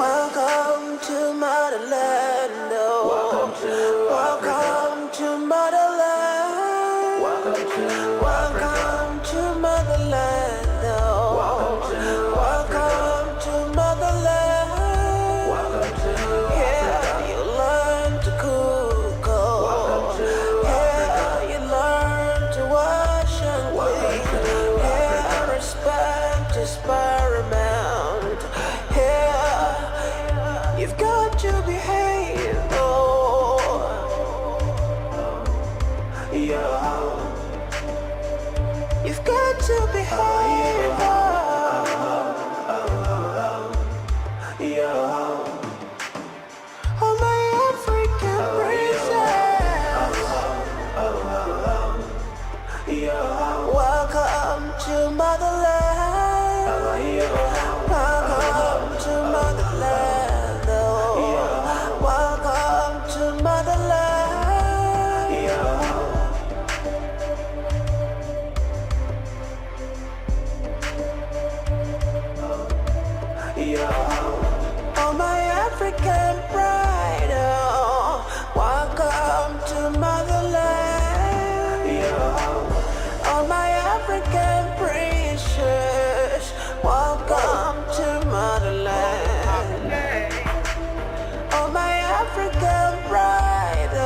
Welcome to motherland. Welcome to motherland. Welcome to motherland. Welcome to motherland. Here you learn to cook. Here you learn to wash and clean. Here respect is paramount. Here you've got to behave. You've got to behave. Oh, my African princess. Welcome to motherland. Welcome to motherland. Welcome to motherland. Oh, my African pride. Welcome to motherland. Oh, my African precious. Welcome to motherland. Oh, my African pride.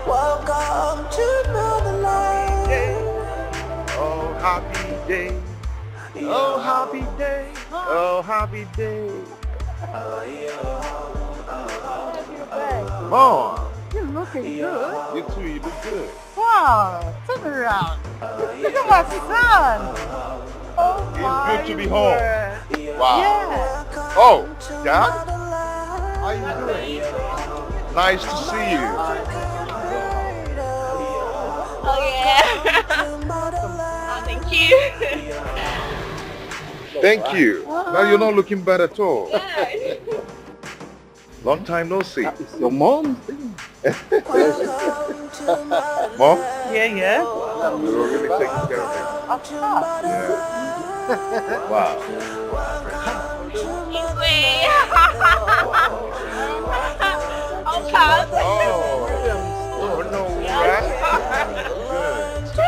Welcome to motherland. Oh, happy day. Oh, happy day. Oh, happy day. Mom, You're looking good. you too, you look good. Wow, turn around. Look at my son. Oh, It's my good to be home. word. Wow. Yeah. Oh, Dad? How you doing? Nice to see you. Oh yeah. Oh, thank you. Thank you. Now you're not looking bad at all. Yeah. Long time no see. Your mom? Mom? Yeah. You're really taking care of him. Yeah. Wow. Wait. Oh, God. Oh, no, right? Good.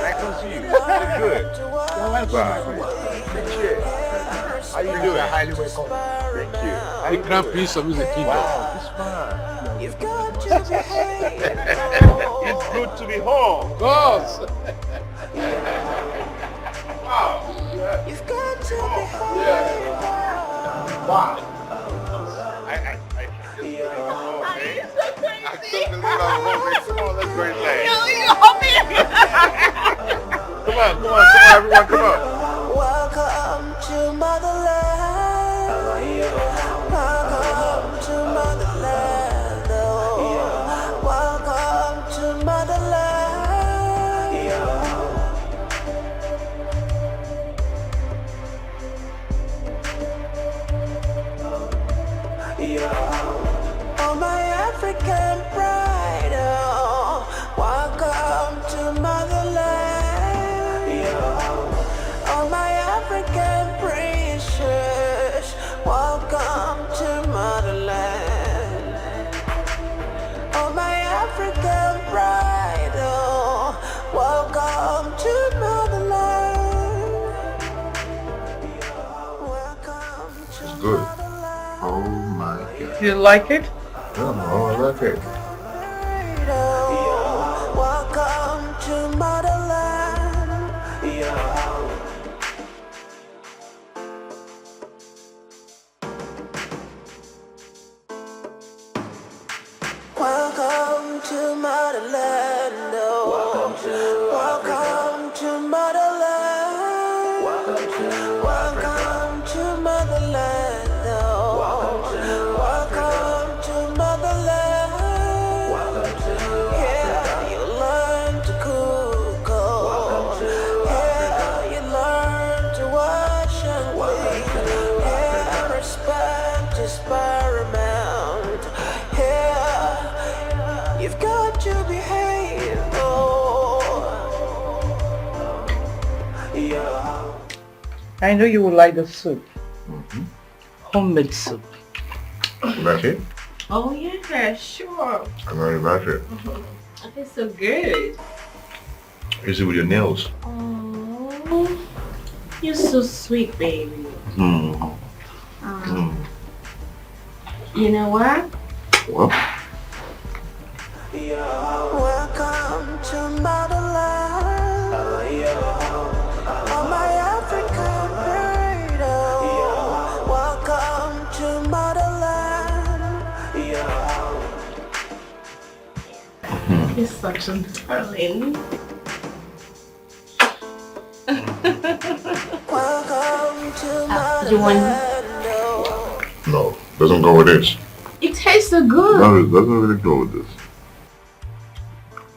I can see you. Good. Wow. Appreciate it. How you doing? Highly welcome. Thank you. The Grand Prince of Music Kingdom. Wow, this man. It's good to be home. Of course. Wow. You've got to Wow. I just believe I'm home. Come on, let's go inside. Come on, everyone, come on. Welcome to motherland. Welcome to motherland. Welcome to motherland. Oh, my African pride. Welcome to motherland. Oh, my African precious. Welcome to motherland. Oh, my African pride. Welcome to motherland. Welcome to It's good. motherland. Oh my God. You like it? Oh, I like it. Welcome to motherland. Welcome to motherland. Welcome to motherland. Welcome to motherland. Welcome to motherland. Here you learn to cook. Here you learn to wash and clean. Here respect is paramount. Here you've got to behave. I know you will like the soup. Homemade soup. That's it? Oh yeah, sure. I'm very about it. That is so good. Is it with your nails? Oh, you're so sweet, baby. You know what? Well, Welcome to motherland. On my African burrito. Welcome to motherland. You're such a darling. Welcome to You want? motherland. no, doesn't go with this. It tastes so good. No, it doesn't really go with this.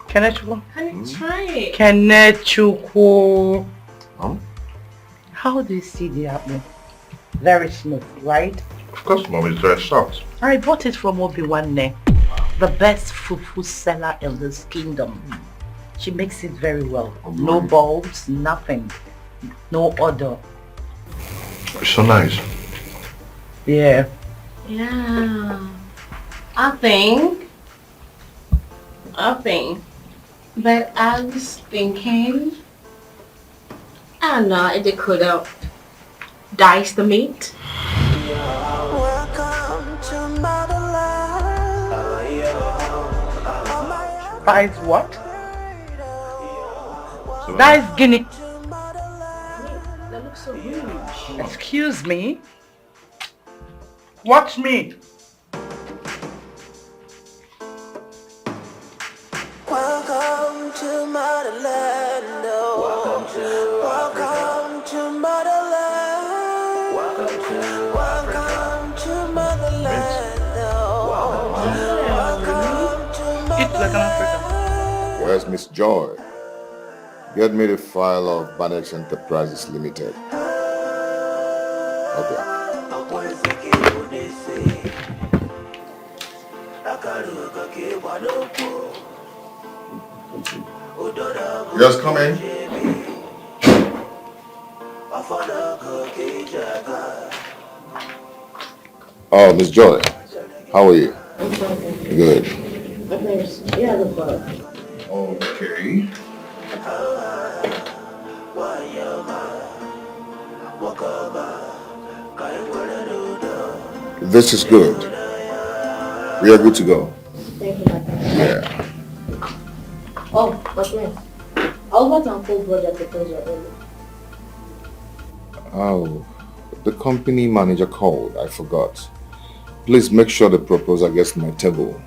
Kenechukwu. Honey, try it. Kenechukwu. Huh? How do you see the apple? Very smooth, right? Of course, Mom, it's very soft. I bought it from Obiwanne, the best fufu seller in this kingdom. She makes it very well. No bulbs, nothing. No odor. It's so nice. Yeah. Yeah. I think. But I was thinking, I don't know if they could have diced the meat. Welcome to motherland. Buys what? That is guinea. That looks so huge. Excuse me. Watch me. Welcome to motherland. Welcome to motherland. Welcome to motherland. Welcome to Eat like an African. Where's Miss Joy? Get me the file of Banex Enterprises Limited. Okay. You guys come in? Oh, Miss Joy. How are you? Good. Okay. This is good. We are good to go. Thank you, my friend. Yeah. Oh, what's next? I was about to unfold project proposal earlier. Oh, the company manager called. I forgot. Please make sure the proposal gets to my table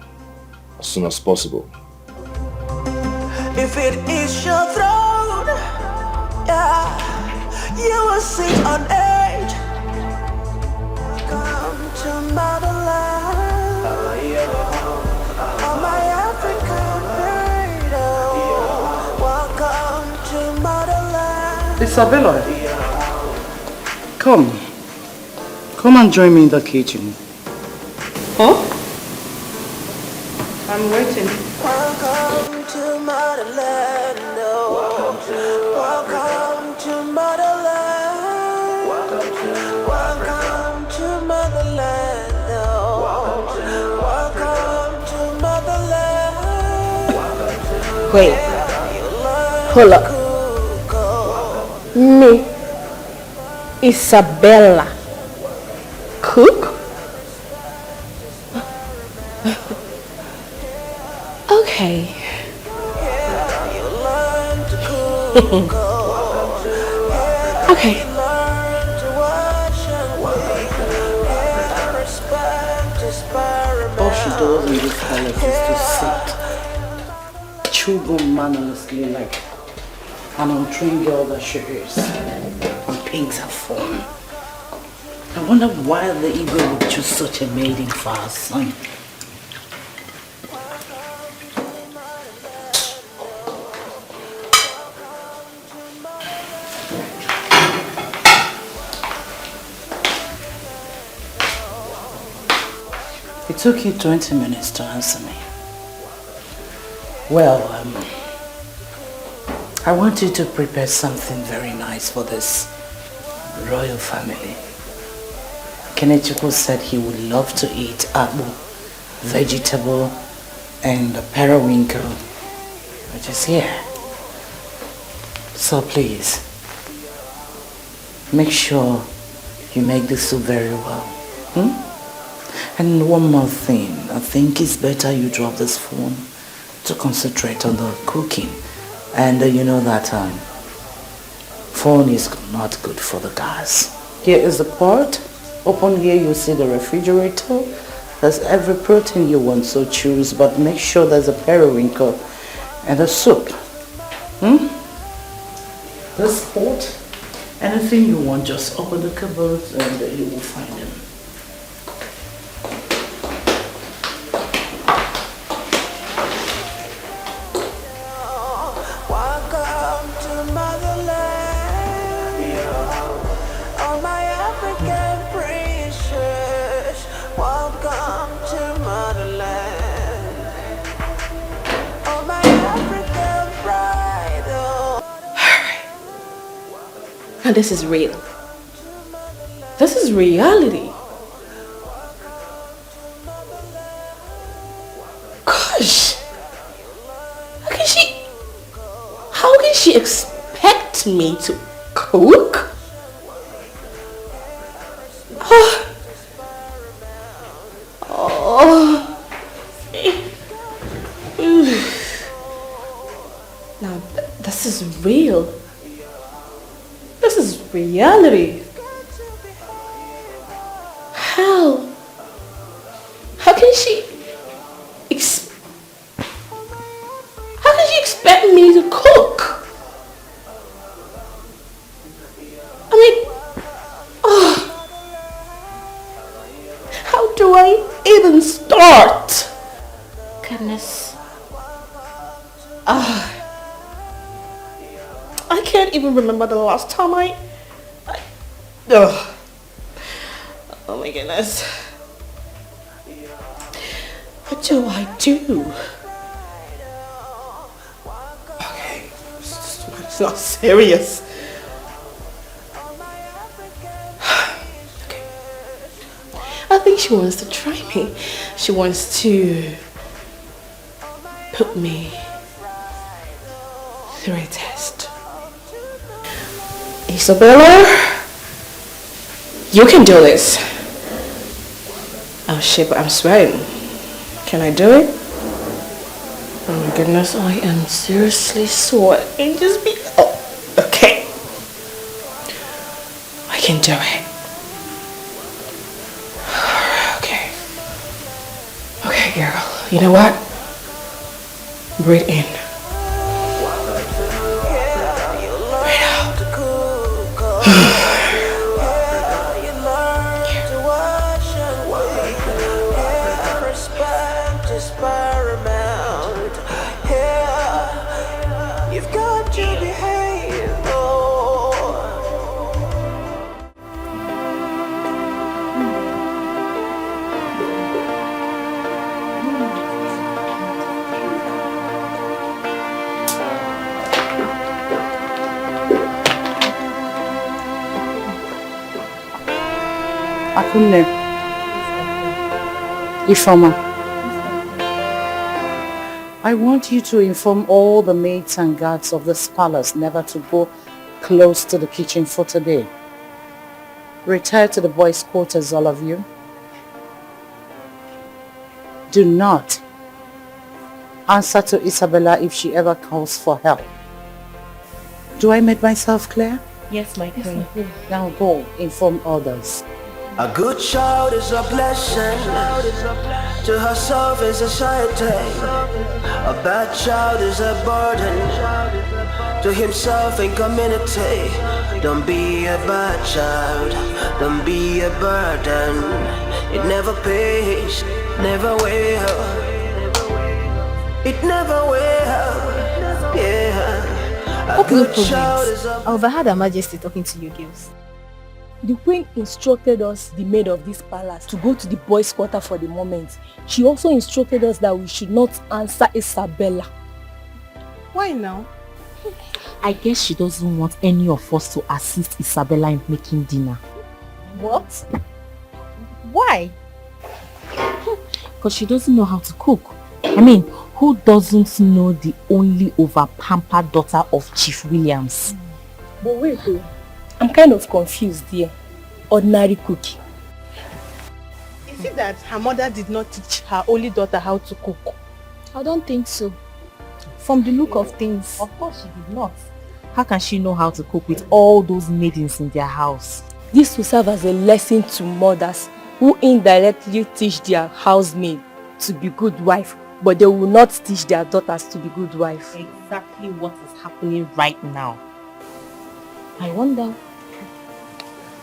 as soon as possible. If it is your throne, yeah, you will sit on edge. Come to motherland. On my African burrito. Welcome to motherland. Isabella, come. Come and join me in the kitchen. Huh? I'm waiting. Welcome to motherland. Welcome to motherland. Welcome to motherland. Welcome to motherland. Wait. Hold up. Me, Isabella, cook? Okay. Okay. All she does in this palace is to sit, chew gum mannerlessly like an untrained girl that she is, and paints her form. I wonder why the Igwe would choose such a maiden for her son. It took you 20 minutes to answer me. Well, I want you to prepare something very nice for this royal family. Ekene said he would love to eat apple, vegetable, and periwinkle, which is here. So please, make sure you make this soup very well. And one more thing, I think it's better you drop this phone to concentrate on the cooking. And you know that phone is not good for the gas. Here is the pot. Open here, you see the refrigerator. There's every protein you want, so choose, but make sure there's a periwinkle and a soup. This pot, anything you want, just open the cupboard and you will find them. And this is real. This is reality. Gosh. How can she expect me to cook? Now, this is real. This is reality. How can she expect me to cook? I mean, how do I even start? Goodness. I can't even remember the last time oh my goodness. What do I do? Okay, it's not serious. Okay. I think she wants to try me. She wants to put me through a test. Isabella, you can do this. Oh shit, but I'm sweating. Can I do it? Oh my goodness, I am seriously sweating. Just be... Oh, okay. I can do it. Okay. Okay, girl. You know what? Breathe in. Akunne, Ifoma, I want you to inform all the maids and guards of this palace never to go close to the kitchen for today. Retire to the boys' quarters, all of you. Do not answer to Isabella if she ever calls for help. Do I make myself clear? Yes, my queen. Now go inform others. A good child is a blessing to herself and society. A bad child is a burden to himself and community. Don't be a bad child, don't be a burden. It never pays, never will. It never will, yeah. Hope no problems. I overheard Her Majesty talking to you girls. The queen instructed us, the maid of this palace, to go to the boys' quarter for the moment. She also instructed us that we should not answer Isabella. Why now? I guess she doesn't want any of us to assist Isabella in making dinner. What? Why? Because she doesn't know how to cook. I mean, who doesn't know the only over-pampered daughter of Chief Williams? But wait, I'm kind of confused here. Ordinary cooking. Is it that her mother did not teach her only daughter how to cook? I don't think so. From the look of things. Of course she did not. How can she know how to cook with all those maidens in their house? This will serve as a lesson to mothers who indirectly teach their housemaid to be good wife, but they will not teach their daughters to be good wife. Exactly what is happening right now. I wonder.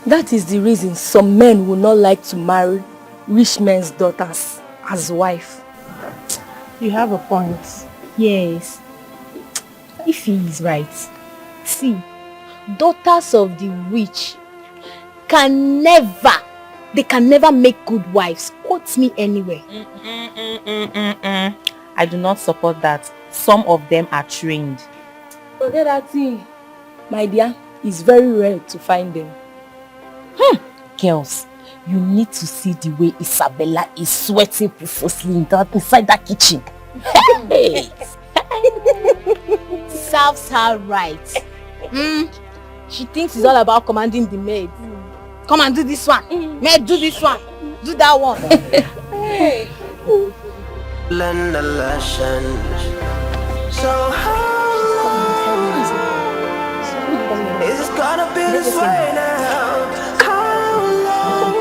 That is the reason some men will not like to marry rich men's daughters as wife. You have a point. Yes. If he is right. See, daughters of the rich can never make good wives. Quote me anyway. I do not support that. Some of them are trained. Forget that thing. My dear, it's very rare to find them. Girls, you need to see the way Isabella is sweating profusely inside that kitchen. Hey. Serves her right. She thinks it's all about commanding the maid. Come and do this one. Maid, do this one. Do that one. Learn the lesson. So how long is this gonna be this way now? How long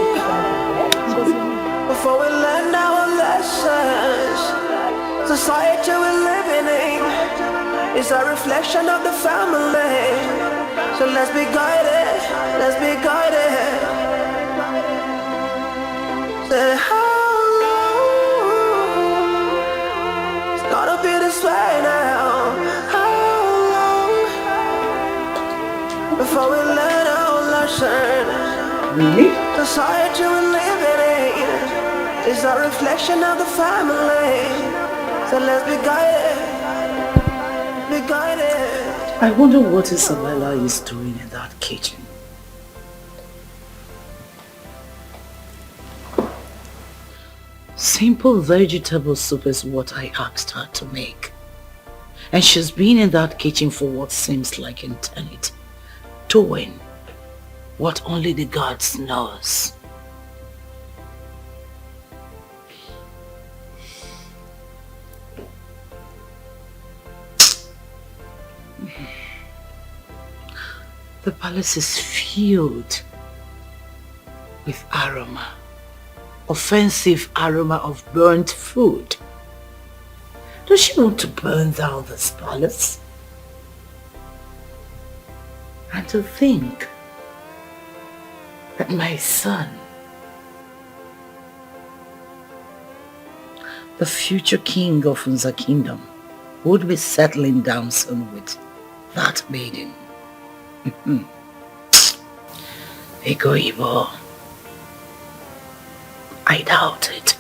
before we learn our lessons? Society we're living in is a reflection of the family. So let's be guided, let's be guided. Say how long it's gonna be this way now? How long before we learn our lesson? Really? Society we're living in is a reflection of the family. So let's be guided, be guided. I wonder what Isabella is doing in that kitchen. Simple vegetable soup is what I asked her to make. And she's been in that kitchen for what seems like eternity, doing what only the gods knows. The palace is filled with aroma, offensive aroma of burnt food. Does she want to burn down this palace? And to think that my son, the future king of Nza Kingdom, would be settling down soon with that maiden. Ego Ibo. I doubt it.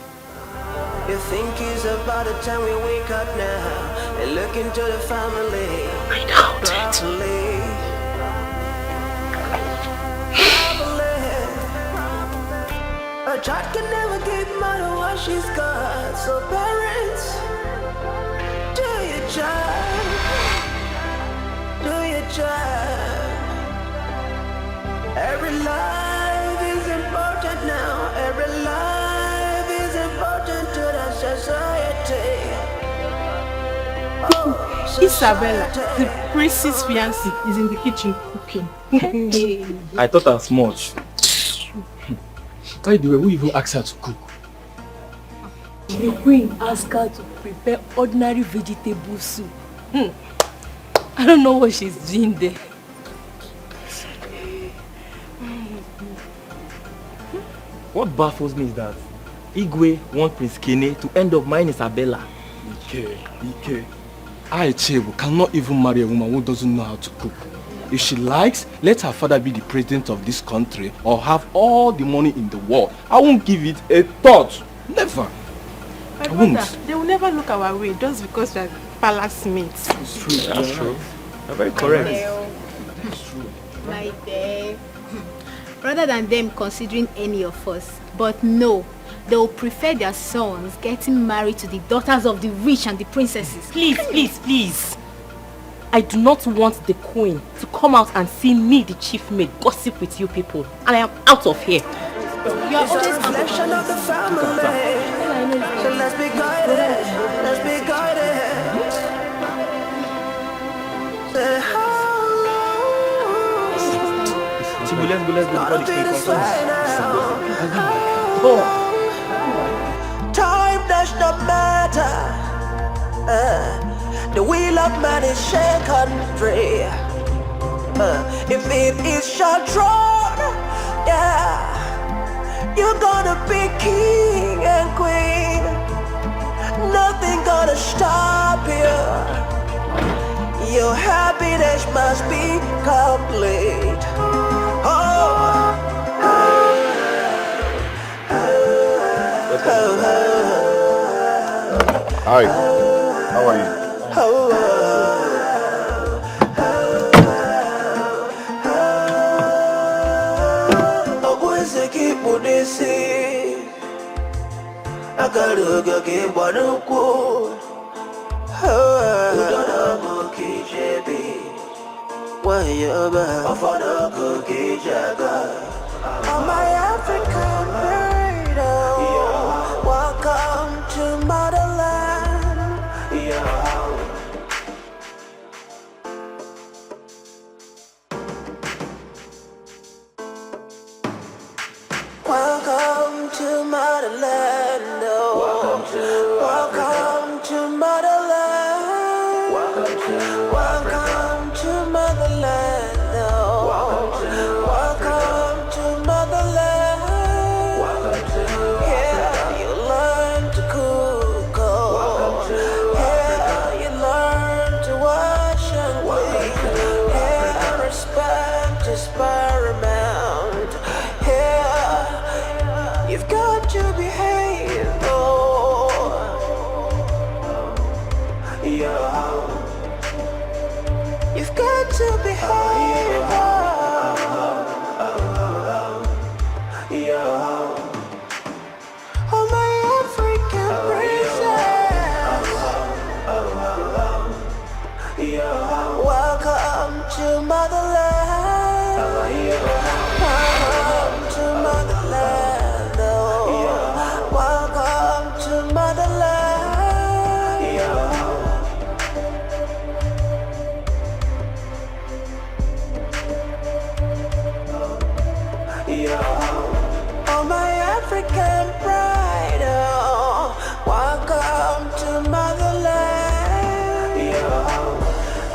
You think it's about the time we wake up now and look into the family? I doubt properly. A child can never give mother what she's got. So parents, do your job. Do your job. Every life is important now. Every life is important to the society. Oh, Isabella, the prince's fiancé, is in the kitchen cooking. I thought as much. By the way, who even asked her to cook? The queen asked her to prepare ordinary vegetable soup. I don't know what she's doing there. What baffles me is that Igwe wants Prince Ekene to end up marrying Isabella. Ike. I, Chebu, cannot even marry a woman who doesn't know how to cook. If she likes, let her father be the president of this country or have all the money in the world. I won't give it a thought. Never. My brother, they will never look our way just because we are palace mates. It's true. That's true. You're very correct. My dear. rather than them considering any of us. But no, they will prefer their sons getting married to the daughters of the rich and the princesses. Please, please, please. I do not want the queen to come out and see me, the chief maid, gossip with you people. And I am out of here. You are always a reflection of the family. So let's be guided. Let's be guided. Say Let's go before the king comes. Time does not matter. The wheel of man is shaken free. If it is your throne, yeah, you're gonna be king and queen. Nothing gonna stop you. Your happiness must be complete. Hi, how are you? My African freedom, welcome to motherland. Welcome to motherland. Welcome to motherland. Welcome to motherland. Welcome to motherland. Here you learn to cook. Here you learn to wash and clean. Here respect is paramount. Here you've got to behave. You've got to behave. Oh, my African princess. Welcome to motherland. Welcome to motherland. Welcome to motherland. Oh, my African pride, welcome to motherland.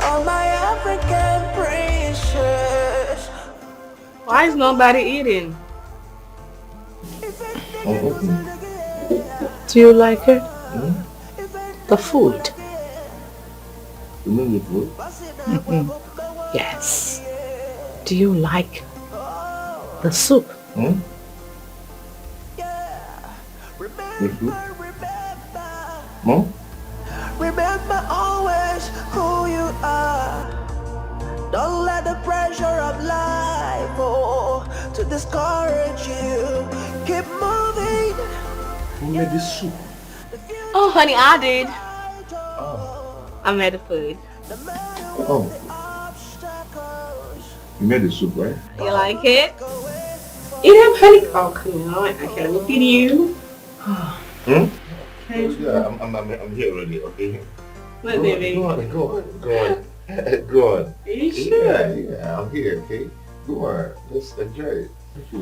Oh, my African princess. Why is nobody eating? Do you like it? The food? You mean the food? Yes. Do you like the soup? The food? Mom? Remember always who you are. Don't let the pressure of life to discourage you. Keep moving. Who made this soup? Oh, honey, I did. I made the food. Oh. You made the soup, right? You like it? Eat it, honey. Oh, come on. I can't look at you. Yeah, I'm here already, okay? What, baby? Go on. Go on. Are you sure? Yeah, I'm here, okay? Go on, let's enjoy it.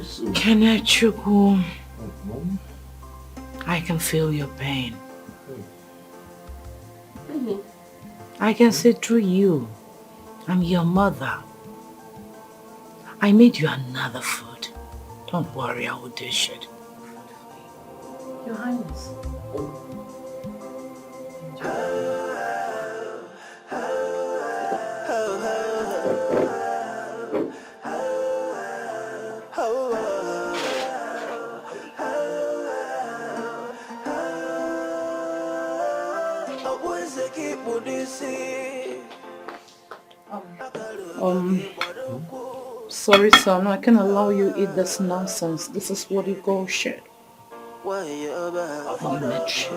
Soup. Kenechukwu, I can feel your pain. I can see through you. I'm your mother. I made you another food. Don't worry, I will dish it. Your Highness. Sorry, son, I can't allow you eat this nonsense. This is what you call shit. You met shit.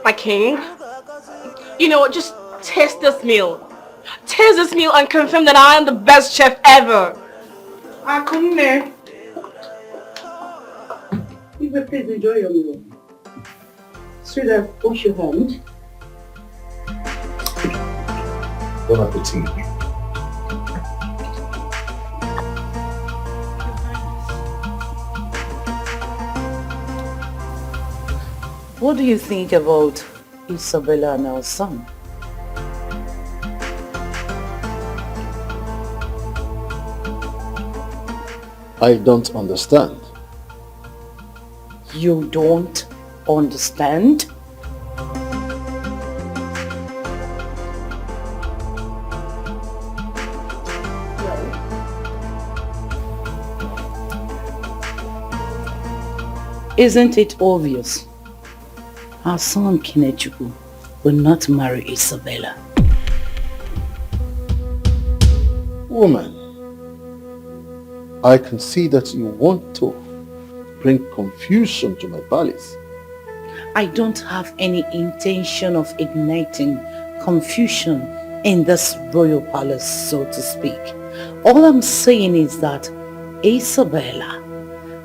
My king, you know what, just taste this meal. Taste this meal and confirm that I am the best chef ever. Ekene. You will please enjoy your meal. Sweetheart, wash your hand. Bon appetit. What do you think about Isabella and our son? I don't understand. You don't understand? Isn't it obvious? Our son Kenechukwu will not marry Isabella. Woman, I can see that you want to bring confusion to my palace. I don't have any intention of igniting confusion in this royal palace, so to speak. All I'm saying is that Isabella,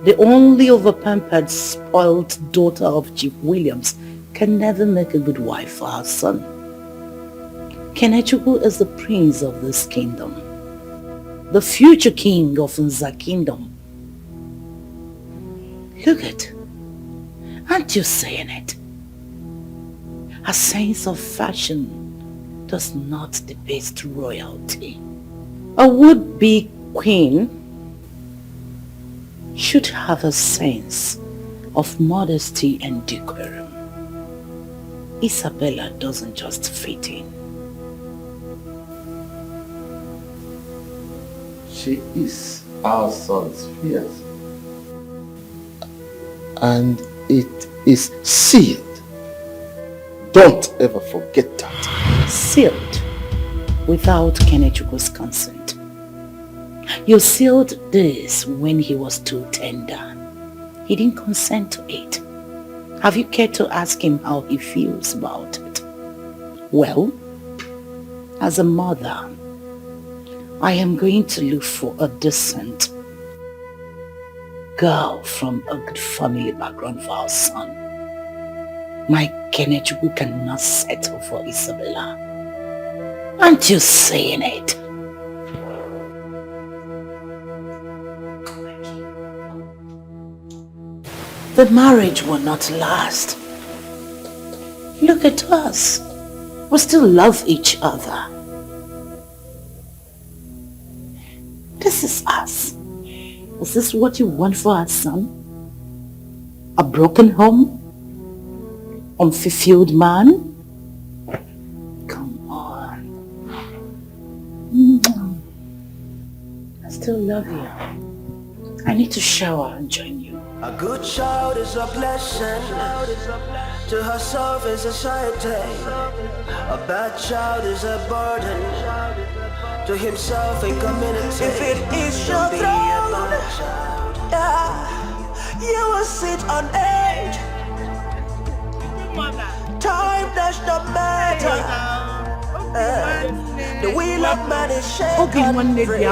the only over-pampered, spoiled daughter of Chief Williams, can never make a good wife for her son. Kenechukwu is the prince of this kingdom, the future king of Nza kingdom. Look at, aren't you saying it? A sense of fashion does not debase royalty. A would-be queen should have a sense of modesty and decorum. Isabella doesn't just fit in. She is our son's fiancée. And it is sealed. Don't ever forget that. Sealed without Kenechukwu's consent. You sealed this when he was too tender. He didn't consent to it. Have you cared to ask him how he feels about it? Well, as a mother, I am going to look for a decent girl from a good family background for our son. My Kenechukwu cannot settle for Isabella. Aren't you saying it? The marriage will not last. Look at us. We still love each other. This is us. Is this what you want for our son? A broken home? Unfulfilled man? Come on. I still love you. I need to shower and join you. A good child is a blessing, to herself and society. A bad child is a burden, to himself and community. If it is your throne, yeah, you will sit on edge. Time does not matter. The wheel of man is shaken free.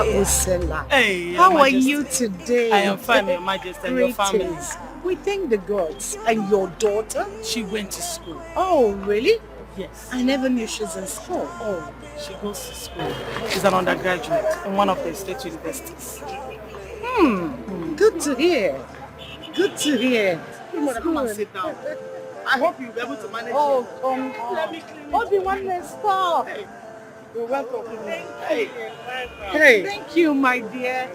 Hey, how are you today? I am fine, Your Majesty, and your family. Greetings. We thank the gods. And your daughter? She went to school. Oh, really? Yes. I never knew she was in school. Oh, she goes to school. She's an undergraduate in one of the state universities. Good to hear. Good to hear. Come and sit down. I hope you'll be able to manage Oh, it. come on. Obi-Wan, stop. You're welcome. Hey. Hey. Thank you, my dear.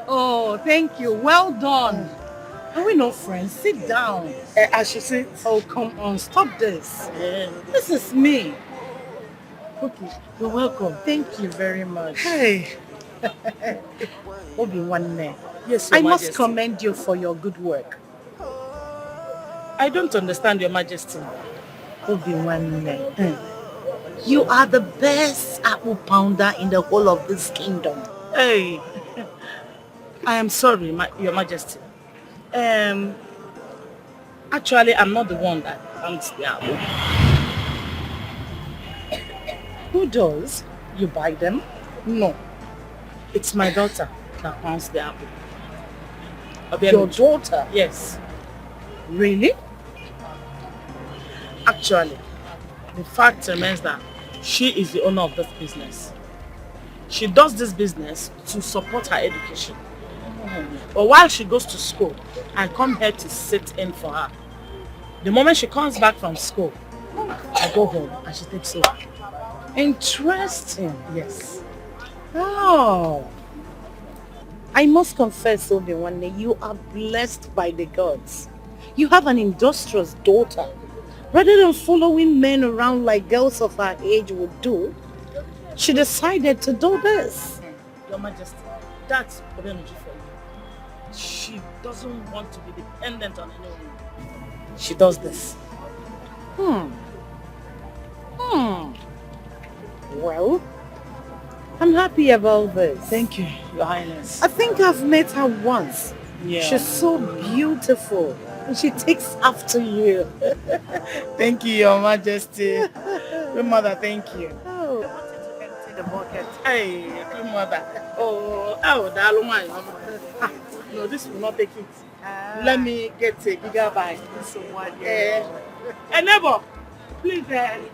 Oh, thank you. Well done. Are we not friends? Sit down. I should say, Oh, come on. Stop this. yeah. This is me. Okay, you're welcome. Thank you very much. Hey. Obi-Wan, Yes, Your I must Majesty. commend you for your good work. I don't understand, Your Majesty. You are the best apple pounder in the whole of this kingdom. Hey, I am sorry, Your Majesty. Actually, I'm not the one that pounds the apple. Who does? You buy them? No. It's my daughter that pounds the apple. Your daughter? Yes. Really? Actually, the fact remains that she is the owner of this business. She does this business to support her education. But while she goes to school, I come here to sit in for her. The moment she comes back from school, I go home and she takes over. Interesting. Yes. Oh. I must confess, Obiwane, you are blessed by the gods. You have an industrious daughter. Rather than following men around like girls of her age would do, she decided to do this. Your Majesty, that's Obiane for you. She doesn't want to be dependent on anyone. She does this. Well, I'm happy about this. Thank you, Your Highness. I think I've met her once. Yeah. She's so beautiful. And she takes after you. Thank you, Your Majesty. Good mother, thank you. Oh, I wanted to empty the bucket. Hey, good mother. No, this will not take it. Let me get a bigger bag. This one, yeah. Neighbor, please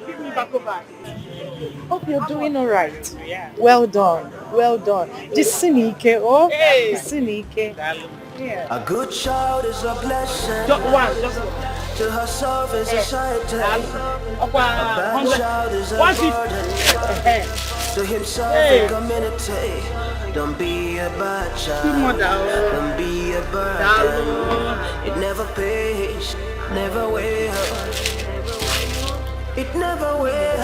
give me back over. Hope you're doing all right. Yeah. Well done. Well done. This Sunec, oh, hey. Sunec. Yeah. A good child is a blessing. Just one. To herself and society. A bad child is a burden. To himself and community. Don't be a bad child. Don't be a burden. It never pays, never will. It never will.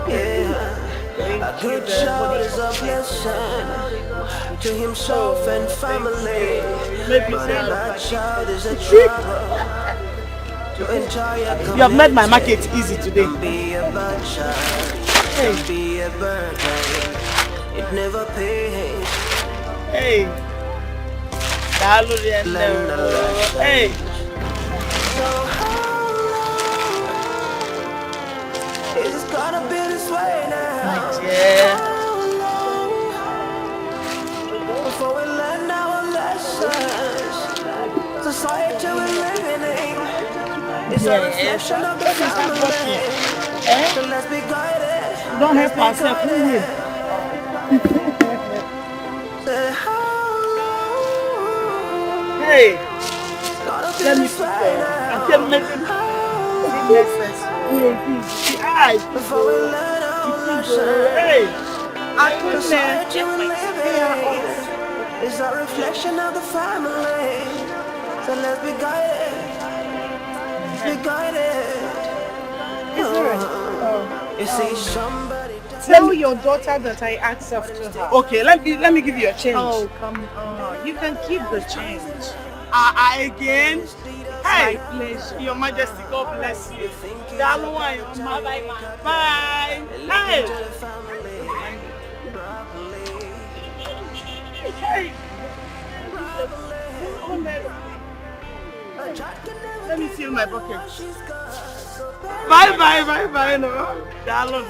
Yeah. A good child is a blessing to himself and family. But a bad child is a trouble to entire community. You have made my market easy today. Don't be a bad child. Don't be a burden. It never pays. Hey. Hey. It's gonna be this way now. Yeah. Before we learn our lessons, society we're living in is a reflection of the family. So let's be guided. Don't help ourselves, who will? Hey, let me sit there. I can't make it necessary. Before we learn our lessons, hey, the society we live in is a reflection of the family. So let's be guided. Be guided. You see somebody. Tell your daughter that I asked after her. Okay, let me give you a change. Oh, come on. You can keep the change. Again? Hey, Your Majesty, God bless you. Bye. Bye. Hey. Hey. Let me fill my bucket. Bye. No. Darling.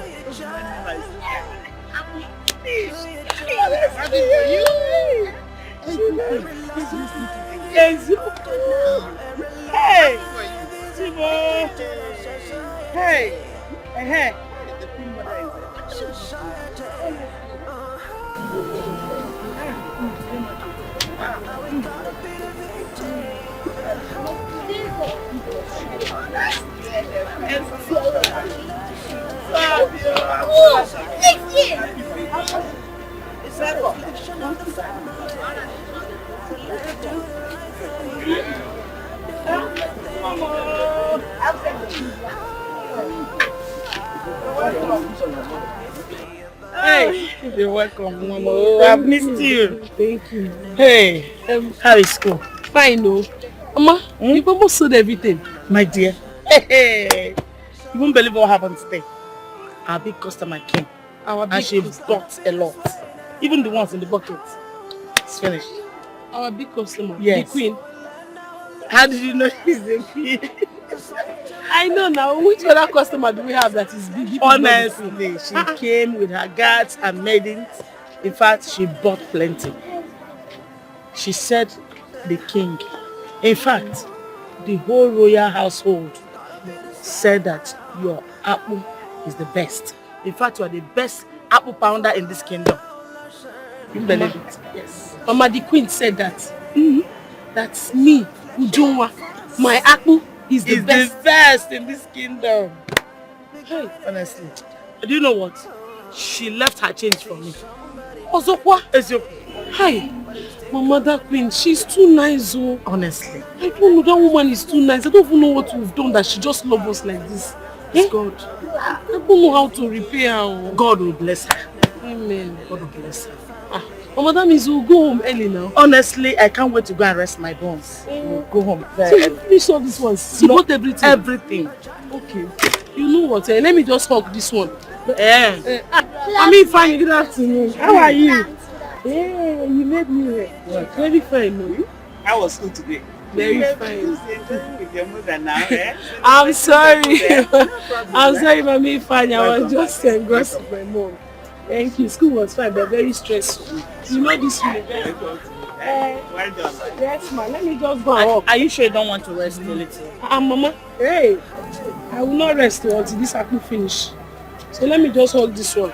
Hey. Hey. Hey, you're welcome, Mama. I've missed you. Thank you. Hey, how is school? Fine, no. Mama, you've almost sold everything. My dear. Hey, you won't believe what happened today. Our big customer came. And she bought a lot. Even the ones in the bucket. It's finished. Our big customer? Yes. The queen? How did you know she's the queen? I know now. Which other customer do we have that is big? Honestly, she came with her guards and maidens. In fact, she bought plenty. She said the king. In fact, the whole royal household said that your apple is the best. In fact, you are the best apple pounder in this kingdom. You believe it? Yes. Mama, the queen said that. That's me, Uzondu. My apple is the best. The best in this kingdom. Hey, honestly. Do you know what? She left her change for me. Azokwu? Ezokwu. Hi. Mama, that queen, she's too nice, oh. Honestly. I don't know, that woman is too nice. I don't even know what we've done that she just loves us like this. It's God. I don't know how to repay her. Oh. God will bless her. Amen. God will bless her. Mama, that means we'll go home early now. Honestly, I can't wait to go and rest my bones. We'll go home So you finish all this one? She bought everything? Everything. Okay. You know what? Let me just hug this one. I mean, fine. Good afternoon. How are you? Yeah, you made me very fine, no? How was school today? Very fine. With your mother now, eh? I'm sorry. I'm sorry, Mommy Fine. I was just engrossed with my mom. Thank you. School was fine, but very stressful. You know this one. Well done. Yes, ma. Let me just go and walk. Are you sure you don't want to rest a little? Mama. Hey, I will not rest until this apple finish. So let me just hold this one.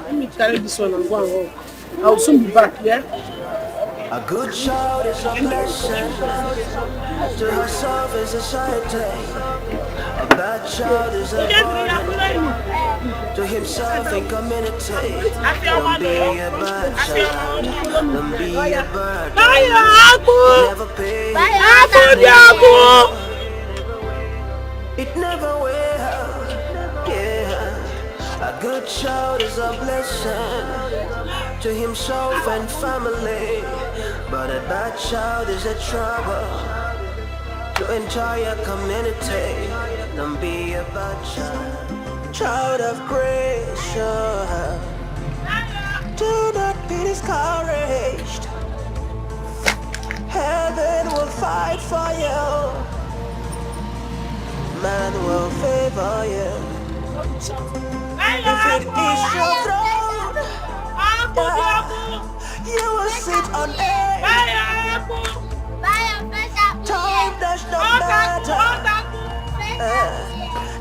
Let me carry this one and go and walk. I will soon be back, yeah? A good child is a blessing. To herself is a society. A bad child is a burden. To himself and community. Don't be a bad child. Don't be a burden. Never pay. It never will. Yeah. A good child is a blessing to himself and family, but a bad child is a trouble to entire community. Don't be a bad child. Child of grace, do not be discouraged. Heaven will fight for you. Man will favor you. If it is your throne, you will sit on it. Time does not matter.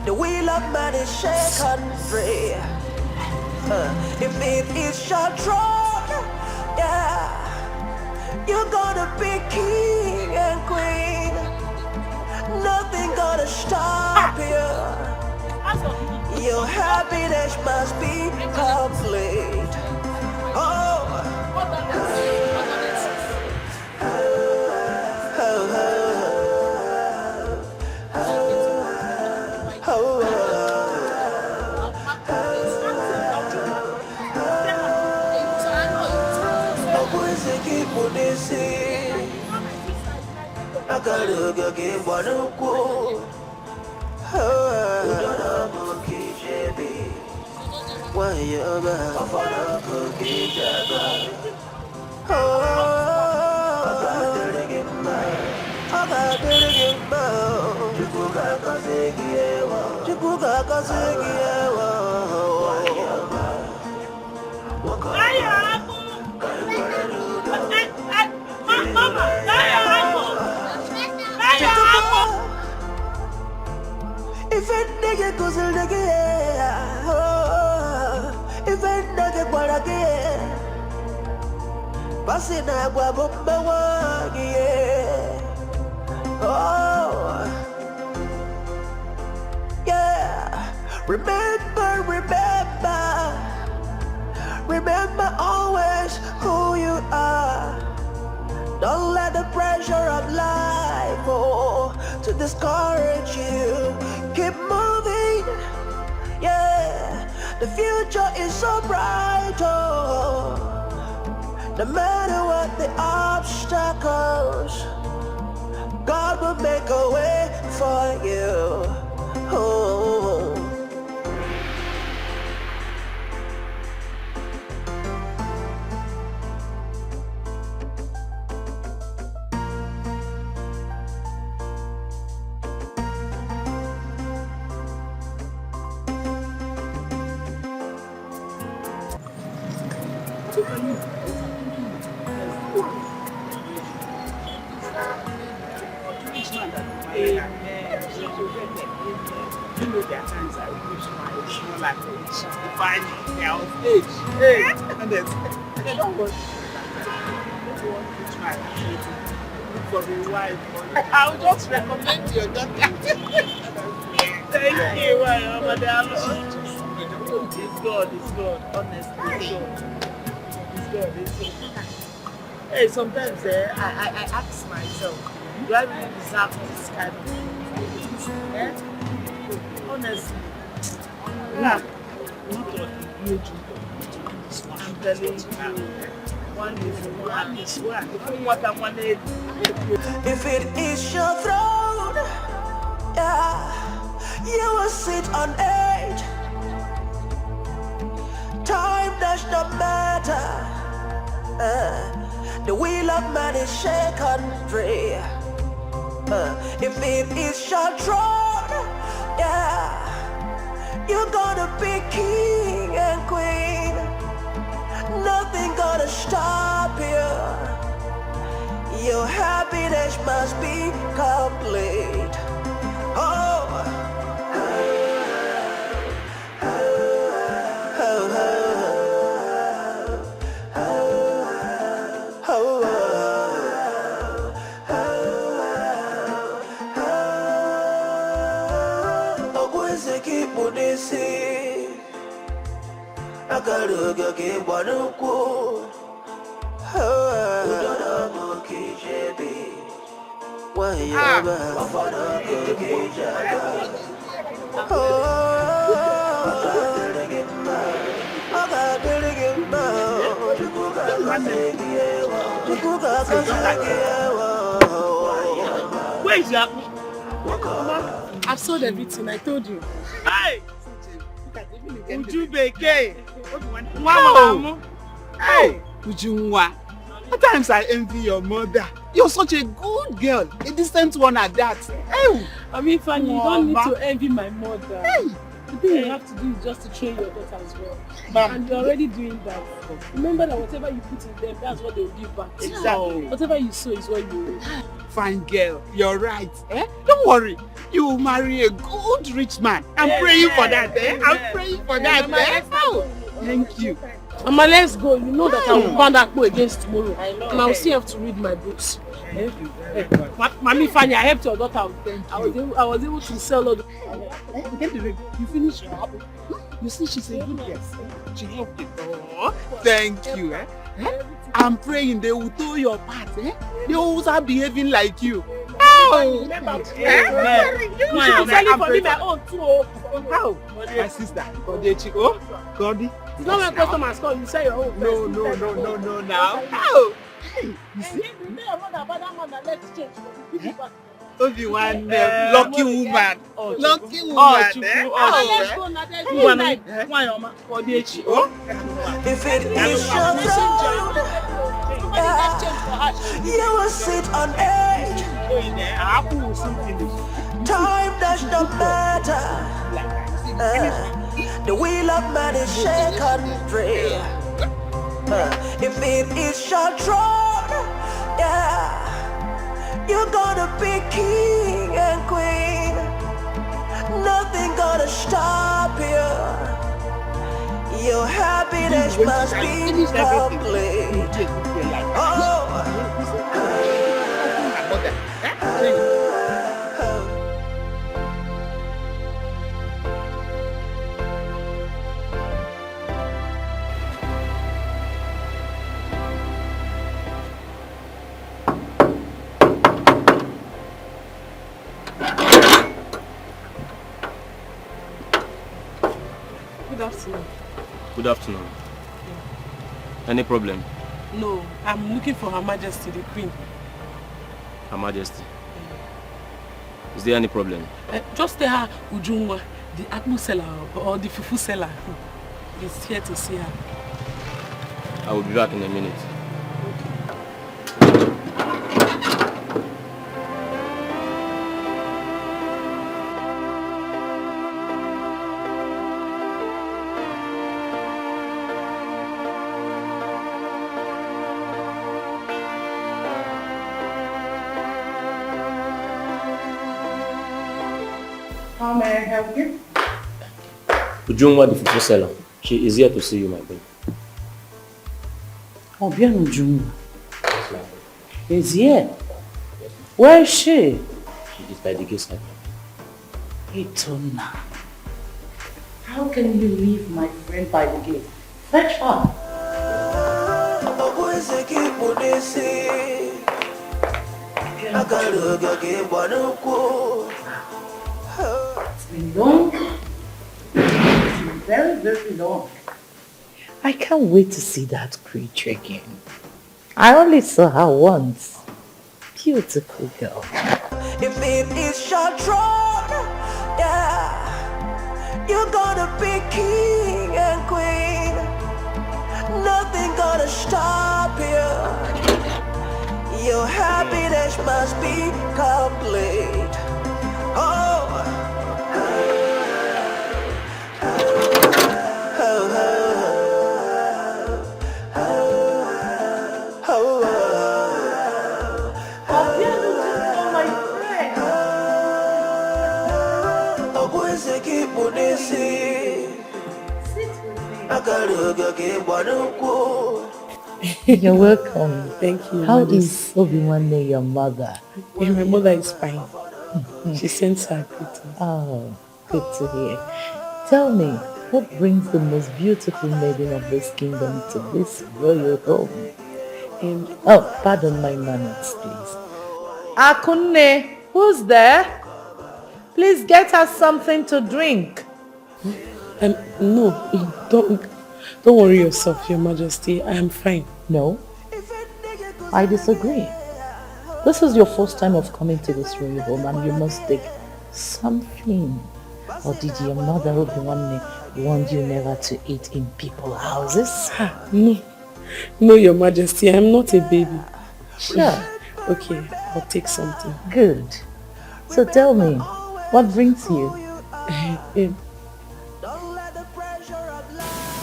The wheel of man is shaken free. If it is your throne, you're gonna be king and queen. Nothing gonna stop you. Your happiness must be complete. Remember always who you are. Don't let the pressure of life to discourage you. Keep moving. Yeah, the future is so bright. No matter what the obstacles, God will make a way for you. Oh. You know there are times I wish my small age to find their age. Hey, and they don't want to try for a while. I'll just recommend your daughter. Thank you, madam. It's God, honestly, it's God. Hey, sometimes I ask myself, do I really deserve this kind of things? Yeah? Honestly, yeah. I'm telling you, one is one. If it is your throne, yeah, you will sit on it. Time does not matter. The wheel of man is shaken free. If it is your throne, yeah, you're gonna be king and queen. Nothing gonna stop you. Your happiness must be complete. Oh. Agaruga ke banuko udana ki jebi wayaba afana ke jaba Where is your I've sold everything, I told you. Hey! Ujubeke! Wow! Hey! Ujunwa! At times I envy your mother. You're such a good girl, a decent one at that. Hey! I mean, Fanny, you don't need to envy my mother. Hey! The thing you have to do is just to train your daughter as well. And you're already doing that. Remember that whatever you put in them, that's what they will give back. Exactly. Whatever you sow is what you reap. Fine girl, you're right. Don't worry. You will marry a good rich man. I'm praying for that. I'm praying for that. Oh, thank you. Mama, let's go. You know that I will ban that boy against tomorrow. I know. And I will still have to read my books. Thank you. Mommy Fanny, I helped your daughter. I was able to sell all the... You finished your hobby. You see, she's a good girl. She helped it. Oh, thank you. I'm praying they will do your part. They will start behaving like you. Oh! Remember, you should sell it for me my own too. How? My sister, Odechi. Oh, Godi. It's not when customers come, you sell your own. No, now. How? Hey, you see? Lucky woman. Lucky woman. Let's go now. If it is your throne, you will sit on edge. Time does not matter. The wheel of man is shaken free. If it is your throne, yeah, you're gonna be king and queen. Nothing gonna stop you. Your happiness must be complete. Oh. Good afternoon. Any problem? No, I'm looking for Her Majesty, the Queen. Her Majesty. Is there any problem? Just tell her Ujunwa, the apple seller or the fufu seller, is here to see her. I will be back in a minute. How may I help you? Ujunwa, the fufu seller. She is here to see you, my queen. Obian Ujunwa is here. Where is she? She is by the gate side. Itona. How can you leave my friend by the gate? Fetch her. It's been long. It's been very, very long. I can't wait to see that creature again. I only saw her once. Beautiful girl. If it is your throne, yeah, you're gonna be king and queen. Nothing gonna stop you. Your happiness must be complete. Oh. You're welcome. Thank you. How is Obiwane, your mother? Yeah, my mother is fine. She sends her greeting. Oh, good to hear. Tell me, what brings the most beautiful maiden of this kingdom to this royal home? Oh, pardon my manners, please. Akunne, who's there? Please get us something to drink. No, don't worry yourself, Your Majesty. I am fine. No, I disagree. This is your first time of coming to this royal home and you must take something. Or did your mother Obiwane warn you never to eat in people's houses? No, Your Majesty, I am not a baby. Sure. Okay, I'll take something. Good. So tell me, what brings you?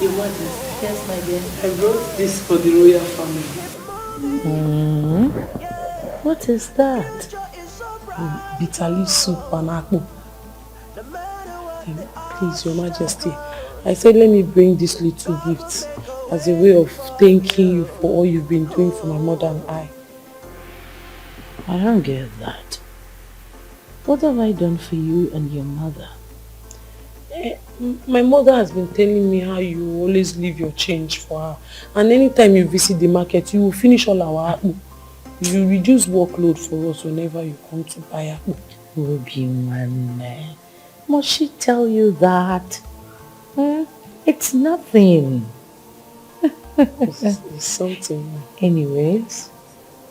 Your Majesty. Yes, my dear. I wrote this for the royal family. What is that? Bitter leaf soup and apple. Please, Your Majesty, I said let me bring this little gift as a way of thanking you for all you've been doing for my mother and I. I don't get that. What have I done for you and your mother? My mother has been telling me how you always leave your change for her. And anytime you visit the market, you will finish all our apple. You reduce workload for us whenever you come to buy apple. Obiwane, must she tell you that? It's nothing. It's something. Anyways,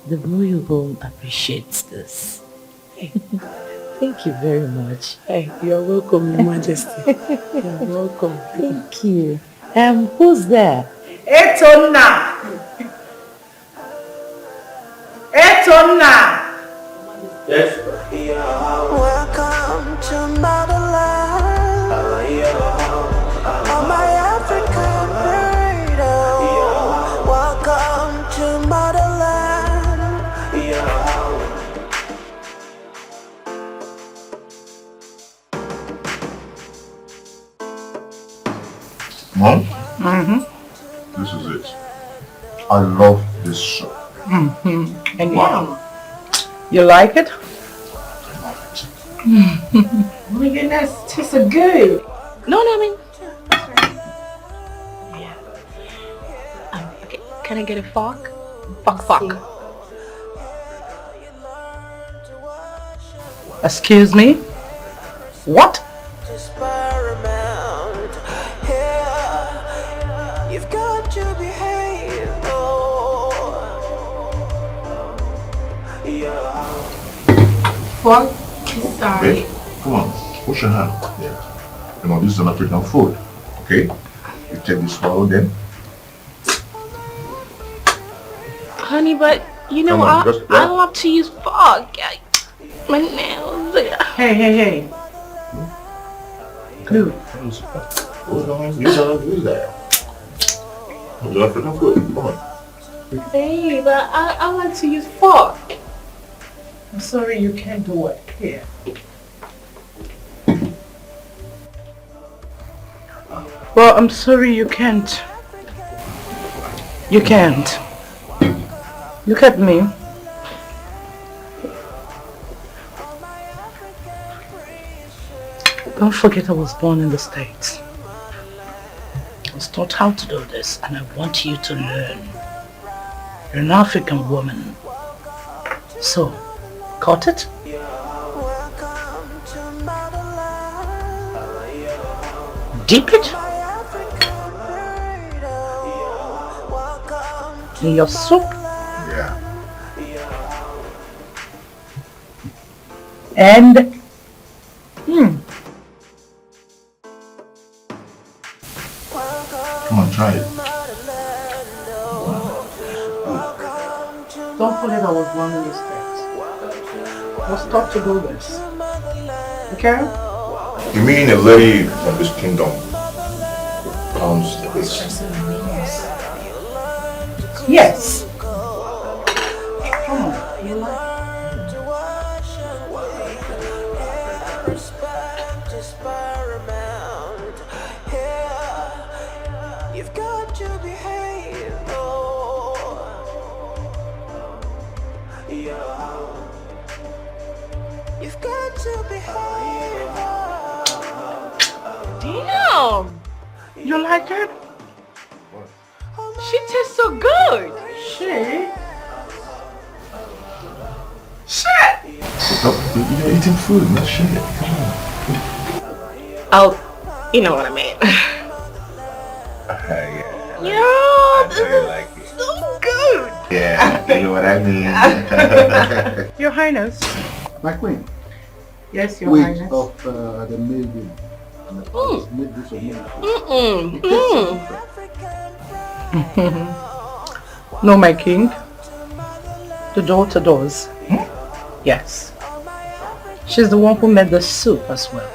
the royal home appreciates this. Thank you very much. Hey, you're welcome, Your Majesty. You're welcome. Thank you. Who's there? Etona! Etona! Yes. Welcome to motherland. Oh, my African freedom. Welcome to motherland. Mom? This is it. I love this show. And Wow. you like it? I love it. Oh my goodness, it tastes so good. No, I mean, yeah. Okay, can I get a fork? Fork. Excuse me? What? Experiment. Here, you've got to behave. Oh, Fork? Sorry. Okay, come on, wash your hand. Yeah. You know, this is an African food. Okay? You take this swallow then. Honey, but you know, I love to use fork. My nails. Hey. Good. Use that. It's an African food. Come on. Hey, but I want to use fork. I'm sorry you can't do it here. Well, I'm sorry you can't. You can't. Look at me. Don't forget I was born in the States. I was taught how to do this, and I want you to learn. You're an African woman. So, got it? Dip it in your soup. Yeah. And Come on, try it. don't forget I was born in the States. I was taught to do this. Okay? You mean a lady from this kingdom pounds this? Yes. Come on. You like You've got to behave. You've got to behave. Damn! You like it? She tastes so good. Shit. You're eating food, not shit. Come on. Oh, you know what I mean. Yeah. Yeah, this I is like it. so good. Yeah, you know what I mean. Your Highness. My queen. Yes, Your Wait Highness. of the maiden. And the palace made this of me. No, my king. The daughter does. Yes. She's the one who made the soup as well.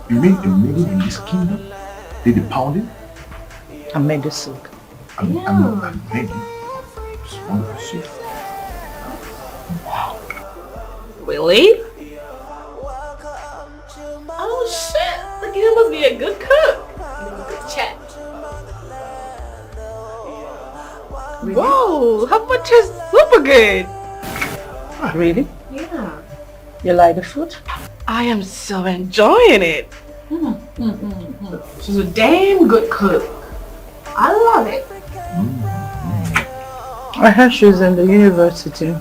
You mean a maiden in this kingdom did the pounding? I made the soup. I'm maiden. It's wonderful soup. Wow. Really? Oh shit! Look, you must be a good cook. Good chef. Really? Whoa! How much is super good? Really? Yeah. You like the food? I am so enjoying it. She's a damn good cook. I love it. I heard she's in the university.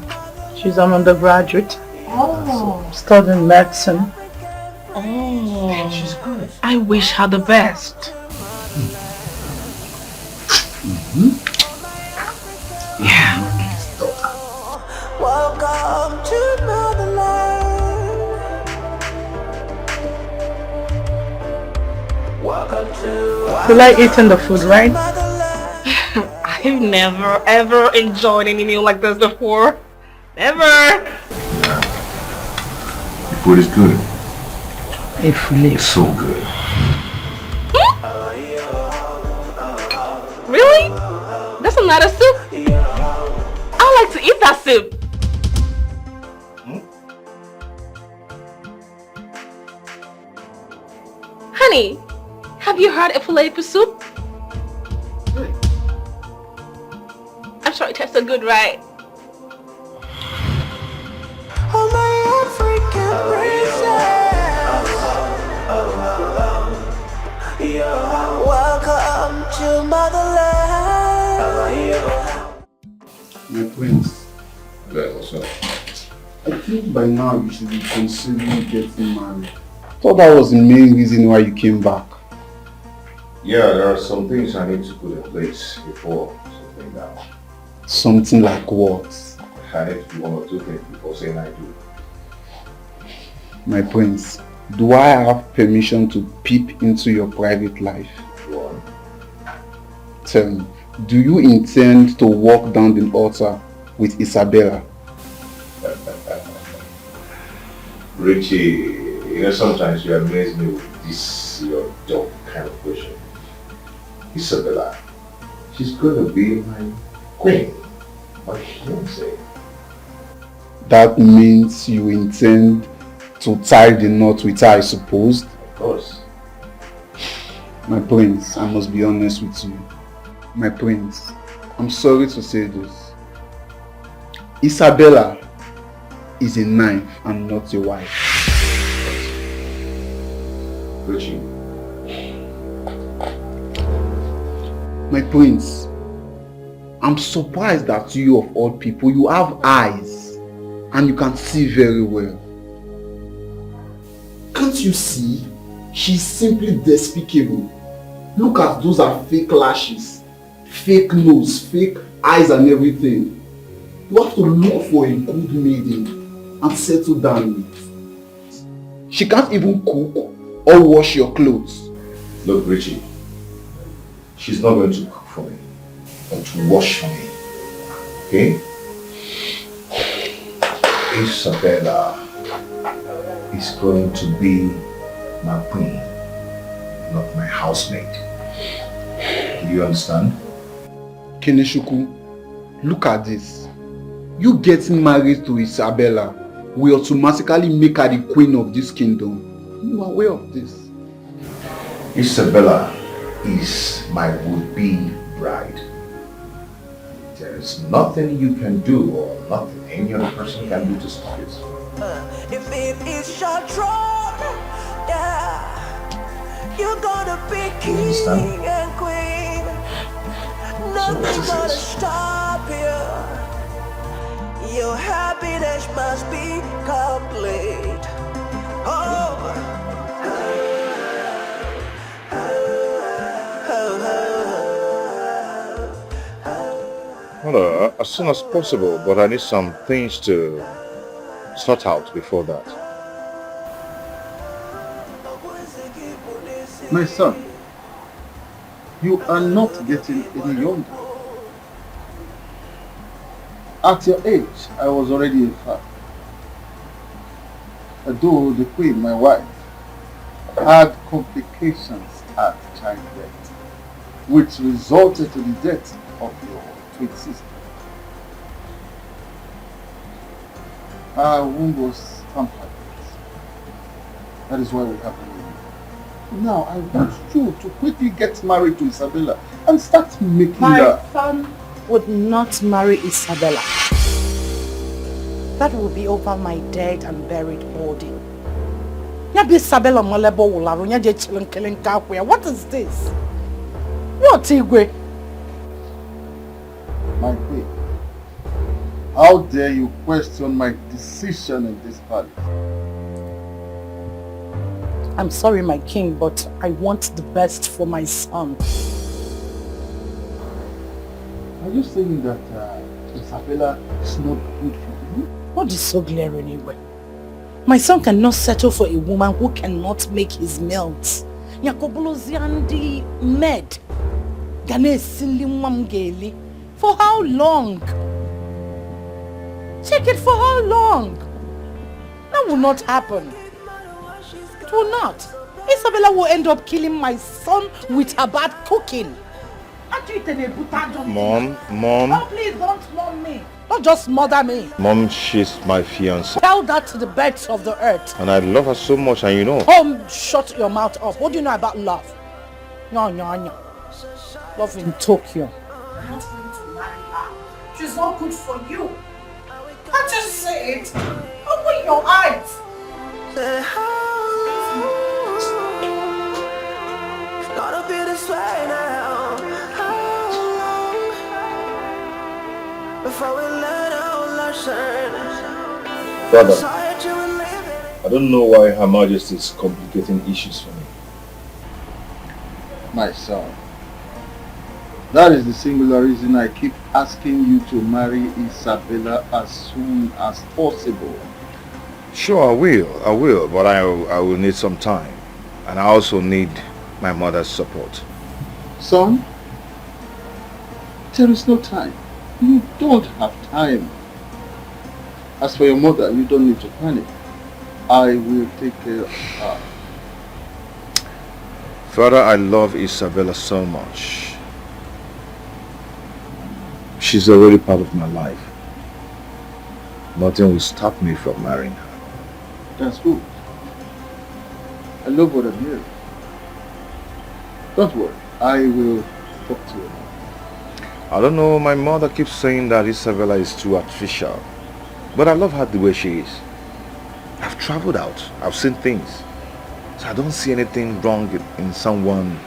She's an undergraduate. Oh. Studying medicine. Oh. She's good. I wish her the best. Yeah. Welcome to motherland. Welcome to You like eating the food, right? I've never ever enjoyed any meal like this before. Never. The food is good. If we live. So good. Really? That's not a soup? I like to eat that soup. Honey, have you heard of filet soup? I'm sure it tastes so good, right? all my African princess. Welcome to motherland. My prince. Yeah, what's up? I think by now you should be considering getting married. Thought that was the main reason why you came back. Yeah, there are some things I need to put in place before settling down. Something like what? I need to do one or two things before saying I do. My prince, do I have permission to peep into your private life? Go on. Tell me, do you intend to walk down the altar with Isabella? Richie, sometimes you amaze me with this your dumb kind of question. Isabella, she's going to be my queen, my fiancée. That means you intend to tie the knot with her, I suppose? Of course. My prince, I must be honest with you. My prince, I'm sorry to say this. Isabella is a knife and not a wife. Luchy. My prince, I'm surprised that you of all people, you have eyes and you can see very well. Can't you see? She's simply despicable. Look at those are fake lashes, fake nose, fake eyes and everything. You have to look for a good maiden and settle down with. She can't even cook or wash your clothes. Look, Richie, she's not going to cook for me or to wash for me. Okay? Isabella is going to be my queen, not my housemaid. Do you understand? Keneshuku, look at this. You getting married to Isabella will automatically make her the queen of this kingdom. You are aware of this? Isabella is my would-be bride. There is nothing you can do or nothing any other person can do to stop it. If it is your throne, yeah, you're gonna be king and queen. Nothing's gonna stop you. Your happiness must be complete. Well, as soon as possible, but I need some things to sort out before that. My son, you are not getting any younger. At your age, I was already a father. Although the queen, my wife, had complications at childbirth, which resulted in the death of your twin sister. Her womb was tampered with. That is why we have a baby. Now I want you to quickly get married to Isabella and start making her. My son would not marry Isabella. That will be over my dead and buried body. What is this? What, Igwe? My queen, how dare you question my decision in this palace? I'm sorry, my king, but I want the best for my son. Are you saying that Isabella is not good for you? What is so glaring anyway? My son cannot settle for a woman who cannot make his meals. Yakoboloziandi med. For how long? Check it, for how long? That will not happen. It will not. Isabella will end up killing my son with her bad cooking. Mom. Oh, please don't mom me. Don't just mother me. Mom, she's my fiancée. Tell that to the birds of the earth. And I love her so much, and you know. Oh, shut your mouth up. What do you know about love? No. Love in Tokyo. I'm not going to marry her. She's not good for you. Can't you say it? Open your eyes. It's gonna be this way now. How long before we learn our lesson? Brother, I don't know why Her Majesty is complicating issues for me. My son, that is the singular reason I keep asking you to marry Isabella as soon as possible. Sure, I will, but I will need some time. And I also need my mother's support. Son, there is no time. You don't have time. As for your mother, you don't need to panic. I will take care of her. Father, I love Isabella so much. She's already part of my life. Nothing will stop me from marrying her. That's good. I love what I'm hearing. Don't worry, I will talk to you. I don't know, my mother keeps saying that Isabella is too artificial. But I love her the way she is. I've traveled out, I've seen things. So I don't see anything wrong in someone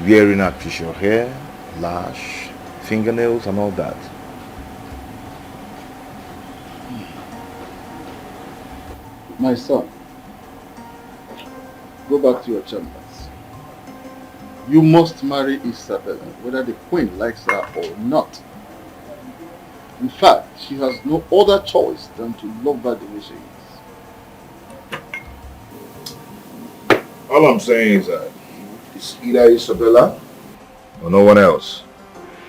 wearing artificial hair, lash, fingernails and all that. My son, go back to your chambers. You must marry Isabella, whether the queen likes her or not. In fact, she has no other choice than to love her the way she is. All I'm saying is that it's either Isabella or no one else.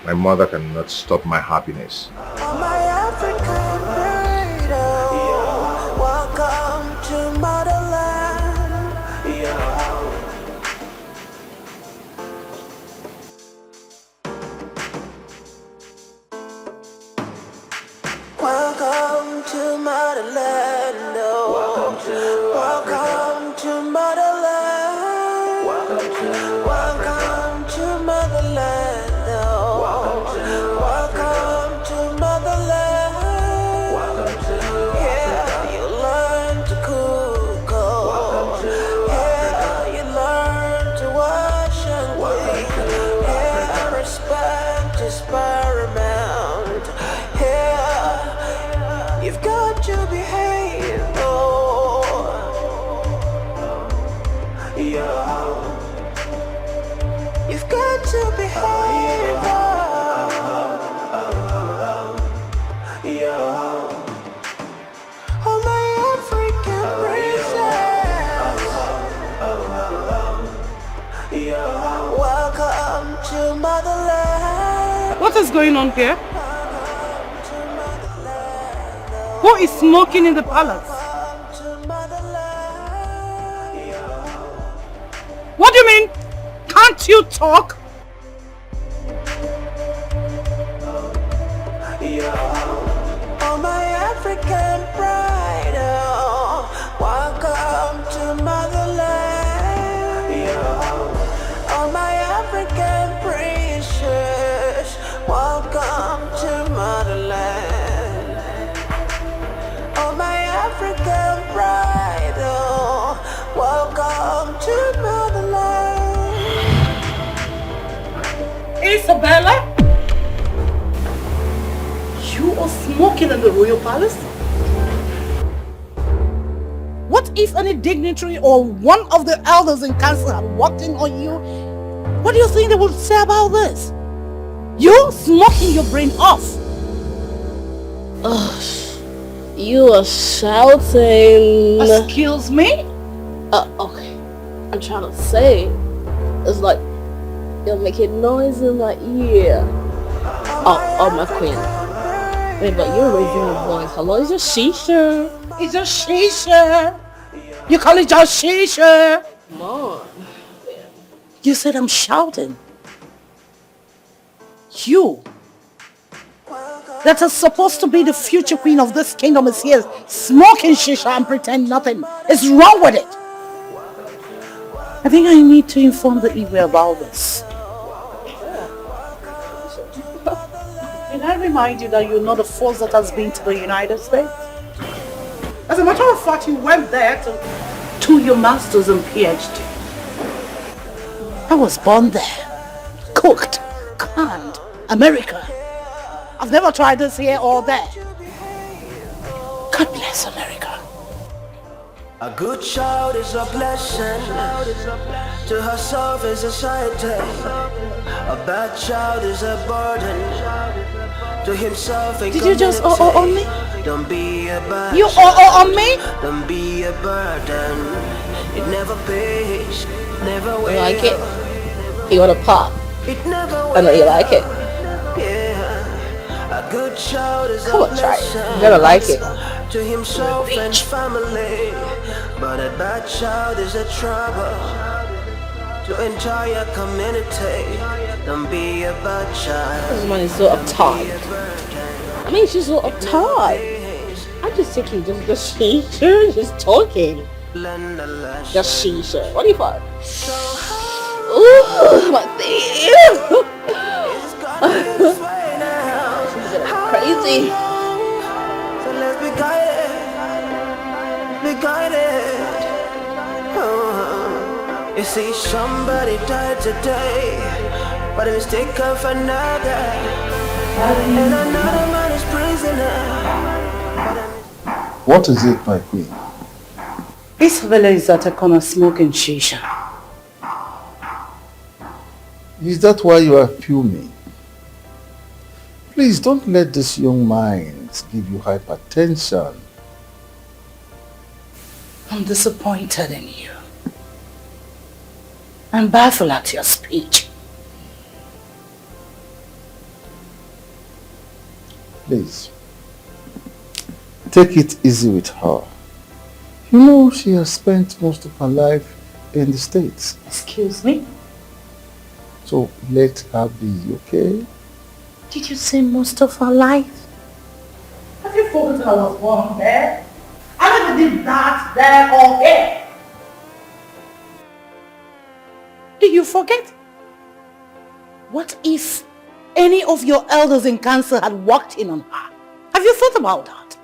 My mother cannot stop my happiness. My African freedom, welcome to motherland. Welcome to motherland. Welcome to motherland. Welcome to motherland. Welcome to motherland. Yeah, you learn to cook. Yeah, you learn to wash and clean. Yeah, respect is paramount. Yeah, you've got to behave. Yeah, you've got to behave. Oh, my African princess. Welcome to motherland. What is going on here? Who is smoking in the palace? What do you mean? Can't you talk? Oh, my African pride. Welcome to motherland. Oh, my African precious. Welcome to motherland. Oh, my African pride. Welcome to motherland. Isabella? You are smoking in the royal palace? What if any dignitary or one of the elders in council had walked in on you? What do you think they would say about this? You smoking your brain off. You are shouting. Excuse me? Okay. I'm trying to say. It's like you're making noise in my ear. Oh, my queen. Wait, but you're raising your voice. Hello, is it shisha? It's a shisha. You call it just shisha? Come on. You said I'm shouting. You, that is supposed to be the future queen of this kingdom, is here smoking shisha and pretend nothing is wrong with it. I think I need to inform the Igwe about this. Can I remind you that you're not the first that has been to the United States? As a matter of fact, you went there to your master's and PhD. I was born there, cooked, canned, America. I've never tried this here or there. God bless America. A good child is a blessing to herself and society. A bad child is a burden To himself and Did you just on me? Don't be a burden. You on me? Don't be a burden. It never pays, never will. You like it? You want to pop? It never will. I know you like it. Yeah, a good child is Come a on, try it. blessing. You're gonna like it. To himself and family, but a bad child is a trouble. To entire community, don't be a bad child. This man is so uptight. I mean, she's so uptight. I'm just thinking, just shisha, just talking. Just shisha. What do you find? Ooh, my thing. She's crazy. So let's be guided, be guided. You see, somebody died today, but a mistake of another, and another man is prisoner. What is it, my queen? Issabella is at a corner smoking shisha. Is that why you are fuming? Please don't let this young mind give you hypertension. I'm disappointed in you. I'm baffled at your speech. Please, take it easy with her. You know she has spent most of her life in the States. Excuse me? So let her be, okay? Did you say most of her life? Have you forgotten I was born there? I never did that there or here. Do you forget? What if any of your elders in council had walked in on her? Have you thought about that?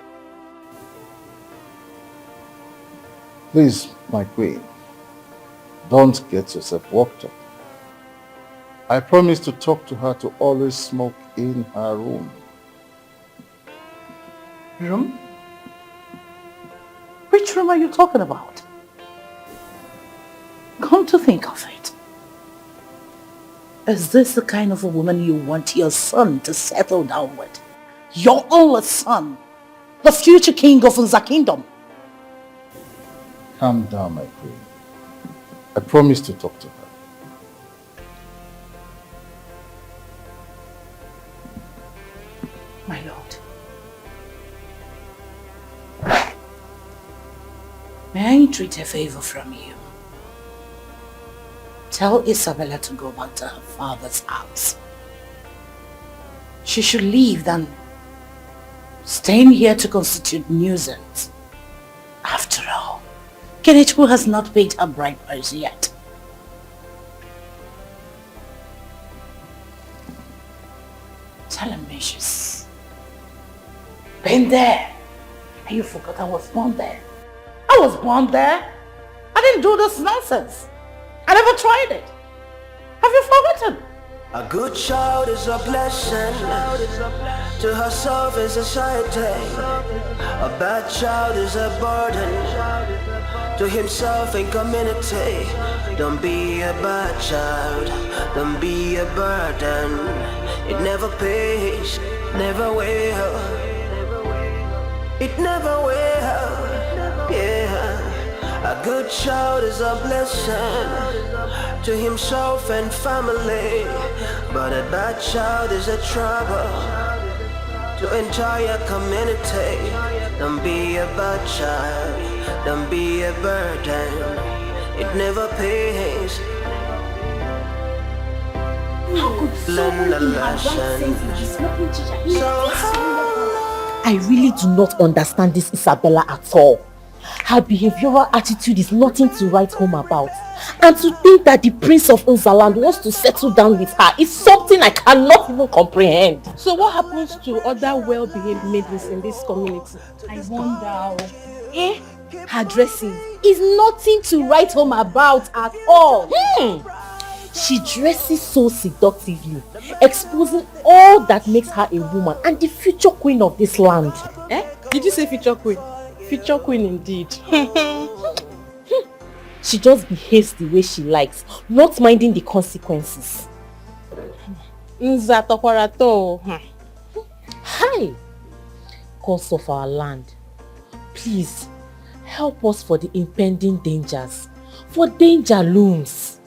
Please, my queen, don't get yourself worked up. I promise to talk to her to always smoke in her room. Room? Which room are you talking about? Come to think of it. Is this the kind of a woman you want your son to settle down with? Your only son, the future king of Nza Kingdom. Calm down, my queen. I promise to talk to her. My lord. May I entreat a favor from you? Tell Isabella to go back to her father's house. She should leave than staying here to constitute nuisance. After all, Kenichku has not paid her bride price yet. Tell him she's been there. And you forgot I was born there. I was born there. I didn't do this nonsense. I never tried it. Have you forgotten? A good child is a blessing to herself and society. A bad child is a burden to himself and community. Don't be a bad child, don't be a burden. It never pays, never will. It never will, yeah. A good child is a blessing to himself and family, but a bad child is a trouble to entire community. Don't be a bad child, don't be a burden. It never pays. How could someone in her right senses be smoking chicha? I really do not understand this Isabella at all. Her behavioral attitude is nothing to write home about. And to think that the Prince of Unzaland wants to settle down with her is something I cannot even comprehend. So what happens to other well-behaved maidens in this community? I wonder. Her dressing is nothing to write home about at all. She dresses so seductively, exposing all that makes her a woman and the future queen of this land. Did you say future queen? Future queen indeed. She just behaves the way she likes, not minding the consequences. Hi! Cause of our land. Please, help us for the impending dangers. For danger looms.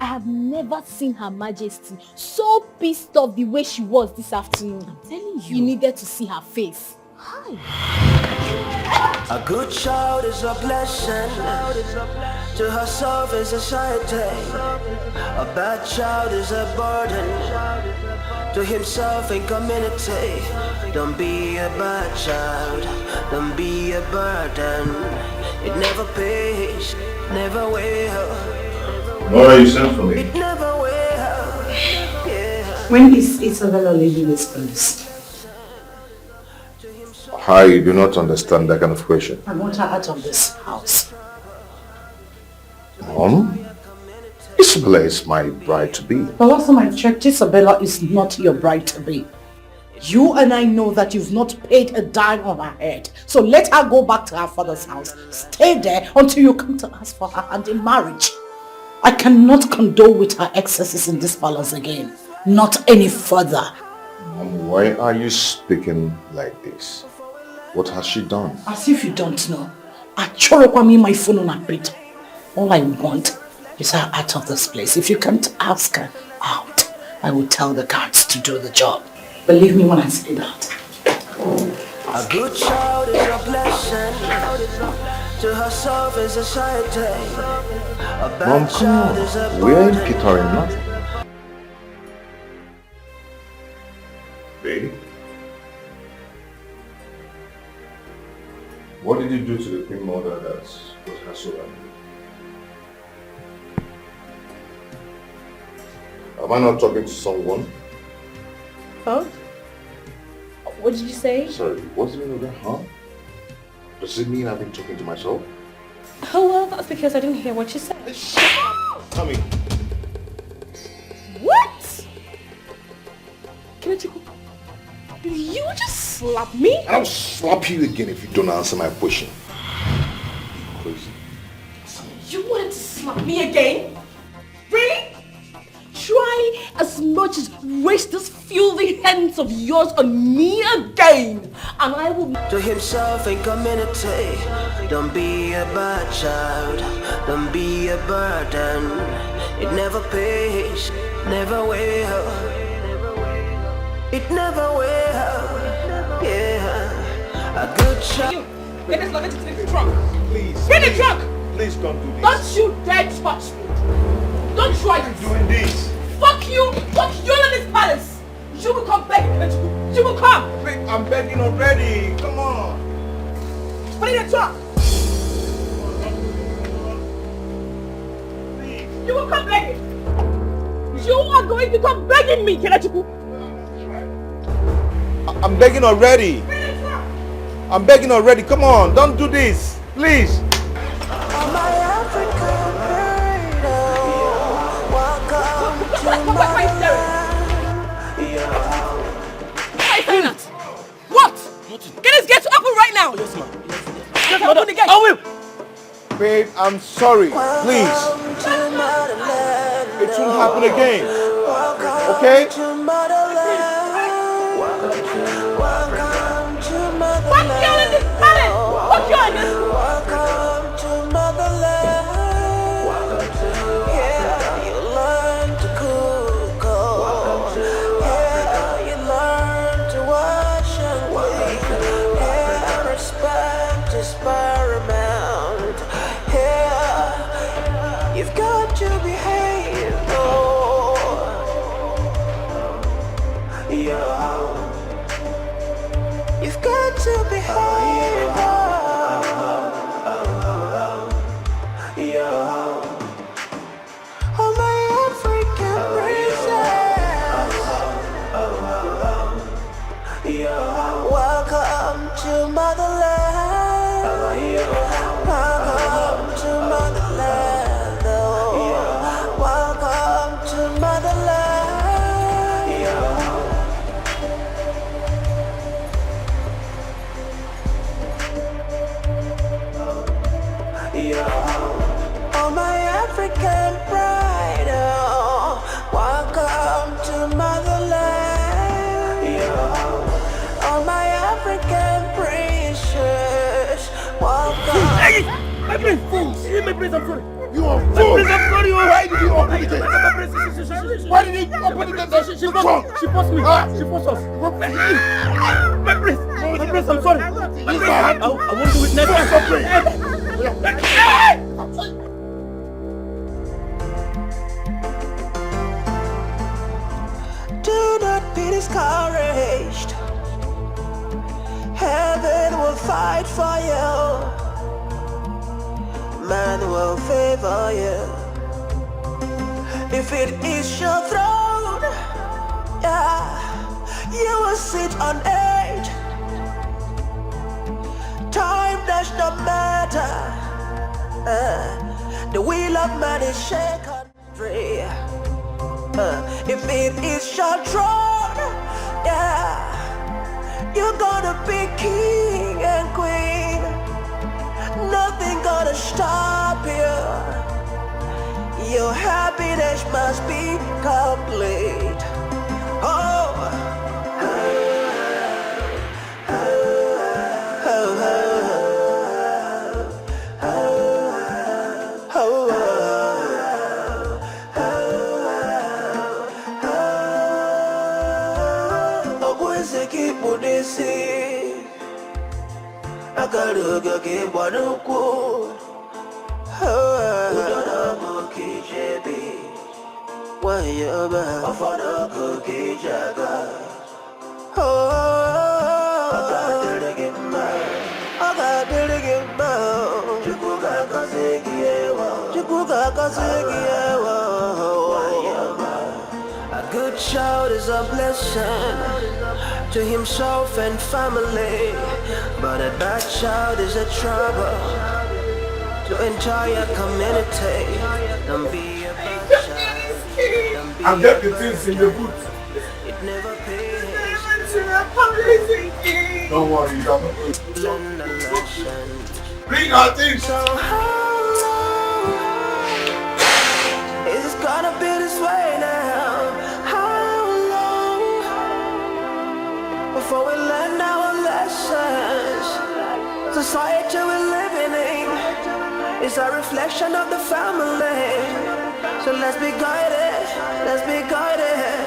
I have never seen Her Majesty so pissed off the way she was this afternoon. I'm telling you. You needed to see her face. Hi! A good child is a blessing. To herself and society. A bad child is a burden. To himself and community. Don't be a bad child. Don't be a burden. It never pays, never will. Why you sent for me? It never will. Yeah. When is Issabella leaving this place? I do not understand that kind of question. I want her out of this house. Isabella is my bride-to-be. The last time I checked, Isabella is not your bride-to-be. You and I know that you've not paid a dime on her head. So let her go back to her father's house. Stay there until you come to ask for her hand in marriage. I cannot condole with her excesses in this palace again. Not any further. Mom, why are you speaking like this? What has she done? As if you don't know. I chorokwami my phone on her plate. All I want is her out of this place. If you can't ask her out, I will tell the guards to do the job. Believe me when I say that. A good child is a blessing. To herself and society. A bad Mom, come child is a on. We ain't burden. kittering nothing. Baby? What did you do to the queen mother that was her so angry? Am I not talking to someone? Huh? What did you say? Sorry, what's the meaning of that, huh? Does it mean I've been talking to myself? Oh, well, that's because I didn't hear what you said. Tell me. What? Did you just slap me? And I'll slap you again if you don't answer my question. Crazy. You wanted to slap me again? Really? Try as much as waste those filthy hands of yours on me again, and I will... To himself and community. Don't be a bad child. Don't be a burden. It never pays, never will. It never will. Yeah. A good child. Get this luggage into the trunk. Please. Bring the trunk. Please don't do this. Don't you dare touch me. Don't try I'm doing this. Fuck you in this palace. You will come begging. You will come. Wait, I'm begging already. Come on. Put in the trunk. Please. You will come begging. You are going to come begging me, Kelechiku. I'm begging already. I'm begging already. Come on, don't do this. Please. What? Get open right now. Yes, ma'am. Open the gate. I will. Babe, I'm sorry. Please. It won't happen again. Okay? Fuck you in this palace. Fuck you in this. Welcome to motherland. Yeah, you learn to cook. Yeah, you learn to wash and clean. Yeah, respect is paramount. Yeah, you've got to behave. Oh, yeah. You've got to behave. Oh, my African princess. Welcome to motherland. Welcome to motherland. Oh, welcome to motherland. prince! My prince, I'm sorry! You are fool! My prince, I'm sorry! Why did you open the gate? Why did you open the gate? She forced me! She forced us! My prince, I'm sorry! I won't do it next time! Do not be discouraged. Heaven will fight for you. Man will favor you. If it is your throne, yeah, you will sit on it. Time does not matter. The will of man is shaken free. If it is your throne, yeah, you're gonna be king and queen. Nothing gonna stop you. Your happiness must be complete. Oh, Akaruga ke banuko udana moki jebi wayaba afana ke jaga akaruga chukuga kasegiewa a good child is a blessing to himself and family, but a bad child is a trouble to entire community. Don't be a bad child. And get the things in the boot. It never pays. Don't worry, you don't. Bring our things. So how long is it gonna be this way now? Before we learn our lessons, society we're living in is a reflection of the family. So let's be guided, let's be guided.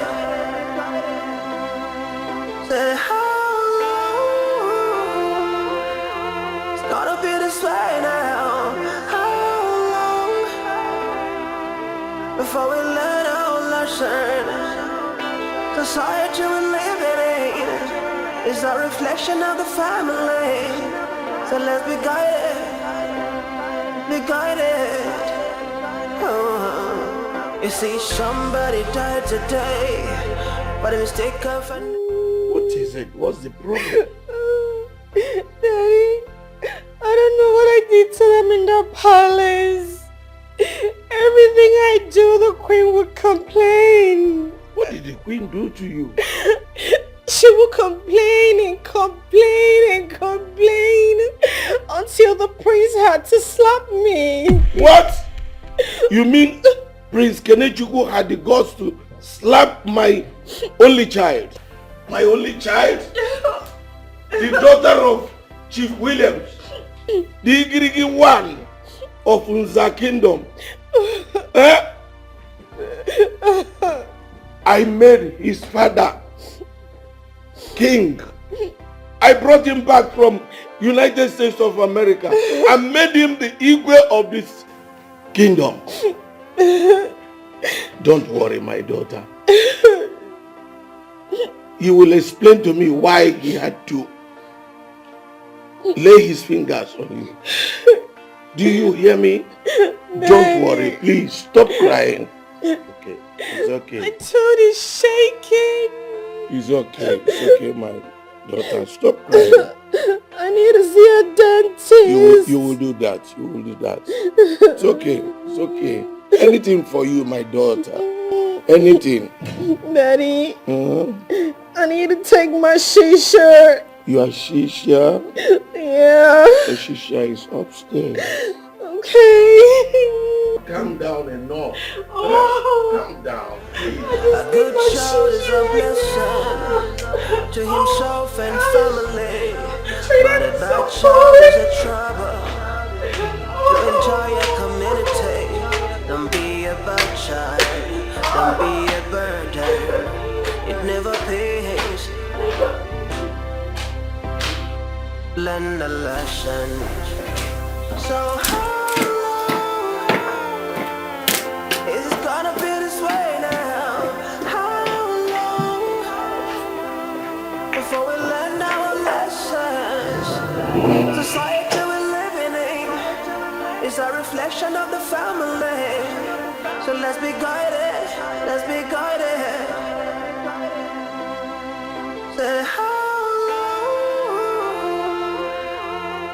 Say how long it's gonna be this way now? How long before we learn our lessons? Society we're living in is a reflection of the family. So let's be guided, be guided. Oh. You see, somebody died today, but a mistake of an... What is it? What's the problem? Daddy, I don't know what I did to them in the palace. Everything I do, the queen would complain. What did the queen do to you? She would complain and complain and complain until the prince had to slap me. What? You mean Prince Kenechukwu had the guts to slap my only child? My only child? The daughter of Chief Williams, the Igirigi one of Unza Kingdom. I made his father king. I brought him back from United States of America and made him the Igwe of this kingdom. Don't worry, my daughter. He will explain to me why he had to lay his fingers on you. Do you hear me? Don't worry, please. Stop crying. Okay, it's okay. My tooth is shaking. It's okay. It's okay, my daughter. Stop crying. I need to see a dentist. You will do that. You will do that. It's okay. It's okay. Anything for you, my daughter. Anything. Daddy, I need to take my shisha. Your shisha? Yeah. The shisha is upstairs. Okay. Calm down enough. Calm down, please. A good child is a blessing to himself and family, but a bad child is a trouble to enjoy your community. Don't be a bad child, don't be a burden. It never pays. Learn the lesson. So how long is it gonna be this way now? How long before we learn our lessons? Society we're living in is a reflection of the family. So let's be guided, let's be guided. Say how long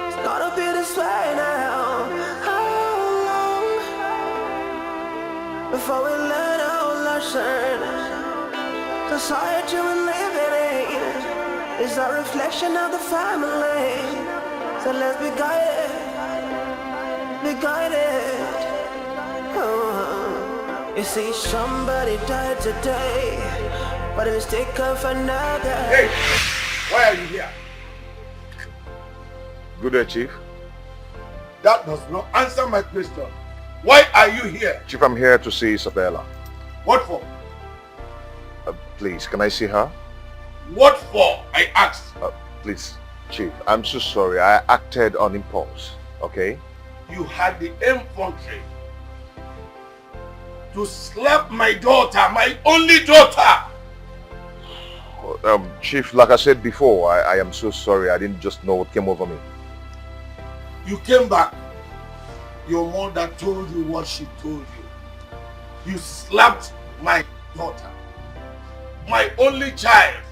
it's gonna be this way now? How long before we learn our lesson? Society we're living in is a reflection of the family. So let's be guided, be guided. You see, somebody died today, but a mistake of another. Hey, why are you here? Good day, Chief. That does not answer my question. Why are you here? Chief, I'm here to see Isabella. What for? Please, can I see her? What for? I asked. Please, Chief, I'm so sorry. I acted on impulse, okay? You had the infantry to slap my daughter, my only daughter. Chief, like I said before, I am so sorry. I didn't just know what came over me. You came back. Your mother told you what she told you. You slapped my daughter, my only child.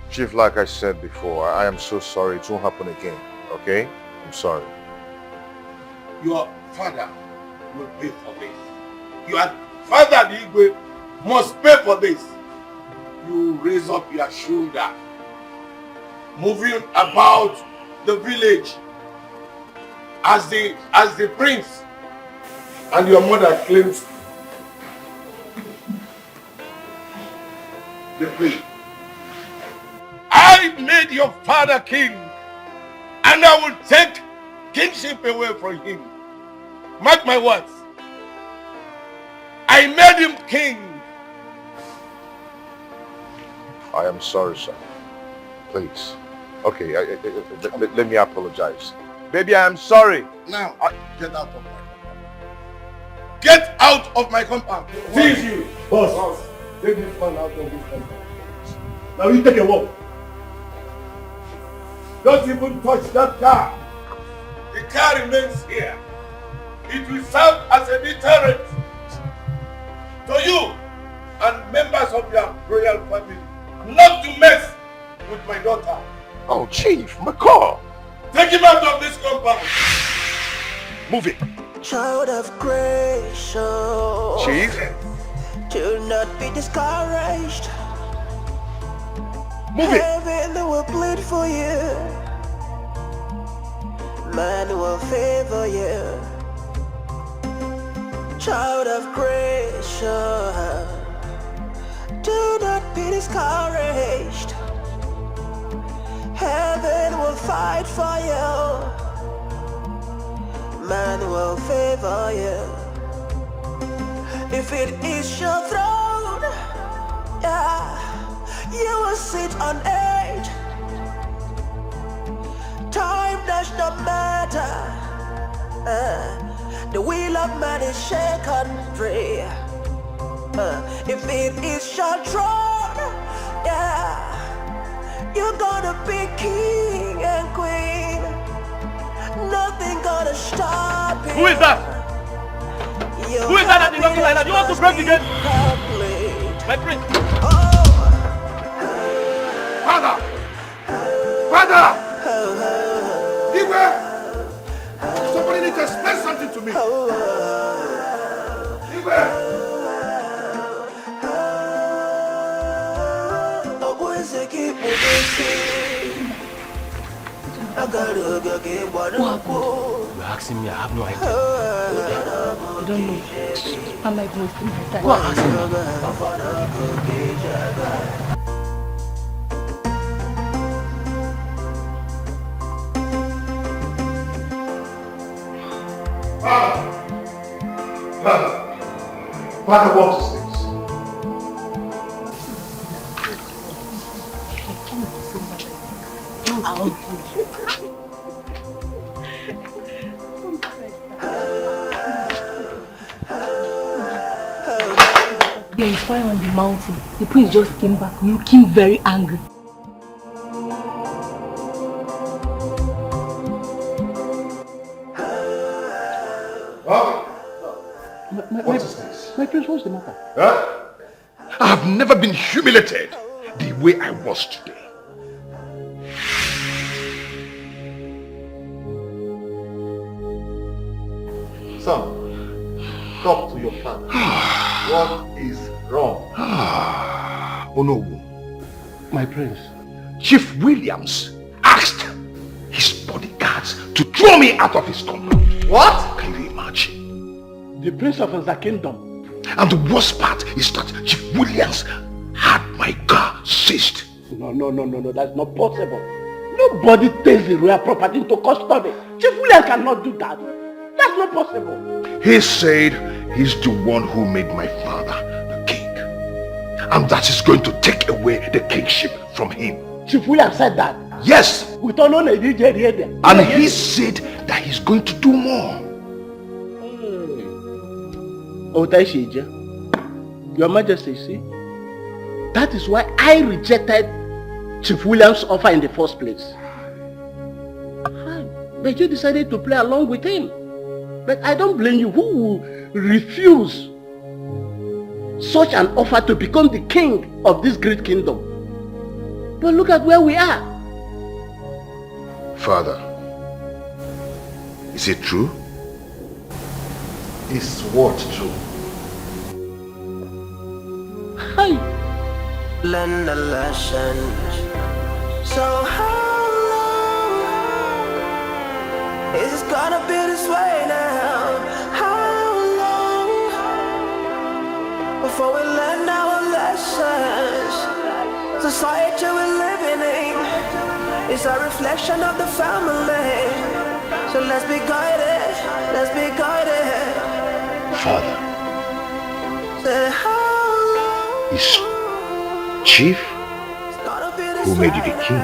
Chief, like I said before, I am so sorry. It won't happen again, okay? I'm sorry. Your father will pay for this. Your father, the Igwe, must pay for this. You raise up your shoulder, moving about the village as the prince, and your mother claims the queen. I made your father king, and I will take kingship away from him. Mark my words. I made him king. I am sorry, sir. Please. Okay, let me apologize. Baby, I am sorry. Now, get out of my compound. Get out of my compound. Seize you. Boss, take this man out of this compound. Now you take a walk. Don't even touch that car. The car remains here. It will serve as a deterrent to you and members of your royal family not to mess with my daughter. Oh, Chief, my car. Take him out of this compound. Move it. Child of grace, oh, Chief. do not be discouraged. Move it. Heaven will plead for you. Man will favor you. Child of grace, oh, do not be discouraged. Heaven will fight for you. Man will favor you. If it is your throne, yeah, you will sit on it. Time does not matter. The will of man is secondary. If it is your throne, yeah, you're gonna be king and queen. Nothing gonna stop you. Who is that? Who is that is looking like that? You want to break the gate? My prince. Father! Father! Igwe! Somebody needs to explain something to me. Igwe! You're asking me, I have no idea. I don't know. I might move to my time. Go and ask him. Father, what is this? There is fire on the mountain. The prince just came back looking very angry. What is this? My prince, what's the matter? Huh? I have never been humiliated the way I was today. Son, talk to your father. What is wrong? Oh no. My prince. Chief Williams asked his bodyguards to throw me out of his compound. What? Can you imagine? The prince of the kingdom. And the worst part is that Chief Williams had my car seized. No, that's not possible. Nobody takes the royal property into custody. Chief William cannot do that. That's not possible. He said he's the one who made my father the king. And that is going to take away the kingship from him. Chief William said that? Yes. We don't know the DJ. And he said that he's going to do more. Your Majesty, see, that is why I rejected Chief William's offer in the first place. But you decided to play along with him. But I don't blame you. Who will refuse such an offer to become the king of this great kingdom? But look at where we are. Father, is it true? Is what true? Hi. Learn a lesson. So how long is it gonna be this way now? How long before we learn our lessons? Society we're living in is a reflection of the family. So let's be guided. Let's be guided. Father, Say how is Chief who made you the king?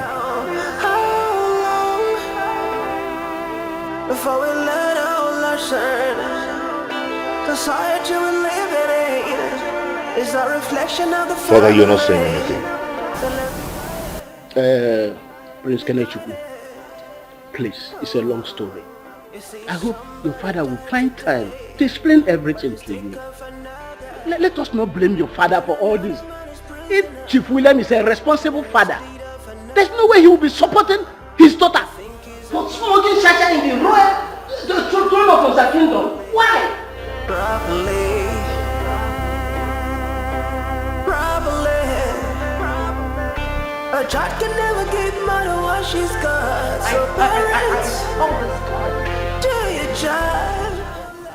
before we learn our lesson. Society we're living in is a reflection of the Father, you're not saying anything. Prince Kenechukwu, please, it's a long story. I hope your father will find time to explain everything to you. Let us not blame your father for all this. If Chief William is a responsible father, there's no way he will be supporting his daughter for smoking shacha in the royal throne of the kingdom. Why? Properly. A child can never give mother what she's got. So parents, do your job.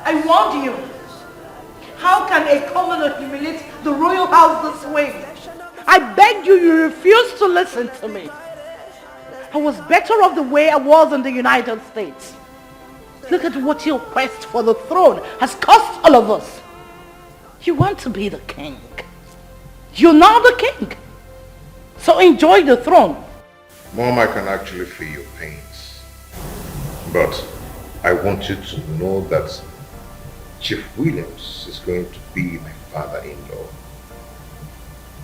I warned you. How can a commoner humiliate the royal house this way? I begged you, you refused to listen to me. I was better off the way I was in the United States. Look at what your quest for the throne has cost all of us. You want to be the king. You're now the king. So enjoy the throne. Mom, I can actually feel your pains. But I want you to know that Chief Williams is going to be my father-in-law.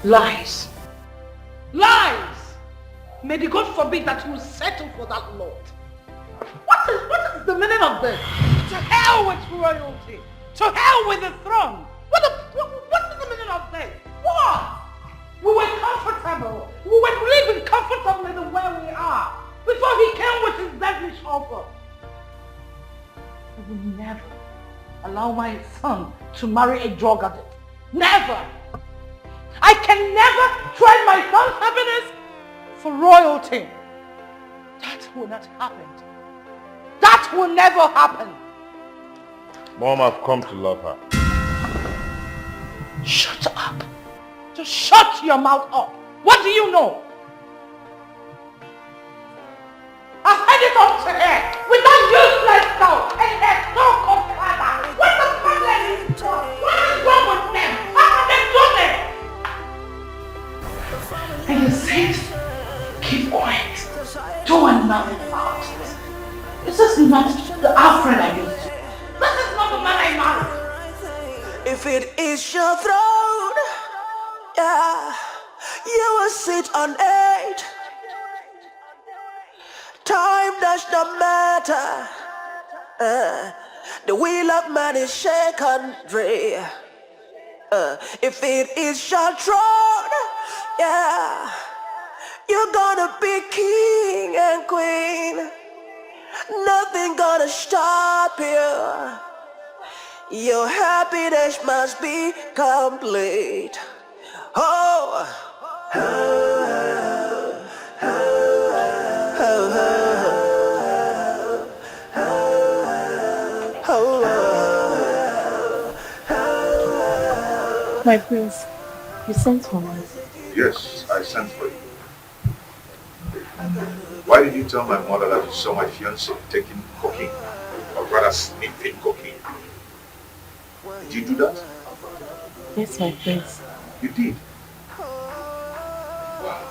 Lies. Lies! May the God forbid that you settle for that Lord. What is the meaning of this? To hell with royalty. To hell with the throne. What's the meaning of this? What? We were comfortable. We were living comfortably the way we are before he came with his devilish offer. I will never allow my son to marry a drug addict. Never! I can never trade my son's happiness for royalty. That will not happen. That will never happen. Mom, I've come to love her. Shut up. Just shut your mouth up. What do you know? I've had it up to her with that useless stuff and her so-called If it is your throne, yeah, you will sit on it. Time does not matter. The wheel of man is shaken free. If it is your throne, yeah, you're gonna be king and queen. Nothing gonna stop you. Your happiness must be complete. Oh, My prince, you sent for me. Yes, I sent for you. Why did you tell my mother that you saw my fiancé taking cocaine? Or rather sniffing cocaine? Did you do that? Yes, my prince. You did? Wow.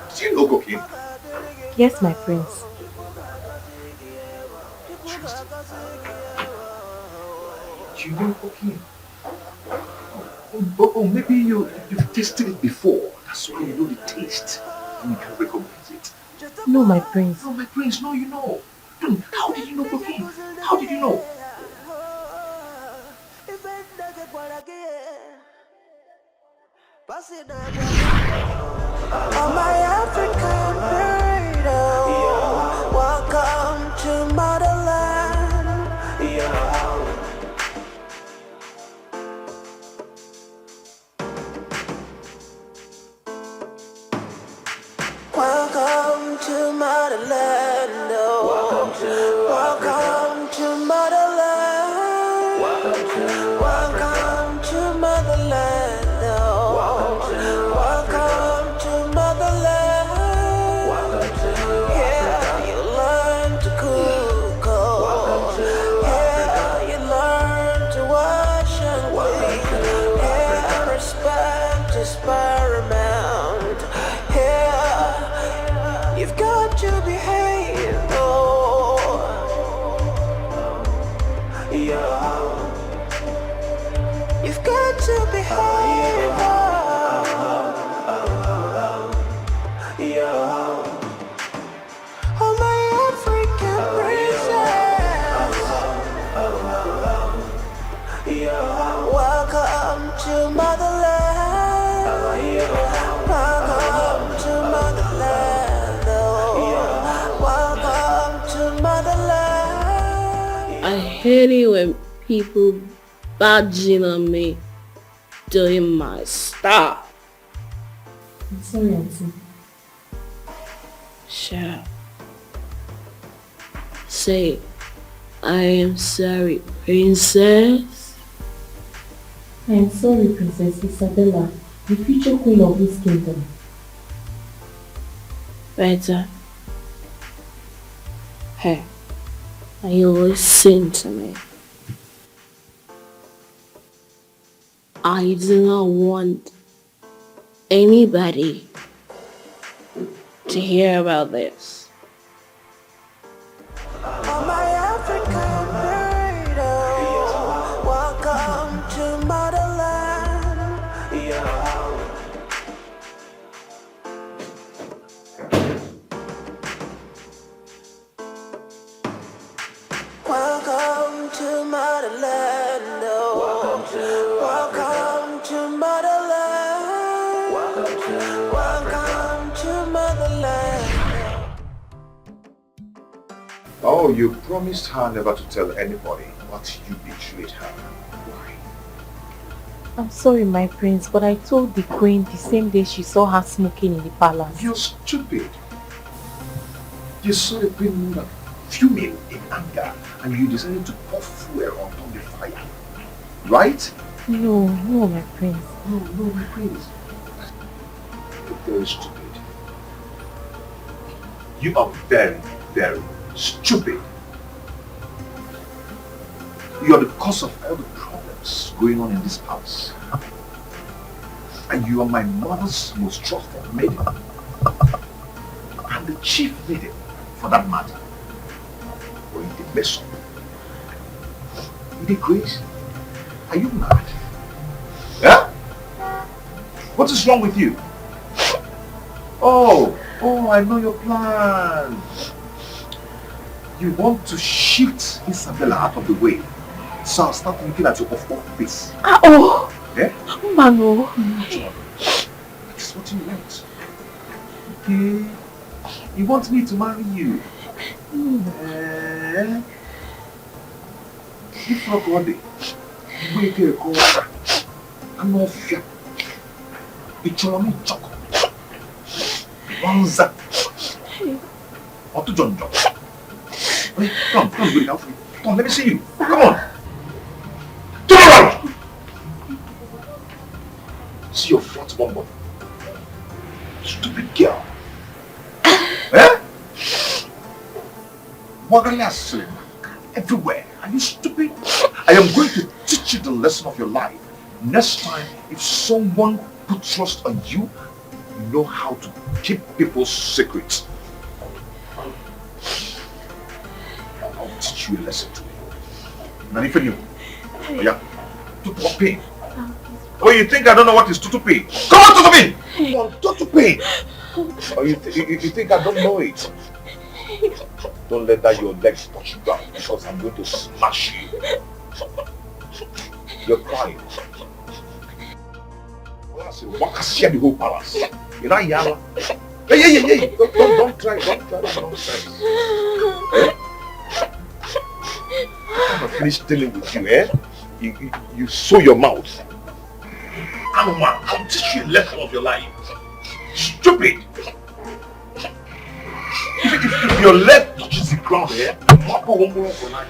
Did you know cocaine? Yes, my prince. You know cocaine? Oh, maybe you've tasted it before. That's why you know the taste. And you can recognize it. No, my prince. No, my prince, no, you know. How did you know cocaine? How did you know? on my African burrito, welcome to motherland. Welcome to motherland. Welcome to motherland. Welcome to motherland. Welcome to motherland. Here you learn to cook. Here you learn to wash and clean. Here respect is paramount. Here you've got to behave. Oh, yeah. You've got to behave. Oh, my African princess. Welcome to motherland. Welcome to motherland. Welcome to motherland. I hate it when people badging on me doing my stuff. I'm sorry, Auntie. Shut up. Say, I am sorry, princess. I am sorry, Princess Isabella, the future queen of this kingdom. Rita. Hey, are you listening to me? I do not want anybody to hear about this. On my African burrito, welcome to motherland. Welcome to motherland. Welcome to motherland. Welcome to motherland. Oh, you promised her never to tell anybody, but you betrayed her. Why? I'm sorry, my prince, but I told the queen the same day she saw her smoking in the palace. You're stupid. You saw the queen fuming in anger and you decided to pour fuel on the fire. Right? No, my prince. No, my prince. You're very stupid. You are very, very stupid. You are the cause of all the problems going on in this house. And you are my mother's most trusted maiden. And the chief maiden, for that matter. But you did mess up. You did grace. Are you mad? Yeah? What is wrong with you? Oh, I know your plan. You want to shift Isabella out of the way. So I'll start looking at your off face. Oh! Yeah? Mano. That's what you want. Okay. You want me to marry you? If not God, we can go. I'm not fair. It's your own chocolate. Onza. Or to John. Come, good enough. Come on, let me see you. Come on. Turn around. See your front bum. Stupid girl. Eh? Wagalassim. Everywhere. Are you stupid? I am going to teach you the lesson of your life. Next time, if someone puts trust on you, you know how to keep people's secrets. I'll teach you a lesson today. Nani for you? Oh yeah. Tutu pain. Oh, you think I don't know what is tutu pain? Come on, tutu pain! Come on, tutu pain! Oh, you think I don't know it? Don't let that your legs touch you down because I'm going to smash you. You're crying. Well, I said, Wakashia the whole palace. You're not yalla. Hey. Don't try. I'm not finished dealing with you, eh? You sew your mouth. I'll teach you a lesson of your life. Stupid! If your leg touches the ground here, Papa won't go for night.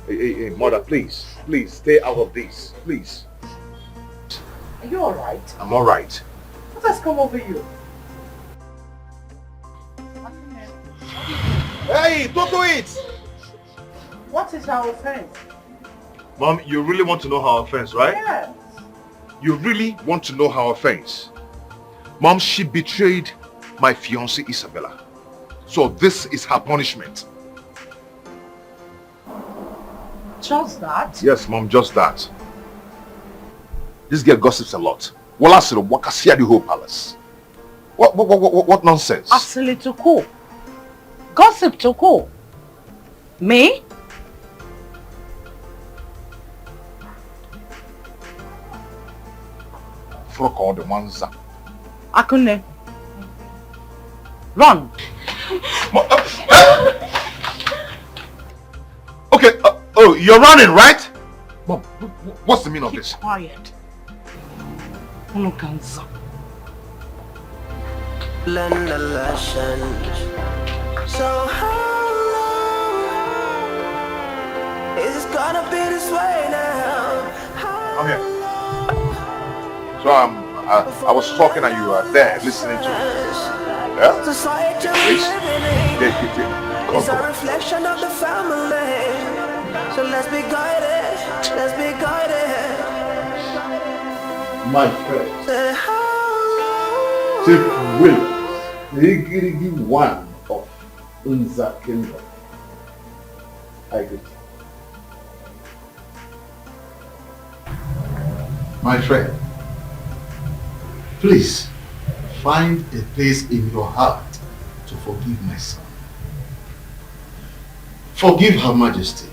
Hey, mother, please, stay out of this, please. Are you alright? I'm alright. What has come over you? Hey, don't do it! What is our offense? Mom, you really want to know her offense, right? Yes. You really want to know her offense? Mom, she betrayed my fiancée Isabella. So this is her punishment. Just that? Yes, Mom, just that. This girl gossips a lot. Well, I said, Wakasia the whole palace. What nonsense? Actually, to cool. Gossip to cool. Me? Frog all the ones. Ekene. Run. Okay, oh, you're running, right? Mom, what's the meaning of this? Quiet. Learn the lesson. So how long is it gonna be this way now? Come here. So I was talking and you were there listening to me. Yeah? Society Please. Yeah. It's a reflection of the family. So let's be guided. My friend, Chief Williams, the Igirigi one of Unza Kingdom. I greet you. My friend, please find a place in your heart to forgive my son. Forgive Her Majesty.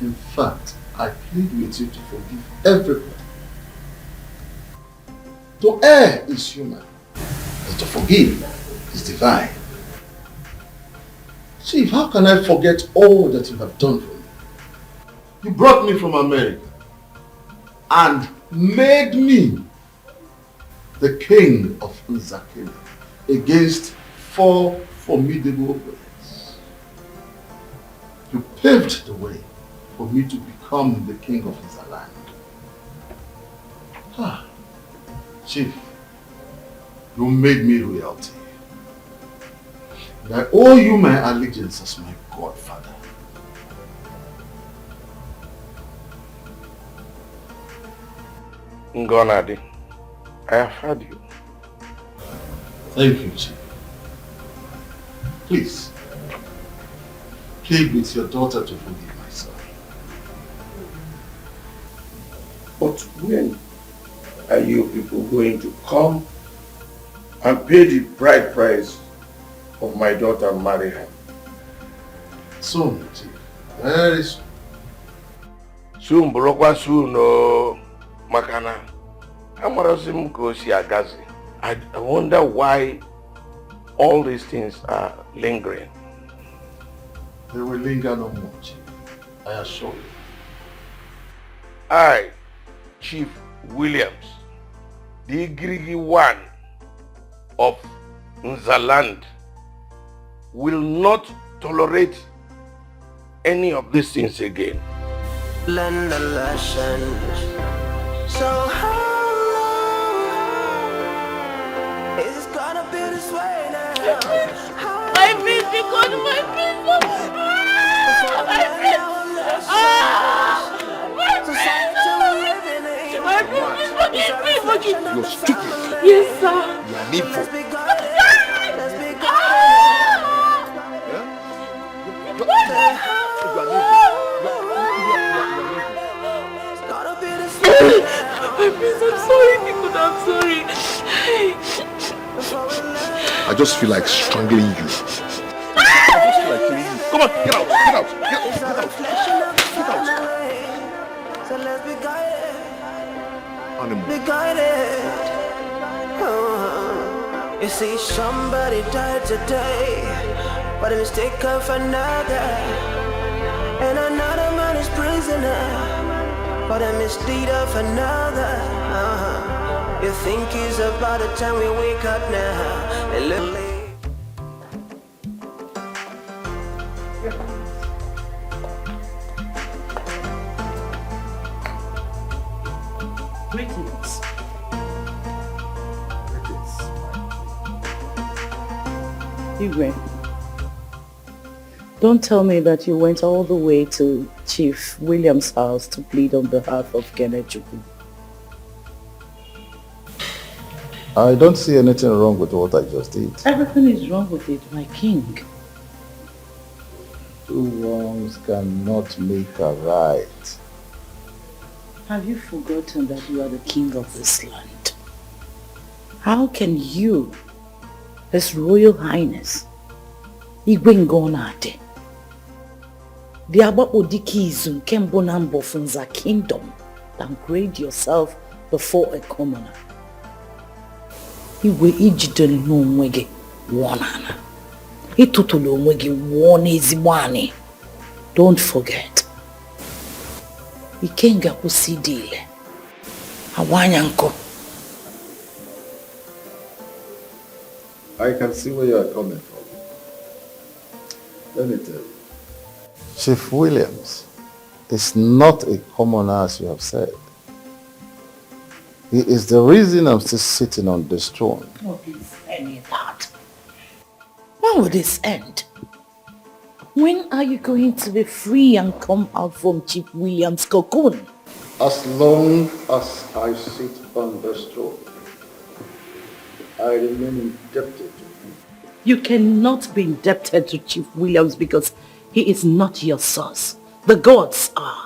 In fact, I plead with you to forgive everybody. To err is human, but to forgive is divine. Chief, how can I forget all that you have done for me? You brought me from America and made me the king of Nzakina against 4 formidable brothers. You paved the way for me to become the king of his land. Chief, you made me royalty. And I owe you my allegiance as my godfather. Ngonadi, I have heard you. Thank you, Chief. Please, plead with your daughter to forgive my son. But when are you people going to come and pay the bride price of my daughter and marry her? Soon, Chief. Very soon. Soon, Brokwa soon, no, Makana. Amarasim Kosi Agazi. I wonder why all these things are lingering. They will linger no more, Chief. I assure you. I, Chief Williams, the Grigi one of Nzaland, will not tolerate any of these things again. Learn the lessons. So how long is it gonna be this way now? My face, because my face, my face, You're stupid. Yes, sir. You are needful. I'm sorry, Nico, I'm sorry. I just feel like strangling you. I just feel like killing you. Come on, get out, get out, get out, get out. Get out. So let's be guided. Animal. Be guided. You see, somebody died today, but a mistake of another, and another man is prisoner, but a misdeed of another. You think it's about the time we wake up now and look. Greetings. Igwe, don't tell me that you went all the way to Chief Williams' house to plead on behalf of Ekene. I don't see anything wrong with what I just did. Everything is wrong with it, my king. Two wrongs cannot make a right. Have you forgotten that you are the king of this land? How can you, His Royal Highness, Igwe Ngonade, the Odika Izun Kembonambo Funza kingdom, downgrade yourself before a commoner? Igwe ijidere n'onwe gị wọnana. Ịtụtụlụ onwe gị wọna ezigbo anị. Don't forget. Ikenga kusidile. Awanya nko. I can see where you are coming from. Let me tell you. Chief Williams is not a commoner as you have said. He is the reason I'm still sitting on this throne. What is any of that? When will this end? When are you going to be free and come out from Chief Williams' cocoon? As long as I sit on this throne, I remain indebted to you. You cannot be indebted to Chief Williams because he is not your source. The gods are.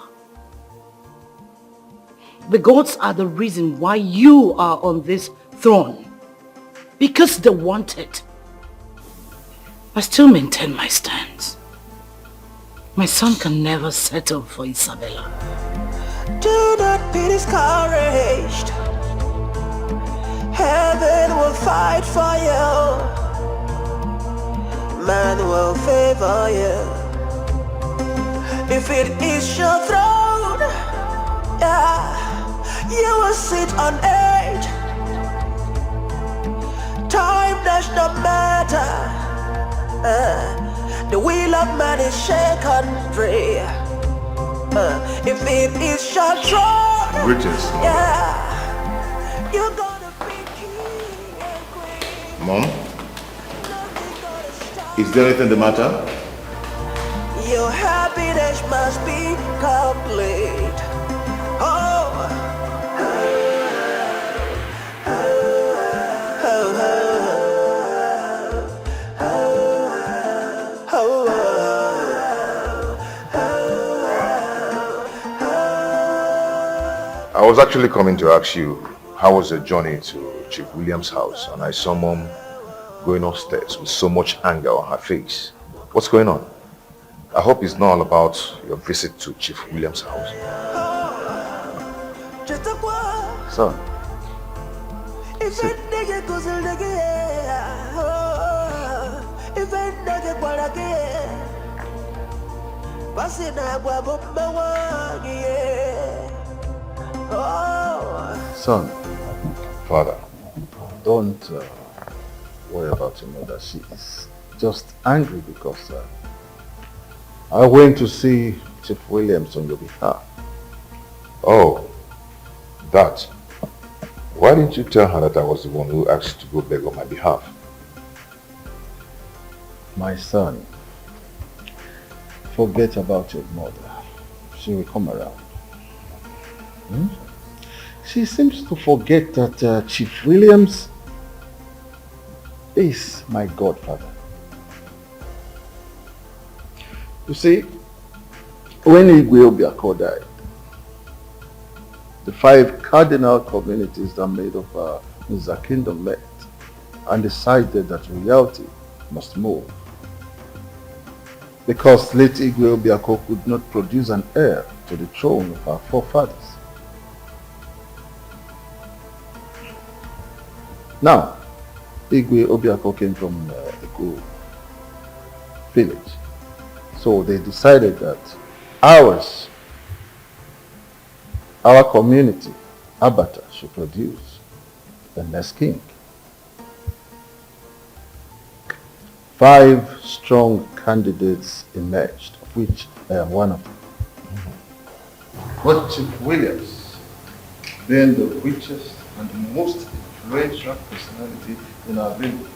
The gods are the reason why you are on this throne. Because they want it. I still maintain my stance. My son can never settle for Isabella. Do not be discouraged. Heaven will fight for you. Man will favor you. If it is your throne, yeah, you will sit on it. Time does not matter. The wheel of man is shaken free. If it is your throne, Greetings, Mom. yeah, you're gonna be king and queen. Mom? Is there anything the matter? Your happiness must be complete. Oh. I was actually coming to ask you, how was the journey to Chief William's house? And I saw Mom going upstairs with so much anger on her face. What's going on? I hope it's not all about your visit to Chief William's house. Son, sit. Son, Father, don't worry about your mother. She is just angry because I went to see Chief Williams on your behalf. Oh, that. Why didn't you tell her that I was the one who asked to go beg on my behalf? My son, forget about your mother. She will come around. She seems to forget that Chief Williams is my godfather. You see, when Ugwoke died, the 5 cardinal communities that made up the kingdom met and decided that royalty must move. Because late Ugwoke could not produce an heir to the throne of our forefathers. Now, Ugwoke came from the village. So they decided that our community, Abata, should produce the next king. 5 strong candidates emerged, of which I am one of them. But Chief Williams, being the richest and the most influential personality in our village,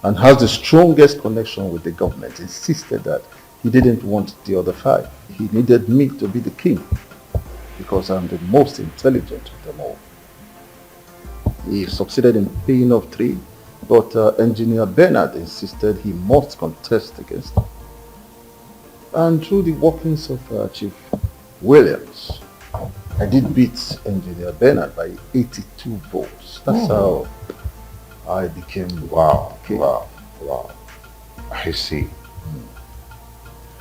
and has the strongest connection with the government, insisted that he didn't want the other 5. He needed me to be the king because I'm the most intelligent of them all. He succeeded in paying off 3, but Engineer Bernard insisted he must contest against him. And through the workings of Chief Williams, I did beat Engineer Bernard by 82 votes. That's how I became king. Wow. I see.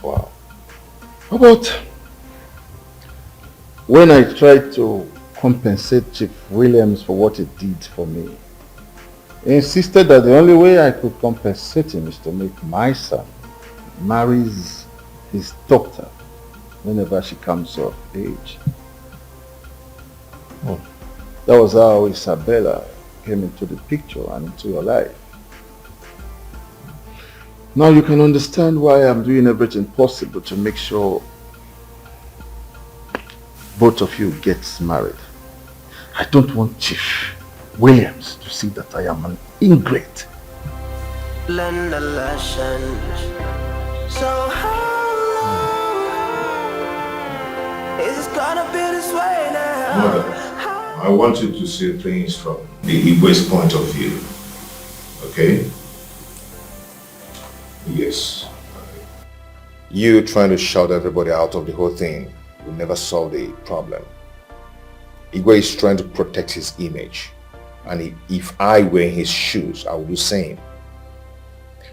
Wow. How about when I tried to compensate Chief Williams for what he did for me? He insisted that the only way I could compensate him is to make my son marry his daughter whenever she comes of age. That was how Isabella came into the picture and into your life. Now you can understand why I'm doing everything possible to make sure both of you gets married. I don't want Chief Williams to see that I am an ingrate. Learn the lesson. So how long is it gonna be this way now? Mother, I want you to see things from the Igwe's point of view. Okay? Yes. You trying to shout everybody out of the whole thing will never solve the problem. Igwe is trying to protect his image. And if I were in his shoes, I would do the same.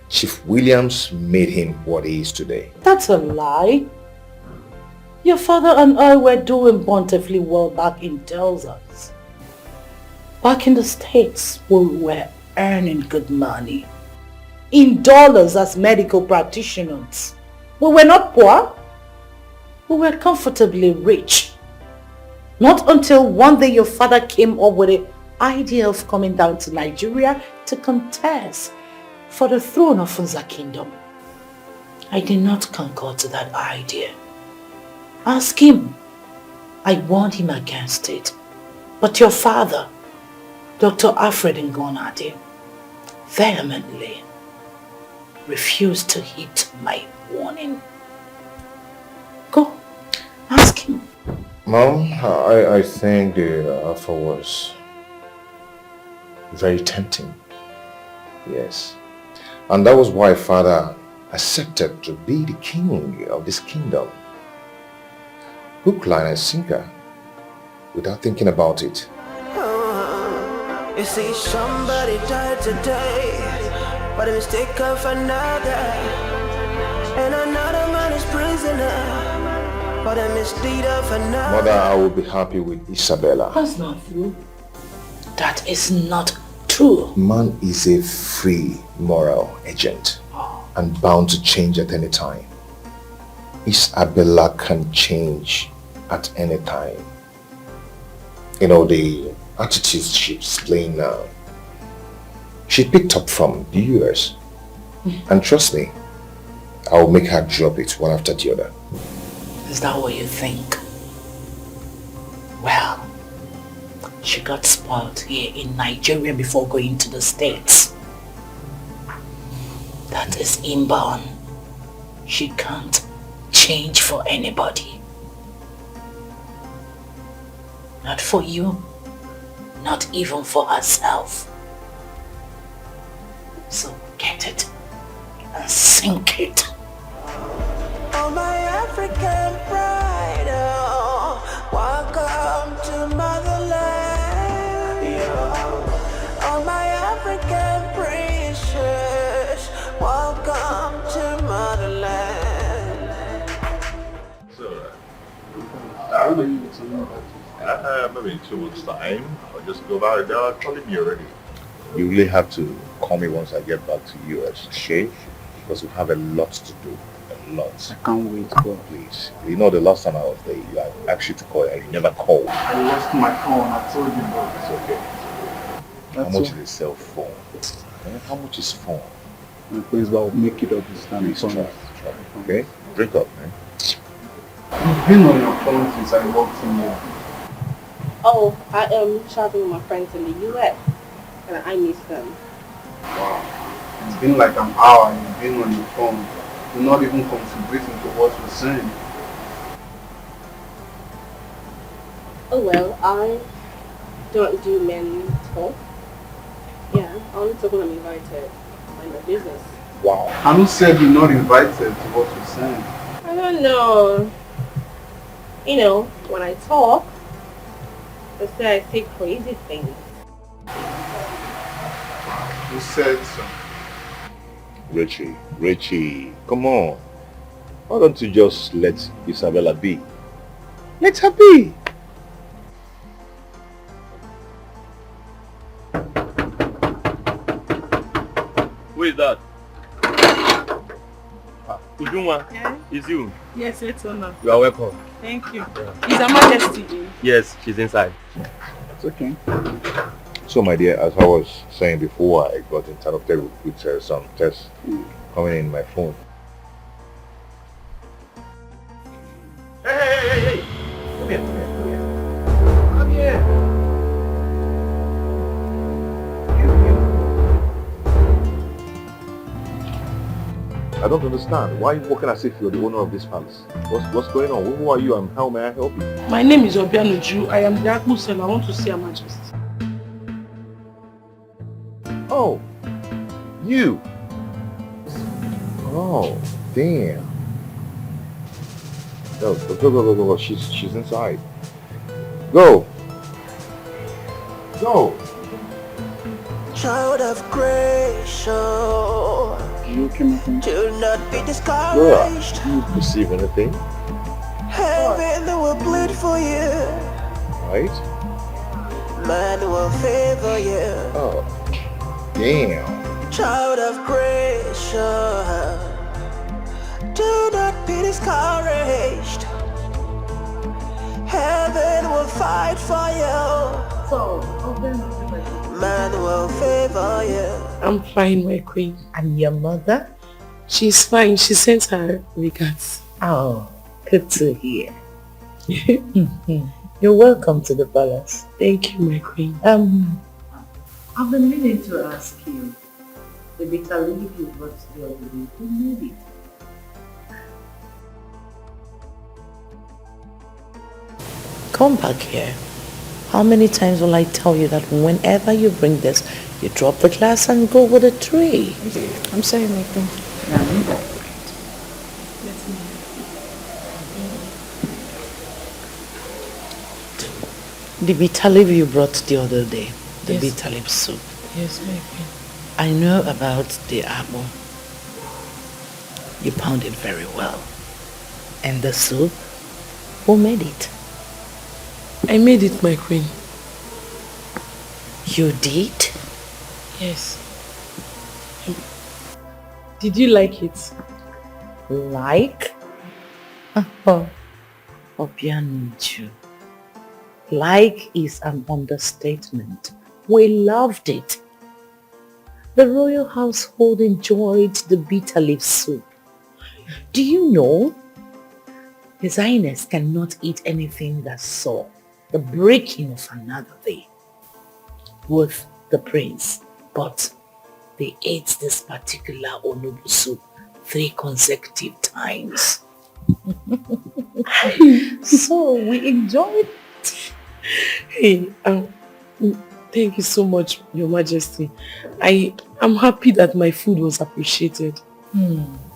Chief Williams made him what he is today. That's a lie. Your father and I were doing bountifully well back in Texas. Back in the States, we were earning good money. In dollars as medical practitioners. We were not poor. We were comfortably rich. Not until one day your father came up with the idea of coming down to Nigeria to contest for the throne of Funza Kingdom. I did not concur to that idea. Ask him. I warned him against it. But your father, Dr. Alfred Ngonade, vehemently refused to heed my warning. Go, ask him. Mom, I think the offer was very tempting. Yes. And that was why Father accepted to be the king of this kingdom. Hook, line, and sinker. without thinking about it. You see, somebody died today, but a mistake of another, and another man is prisoner, but a misdeed of another. Mother, I will be happy with Isabella. That's not true. That is not true. Man is a free moral agent and bound to change at any time. Isabella can change at any time. You know, the attitude she's displaying now, she picked up from the US. And trust me, I will make her drop it one after the other. Is that what you think? Well, she got spoiled here in Nigeria before going to the States. That is inborn. She can't change for anybody. Not for you, not even for herself. So get it and sink it. Oh, my African pride, oh, welcome to motherland. Oh, my African precious, welcome to motherland. Maybe in 2 months' time, I'll just go back. They're calling me already. You really have to call me once I get back to US, okay? Because we have a lot to do. A lot. I can't wait, bro. Please. You know, the last time I was there, I asked you to call and you never called. I lost my phone, I told you, bro. It's okay. How much is a cell phone? How much is phone? My place, but I'll make it up this time. Please try. Okay? Drink up, man. You've been on your phone since I walked in here. Oh, I am shopping with my friends in the US, and I miss them. Wow. It's been like an hour and you've been on your phone. You're not even contributing to what you're saying. Oh well, I don't do men talk. Yeah, I only talk when I'm invited. Mind my business. Wow. Anu said you're not invited to what you're saying. I don't know. You know, when I talk, they say I say crazy things. Who said so? Richie, come on. Why don't you just let Isabella be? Let her be. Who is that? Umenwa, Yeah? is you? Yes, it's honor. You are welcome. Thank you. Is Her Majesty? Yes, she's inside. It's okay. So my dear, as I was saying before, I got interrupted with some tests coming in my phone. Hey! Come here. I don't understand. Why are you walking as if you're the owner of this palace? What's going on? Who are you and how may I help you? My name is Obianuju. I am the Akmu seller. I want to see Her Majesty. Oh, you. Oh, damn. Go. She's inside. Go. Child of grace, oh, You okay, my friend? do not be discouraged. Do you perceive anything? Heaven will bleed for you, Right? man will favor you. Oh, damn. Child of grace, oh, do not be discouraged. Heaven will fight for you. So, Man will favor you. I'm fine, my queen. And your mother? She's fine. She sent her regards. Oh, good to hear. You're welcome to the palace. Thank you, my queen. I've been meaning to ask you. The bitter leaf you brought the other day, who made it? Come back here. How many times will I tell you that whenever you bring this, you drop the glass and go with a tray? I'm sorry, my queen. The bitter leaf you brought the other day, the Yes. bitter leaf soup. Yes, my queen. I know about the apple. You pound it very well. And the soup, who made it? I made it, my queen. You did? Yes. Did you like it? Like? Oh, Obianuju. Like is an understatement. We loved it. The royal household enjoyed the bitter leaf soup. Do you know? His Highness cannot eat anything that saw the breaking of another day with the prince, but they ate this particular onubu soup 3 consecutive times. So we enjoyed it. Hey, thank you so much, Your Majesty. I'm happy that my food was appreciated.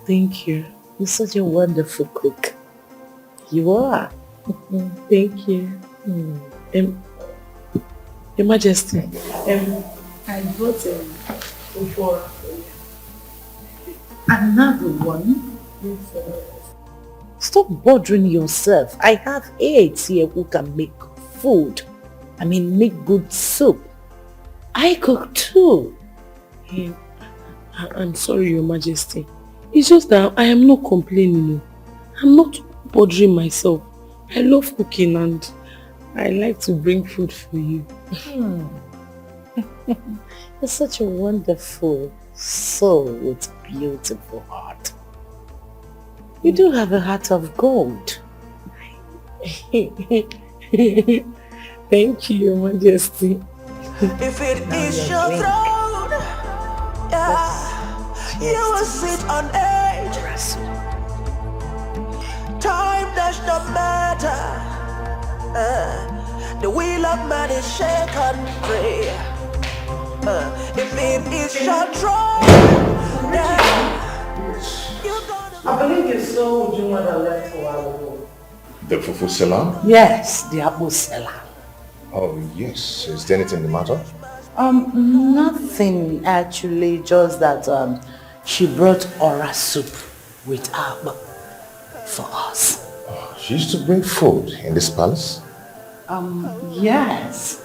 Thank you. You're such a wonderful cook. You are. Thank you. Your Majesty, I brought for another one? Stop bothering yourself. I have aides here who can make food. Make good soup. I cook too. Hey, I'm sorry, Your Majesty. It's just that I am not complaining. I'm not bothering myself. I love cooking and I like to bring food for you. You're such a wonderful soul with beautiful heart. You do have a heart of gold. Thank you, Your Majesty. If it is your throne, you will sit on edge. Time does not matter. The wheel of man is shaken free. If it is your throne, I believe you saw Umenwa that left a while ago. The fufu seller? Yes, the apple seller. Oh, yes. Is there anything the matter? Nothing actually, just that she brought ora soup with apple for us. She used to bring food in this palace? Yes.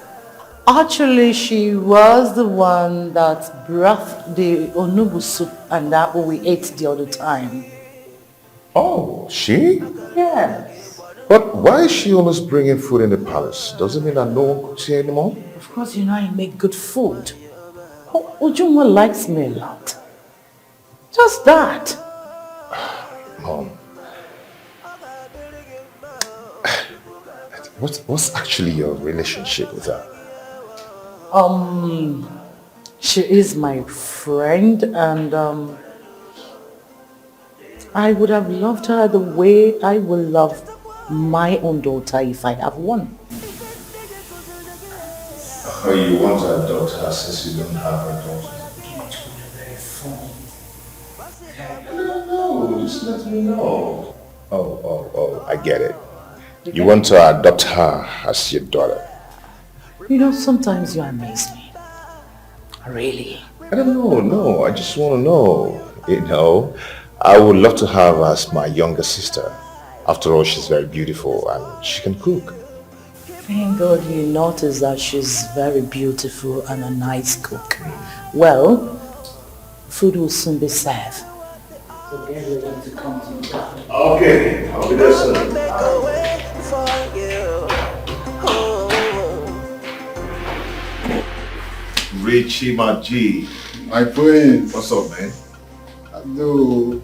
Actually, she was the one that brought the onubu soup and apple we ate the other time. Oh, she? Yes. But why is she always bringing food in the palace? Does it mean that no one cooks here anymore? Of course, you know I make good food. Ujunwa likes me a lot. Just that. Mom. What's actually your relationship with her? She is my friend and I would have loved her the way I would love my own daughter if I have one. Oh, you want to adopt her since you don't have a daughter? No, just let me know. Oh, I get it. You want to adopt her as your daughter? You know, sometimes you amaze me. Really? I don't know, no, I just want to know. You know, I would love to have her as my younger sister. After all, she's very beautiful and she can cook. Thank God you notice that she's very beautiful and a nice cook. Well, food will soon be served. So get ready to come to me. Okay, I'll be there soon. Richie, my G. My friends. What's up, man? Hello.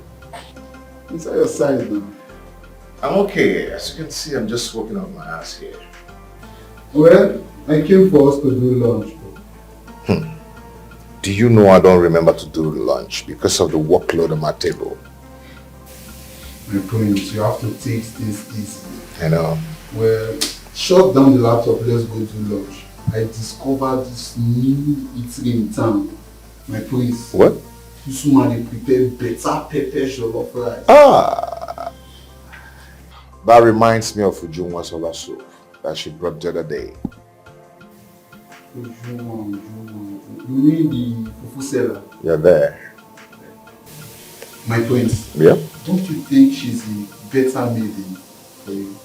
Inside your side now. I'm okay. As you can see, I'm just working on my ass here. Well, I came for us to do lunch. Do you know I don't remember to do lunch because of the workload on my table? My prince, you have to take this easy. I know. Well, shut down the laptop, let's go do lunch. I discovered this new eatery in town. My prince. What? This woman prepared better pepper jollof rice. Ah! That reminds me of Ujunwa's solar soup that she brought the other day. You mean the fufu seller? You're there. My twins. Yeah? Don't you think she's a better maiden for you?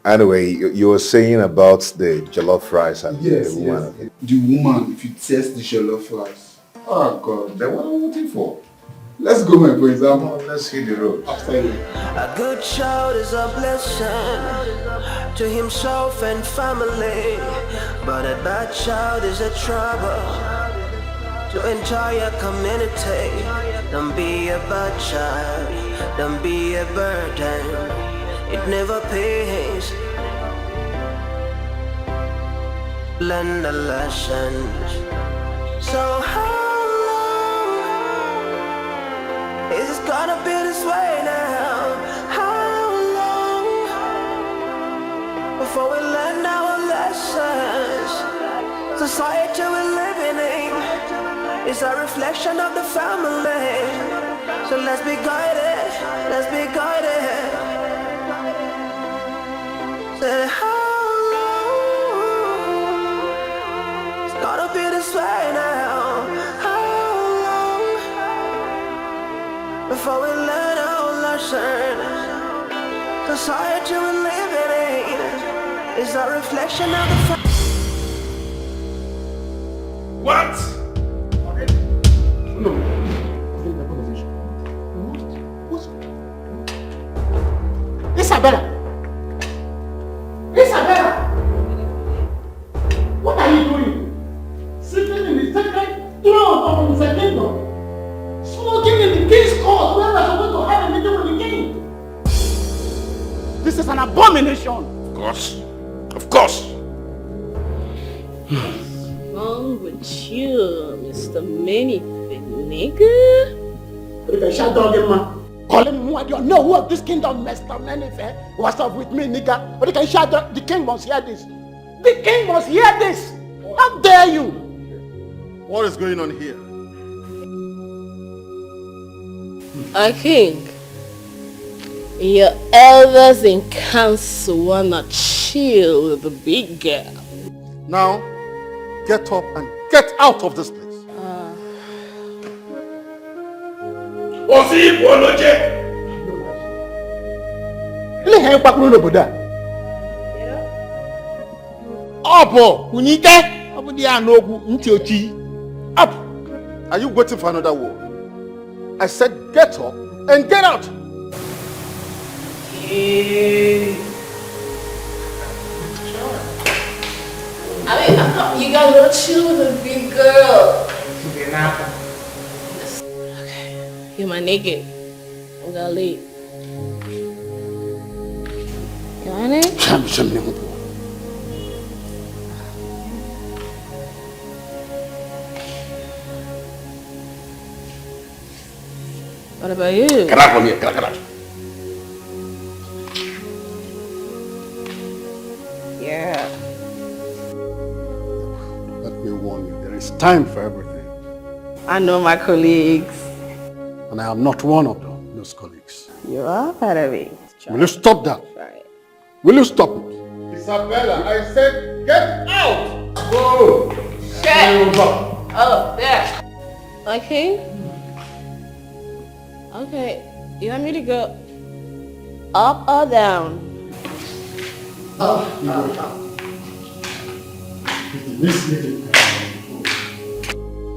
Anyway, you were saying about the jollof rice and Yes, the yes. woman. The woman, if you test the jollof rice. Oh God, then what are we waiting for? Let's go, my boys. Let's hit the road. A good child is a blessing to himself and family, but a bad child is a trouble to entire community. Don't be a bad child, don't be a burden. It never pays. Learn the lessons. So how long is it gonna be this way now? How long before we learn our lessons? Society we're living in is a reflection of the family. So let's be guided, let's be guided. Say how long it's gonna be this way now? How long before we learn our lessons? Society we're living in is a reflection of the family. What? No. Isabella! Isabella! What are you doing? Sitting in the sacred throne of the kingdom, smoking in the king's court where we're supposed to have a meeting with the king. This is an abomination. Of course. Of course. What's wrong with you, Mr. Manyfit, nigga? Rita, shut down the man. Call him who I don't know who of this kingdom messed up Manyfit. What's up with me, nigga? But can shut down. The king must hear this. The king must hear this. How dare you? What is going on here? A king, your elders in council wanna chill with the big girl. Now, get up and get out of this place. Up! Are you waiting for another war? I said get up and get out! I mean, you guys wanna chill with a big girl. Okay, you're my nigga. I'm gonna leave. You want it? What about you? Get out from here. Get out. Yeah. Let me warn you, there is time for everything. I know my colleagues. And I am not one of those colleagues. You are part of it. Will you stop that? Right. Will you stop it? Isabella, I said get out! Whoa! Shit! Oh, there. Okay. Okay. You want me to go up or down?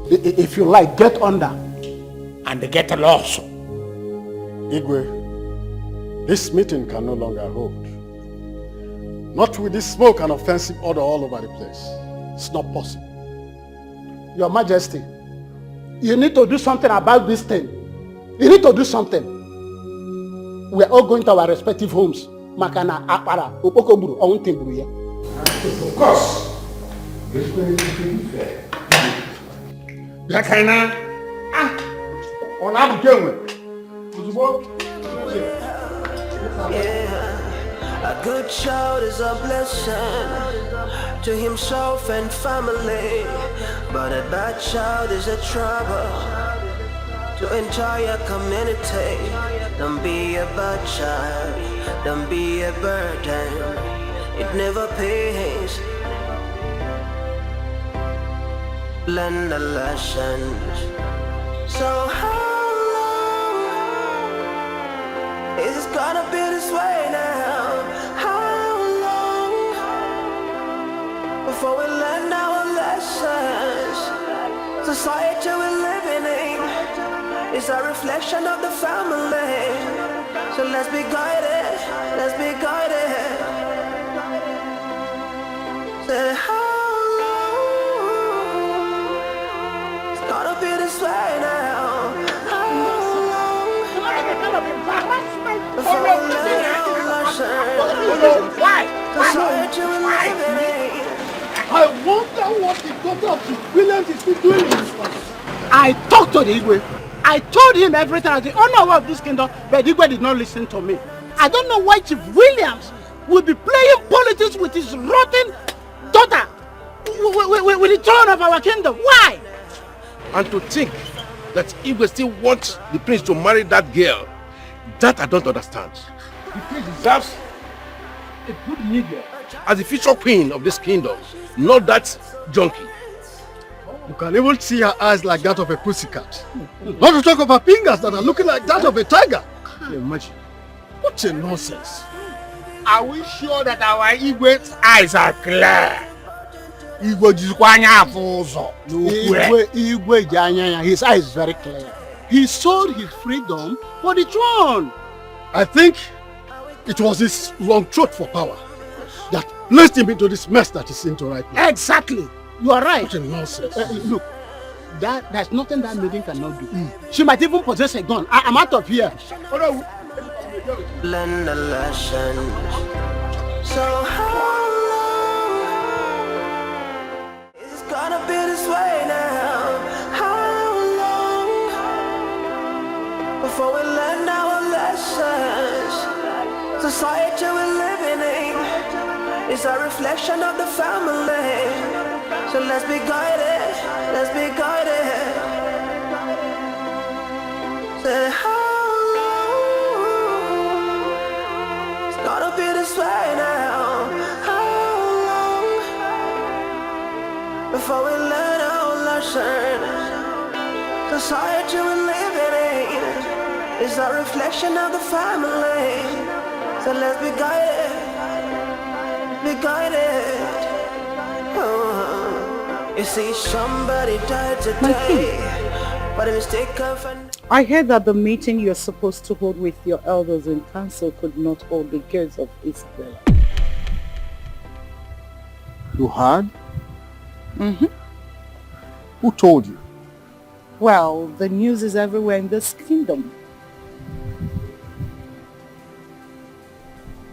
If you like, get under and get lost. Igwe, this meeting can no longer hold. Not with this smoke and offensive order all over the place. It's not possible. Your Majesty, you need to do something about this thing. You need to do something. We are all going to our respective homes. Makana, Apara, Opokoburu, Ontimburu. Of course. This way is fair. Yakana. On our game. Yeah, a good child is a blessing to himself and family, but a bad child is a trouble to entire community. Don't be a bad child, don't be a burden. it never pays. Learn the lessons. So how long is it gonna be this way now? How long before we learn our lessons? Society we're living in is a reflection of the family. So let's be guided, let's be guided. Say how gonna be this way now. How long before we learn our lessons? Society we're living in. I wonder what the daughter of the Williams is still doing in this place. I talked to the Igwe. I told him everything as the owner of this kingdom, but Igwe did not listen to me. I don't know why Chief Williams will be playing politics with his rotten daughter with the throne of our kingdom. Why? And to think that Igwe still wants the prince to marry that girl, that I don't understand. The prince deserves a good nigger as the future queen of this kingdom, not that junkie. You can even see her eyes like that of a pussycat. Not to talk of her fingers that are looking like that of a tiger. Can you imagine? What a nonsense. Are we sure that our Igwe's eyes are clear? His eyes is very clear. He sold his freedom for the throne. I think it was his long throat for power that placed him into this mess that he's into right now. Exactly. You are right. What a nonsense. Look, there's nothing that maiden cannot do. She might even possess a gun. I'm out of here. Learn the lessons. So how long is it gonna be this way now? How long before we learn our lessons? Society we're living in is a reflection of the family. So let's be guided, let's be guided. Say how long it's gonna be this way now? How long before we learn our lessons? Society we're living in is a reflection of the family. So let's be guided, be guided. You see, somebody died today, but a mistake of I heard that the meeting you're supposed to hold with your elders in council could not hold because of Isabella. You heard? Mm-hmm. Who told you? Well, the news is everywhere in this kingdom.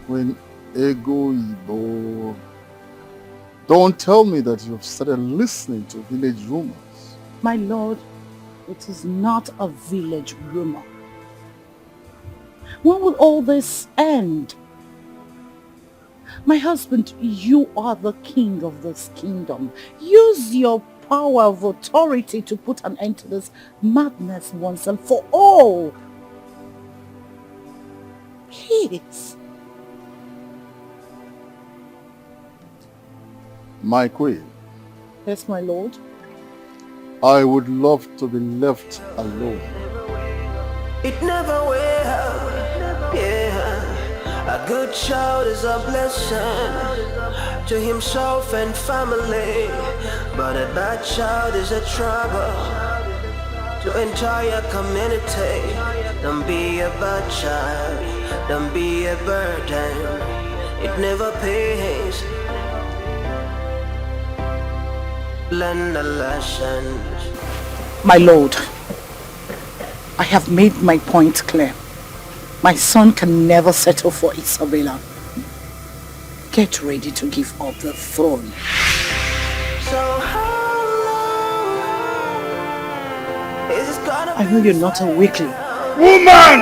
When Ego Ibo... Don't tell me that you've started listening to village rumors. My lord, it is not a village rumor. When will all this end? My husband, you are the king of this kingdom. Use your power of authority to put an end to this madness once and for all. Please. My queen. Yes, my lord. I would love to be left alone. It never will, yeah. A good child is a blessing to himself and family, but a bad child is a trouble to entire community. Don't be a bad child, don't be a burden. It never pays. Learn the lessons. My lord, I have made my point clear. My son can never settle for Isabella. Get ready to give up the throne. So how long is this gonna I know you're not a weakling. Woman!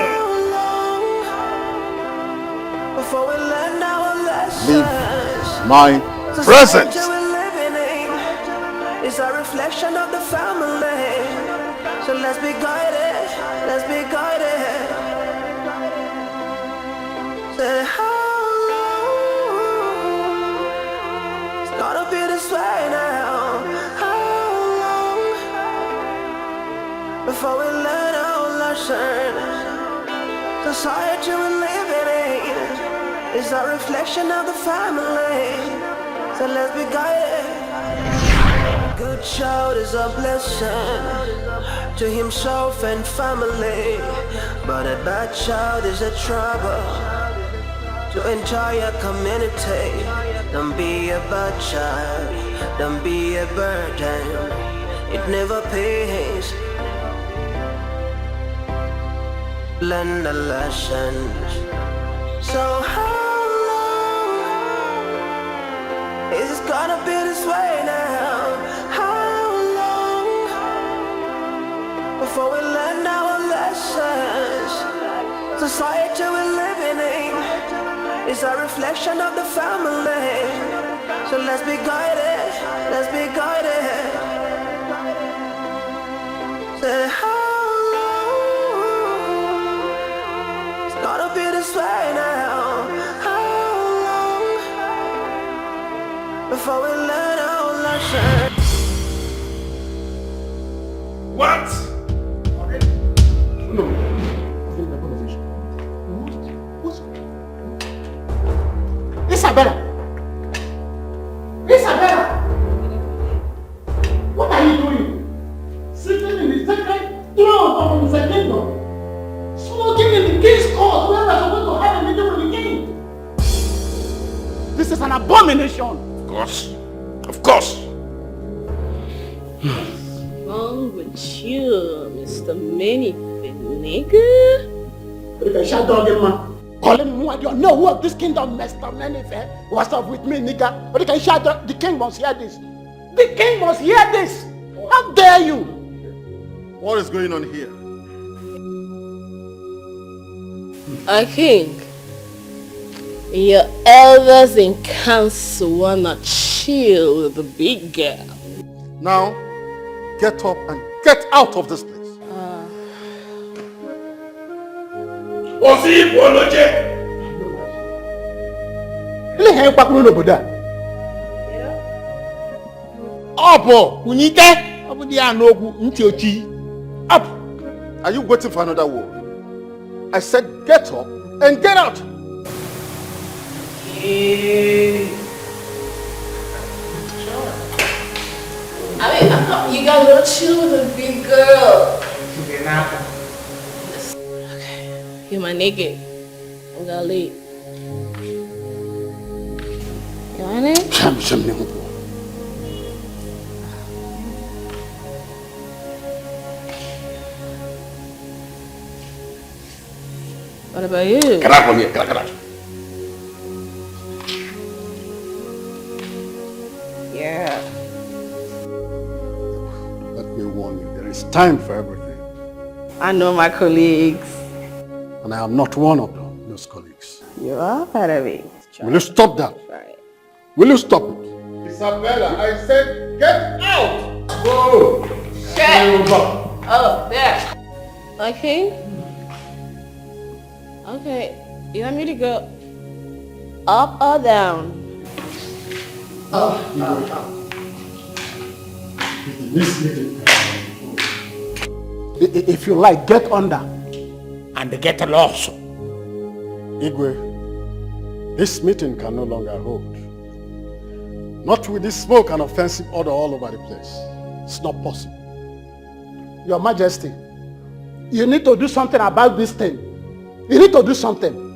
before we learn our lessons? Leave my Society presence. we're living in is a reflection of the family. So let's be guided, let's be guided. Say how long Society we're living in is a reflection of the family. So let's be guided. Good child is a blessing to himself and family, but a bad child is a trouble to entire community. Don't be a bad child, don't be a burden. It never pays. Learn the lessons. So how long is it gonna be this way now? How long before we learn our lessons? Society we're living in is a reflection of the family. So let's be guided, let's be guided. Say how long it's gonna be this way now? How long before we learn our lesson? What? No. Isabella! Isabella! What are you doing? Sitting in the sacred throne of the kingdom, smoking in the king's court where we're supposed to have a meeting with the king. This is an abomination. Of course. Of course. What's wrong with you, Mr. Manyfin, nigga? You can shout down the man. Call him Nwachie. No, who of this kingdom, Mr. Manyfin? What's up with me, nigga? But you can shout down. The king must hear this. The king must hear this. How dare you? What is going on here? A king, your elders in council wanna chill with the big girl. Now, get up and get out of this place. Osi Boloje! Ile he pakuru n'obodo a. Opo, unite, obu di anogwu nti ochi. Up. Are you waiting for another word? I said get up and get out. I mean, I thought you guys were chill with a big girl. Okay, you're my nigga. I'm gonna leave. You want it? What about you? Get out from here, get out. Yeah. Let me warn you, there is time for everything. I know my colleagues. And I am not one of those colleagues. You are part of it. Will you stop that? Right. Will you stop it? Isabella, I said get out! Go! Shit! Oh, there. Okay. Okay. You want me to go up or down? If you like, get under and get lost. Igwe, this meeting can no longer hold. Not with this smoke and offensive order all over the place. It's not possible. Your Majesty, you need to do something about this thing. You need to do something.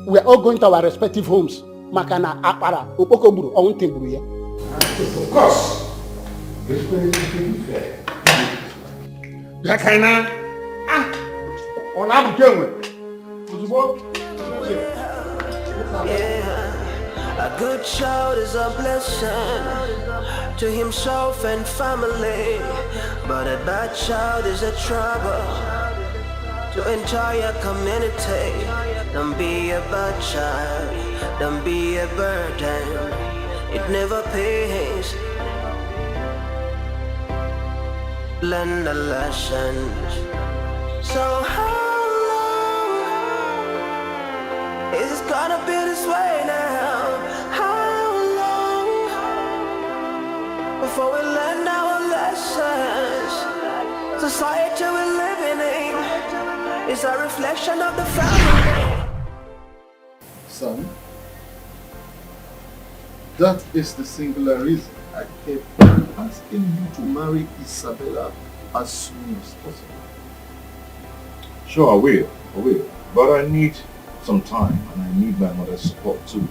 We are all going to our respective homes. Makana, Apara, Opokoburu, Ontimburu here. Of course. This place is fair. Yakana, on Abu A good child is a blessing to himself and family, but a bad child is a trouble to entire community. Don't be a bad child, don't be a burden. It never pays. Learn the lessons. So how long is it gonna be this way now? How long before we learn our lessons? Society we're living in is a reflection of the family. Son, that is the singular reason I kept asking you to marry Isabella as soon as possible. Sure, I will. But I need some time and I need my mother's support too.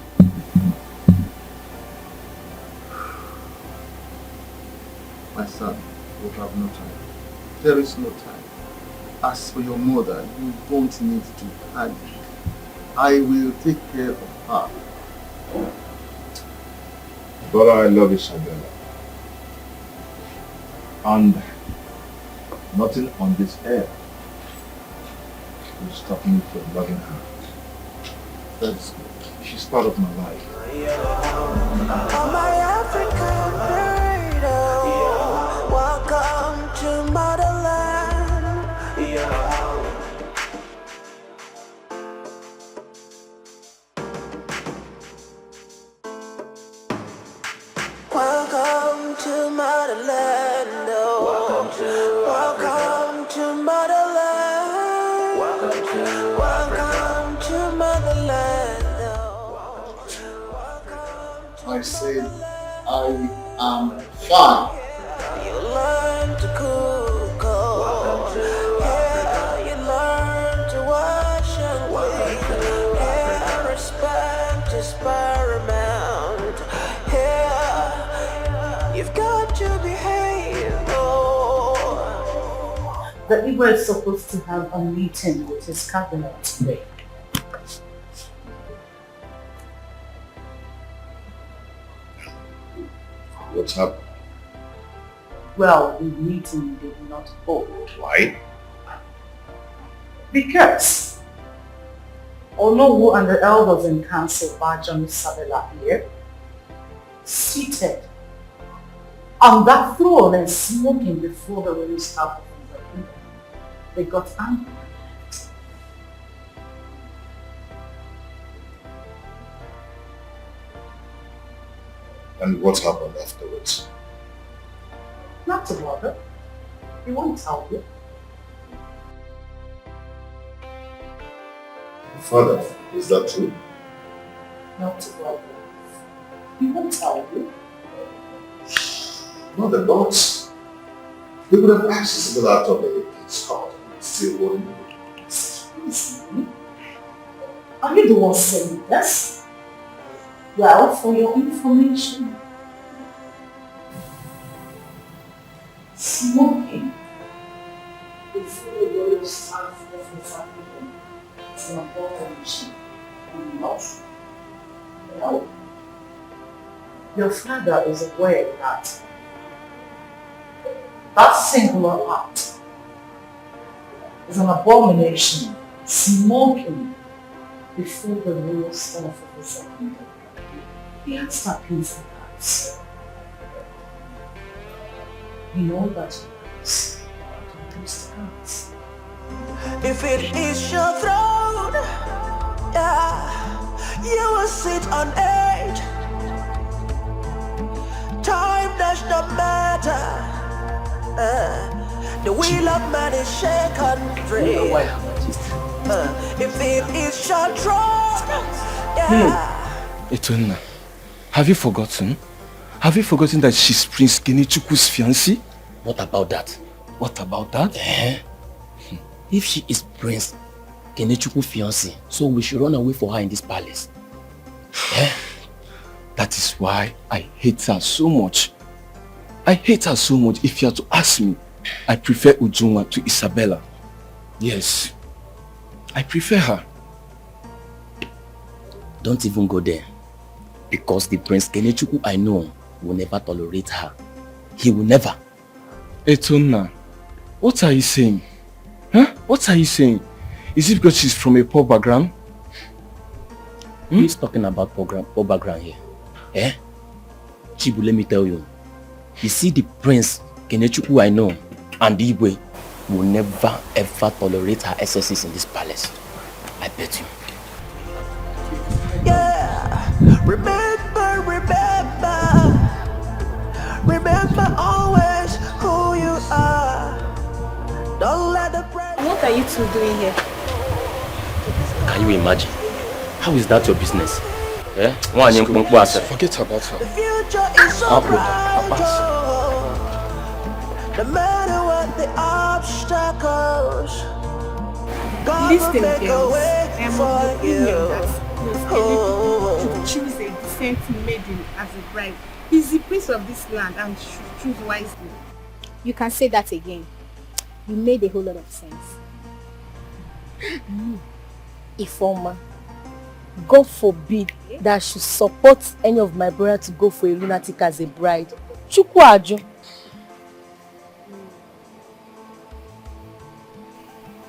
My son, you have no time. There is no time. As for your mother, you don't need to panic. I will take care of her. But I love Isabella. And nothing on this earth will stop me from loving her. That's good. She's part of my life. Oh, my African girl, welcome to motherland. Welcome to motherland. Welcome to motherland. Welcome to motherland. I said, I am fine. You learn to cook, yeah, you learn to wash and wait, yeah, respect is paramount, yeah, you've got to behave, oh. The Igwe is supposed to have a meeting with his cabinet today. What's happened? Well, the meeting did not hold. Why? Because Onowu and the elders in council badge on Isabella here, seated on that throne and smoking before the royal staff of the kingdom, they got angry. And what happened afterwards? Not to bother. He won't tell you. Father, is that true? Not to bother. He won't tell you. Not the boss. They would have asked Isabella out of the Scott and still wouldn't. Excuse me? Are you the one saying this? Well, for your information, smoking before the royal staff of the family is an abomination and not. Well, your father is aware that that singular act is an abomination, smoking before the royal staff of the family. He has that peace in us. You know that if it is your throne, yeah, you will sit on edge. Time does not matter. The wheel of man is shaken free. If it is your throne, yeah. Etona, have you forgotten? Have you forgotten that she's Prince Kenechukwu's fiancée? What about that? What about that? If she is Prince Kenechukwu's fiancée, so we should run away for her in this palace. That is why I hate her so much. I hate her so much. If you are to ask me, I prefer Uzondu to Isabella. Yes, I prefer her. Don't even go there. Because the Prince Kenechukwu I know will never tolerate her. He will never. Etona, what are you saying? Huh? What are you saying? Is it because she's from a poor background? Who's talking about poor background here? Chibu, let me tell you. You see, the Prince Kenechukwu I know and Igwe will never ever tolerate her excesses in this palace. I bet you. Remember always who you are. Don't let the pressure. I want What are you two doing here? Can you imagine? How is that your business? Eh? Forget about her. The future is so bright, no matter what the obstacles, God will Listen, make a girls, way I am of for the opinion you. that to choose a decent maiden as a bride is the prince of this land and should choose wisely. You can say that again. You made a whole lot of sense. Ifoma, God forbid that I should support any of my brother to go for a lunatic as a bride. Chukwaju.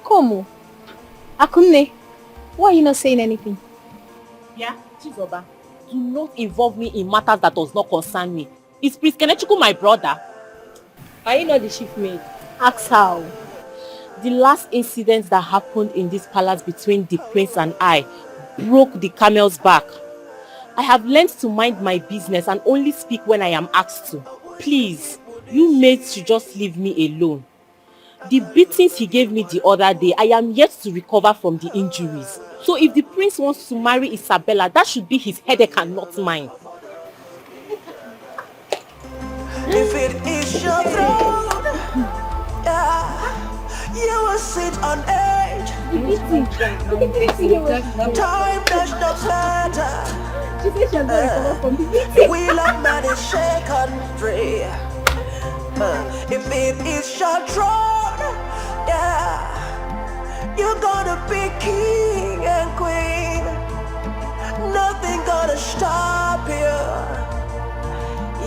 Komu, Akunne, why are you not saying anything? Yeah, Chizoba, do not involve me in matters that does not concern me. Is Prince Kenechukwu my brother? Are you not the chief maid? Ask how. The last incident that happened in this palace between the prince and I broke the camel's back. I have learned to mind my business and only speak when I am asked to. Please, you maids should just leave me alone. The beatings he gave me the other day, I am yet to recover from the injuries. So if the prince wants to marry Isabella, that should be his headache and not mine. If it is your throne, yeah, you will sit on edge. Time does not matter. The wheel of man is shaken free. If it is your throne, yeah, you're gonna be king and queen. Nothing gonna stop you.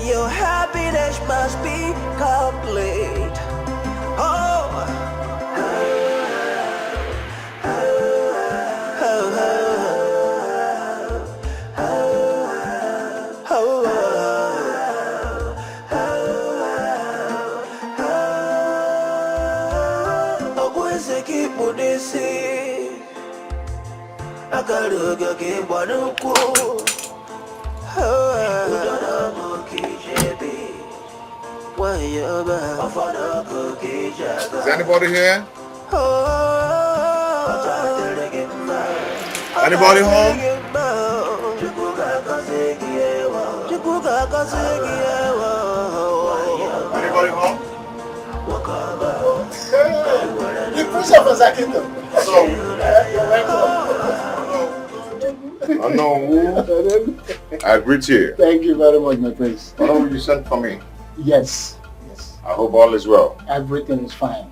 Your happiness must be complete. Oh. Is anybody here? Anybody home? Anybody home? The Prince of Azokwu. I know. I greet you. Thank you very much, my prince. Oh, you sent for me. Yes. I hope all is well. Everything is fine.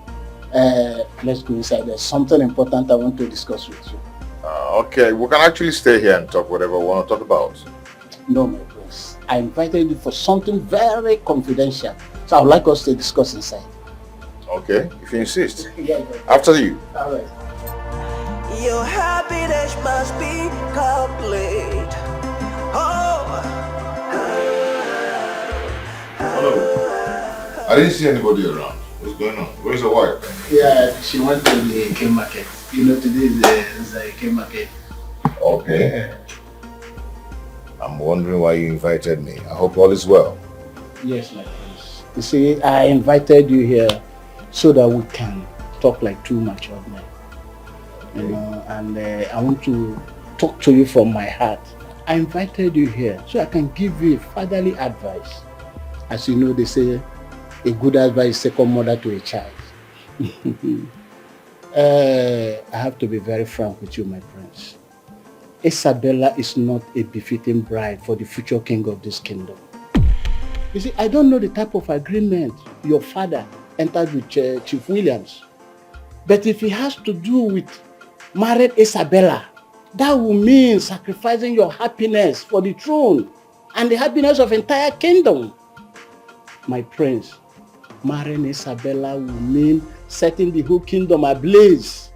Let's go inside. There's something important I want to discuss with you. Okay, we can actually stay here and talk whatever we want to talk about. No, my prince. I invited you for something very confidential. So I would like us to discuss inside. Okay, if you insist. Yeah. After you. All right. Your happiness must be complete. Oh. Hello. I didn't see anybody around. What's going on? Where's your wife? Yeah, she went to the Ekene market. You know, today is the Ekene market. Okay. I'm wondering why you invited me. I hope all is well. Yes, my prince. You see, I invited you here so that we can talk like two mature men. You know, and I want to talk to you from my heart. I invited you here so I can give you fatherly advice. As you know, they say, a good advice is second mother to a child. I have to be very frank with you, my prince. Isabella is not a befitting bride for the future king of this kingdom. You see, I don't know the type of agreement your father entered with Chief Williams. But if it has to do with married Isabella, that will mean sacrificing your happiness for the throne and the happiness of entire kingdom. My prince, marrying Isabella will mean setting the whole kingdom ablaze.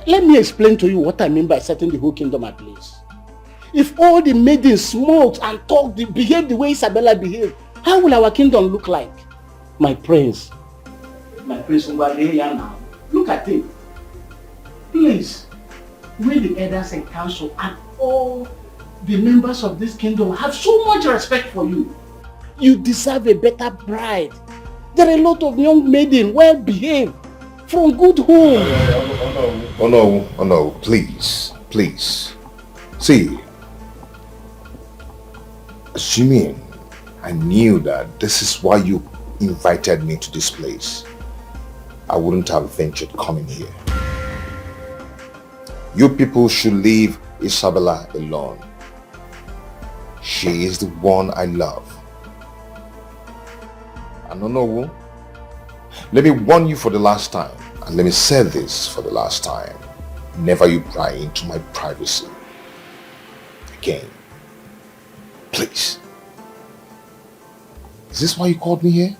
Let me explain to you what I mean by setting the whole kingdom ablaze. If all the maidens smoked and talked, behaved the way Isabella behaved, how will our kingdom look like? My prince, now, look at it. Please, we the elders and council and all the members of this kingdom have so much respect for you. You deserve a better bride. There are a lot of young maidens, well behaved, from good home. Oh no, please. See, assuming I knew that this is why you invited me to this place, I wouldn't have ventured coming here. You people should leave Isabella alone. She is the one I love. And no, let me warn you for the last time, and let me say this for the last time. Never you pry into my privacy again. Please. Is this why you called me here?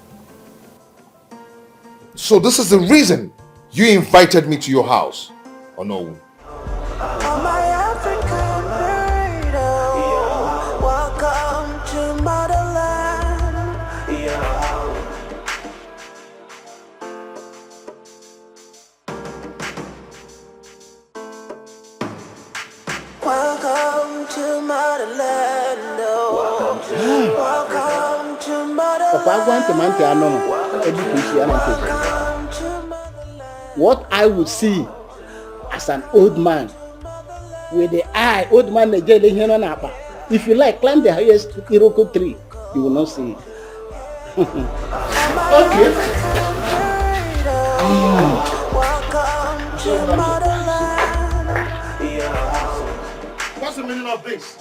So this is the reason you invited me to your house, or no? What I would see as an old man with the eye, old man, if you like, climb the highest Iroko tree, you will not see it. Okay. What's the meaning of this?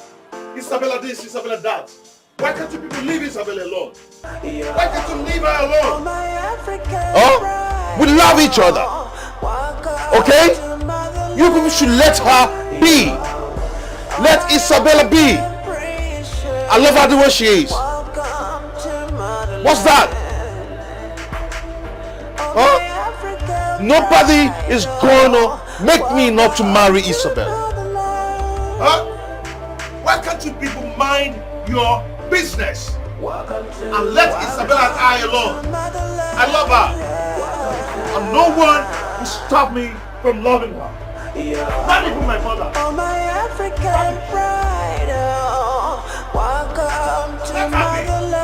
Isabella this, Isabella that. Why can't you people leave Isabella alone? Why can't you leave her alone? Oh, we love each other. Okay? You people should let her be. Let Isabella be. I love her the way she is. What's that? Huh? Nobody is gonna make me not to marry Isabella. Huh? Why can't you people mind your business and let Isabella and I alone? I love her, and no one will stop me from loving her. Not even my mother. Oh, my African pride, oh, welcome to motherland.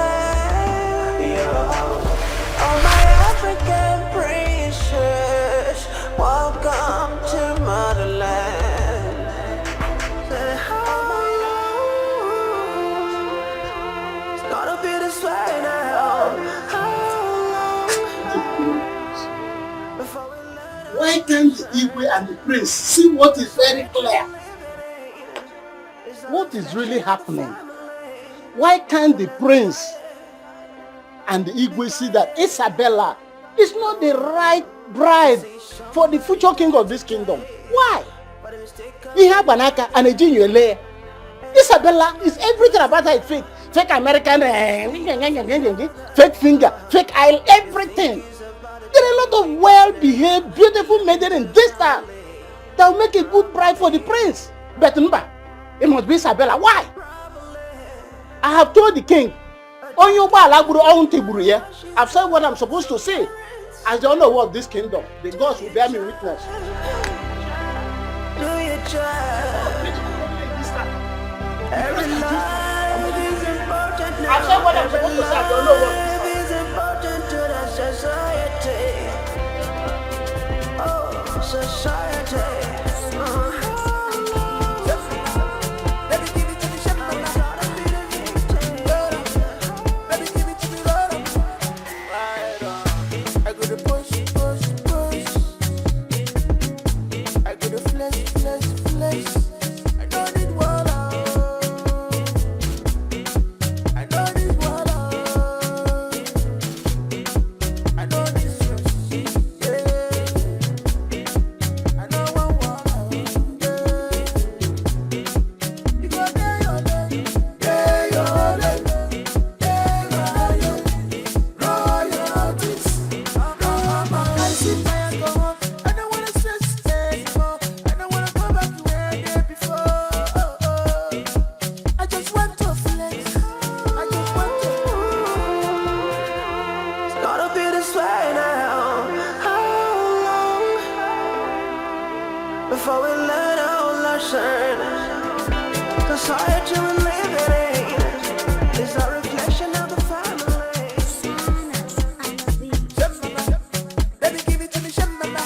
Oh, my African precious, welcome to motherland. It's gonna be this way now. Why can't the Igwe and the prince see what is very clear? What is really happening? Why can't the prince and the Igwe see that Isabella is not the right bride for the future king of this kingdom? Why? Ihabanaka and Ejinyele. Isabella is everything about her is fake. Fake American, fake finger, fake eye, everything. There are a lot of well-behaved, beautiful maiden in this town that will make a good bride for the prince. But remember, it must be Isabella. Why? I have told the king, I've said what I'm supposed to say. As the owner of this kingdom, the gods will bear me witness. Do you try? Every life is important now. I've said what I'm supposed to say. I don't know what. Life is important to the society. Oh, society. Before we learn our lesson, society we live in is a reflection of the family. Baby, give it to me, shambhala.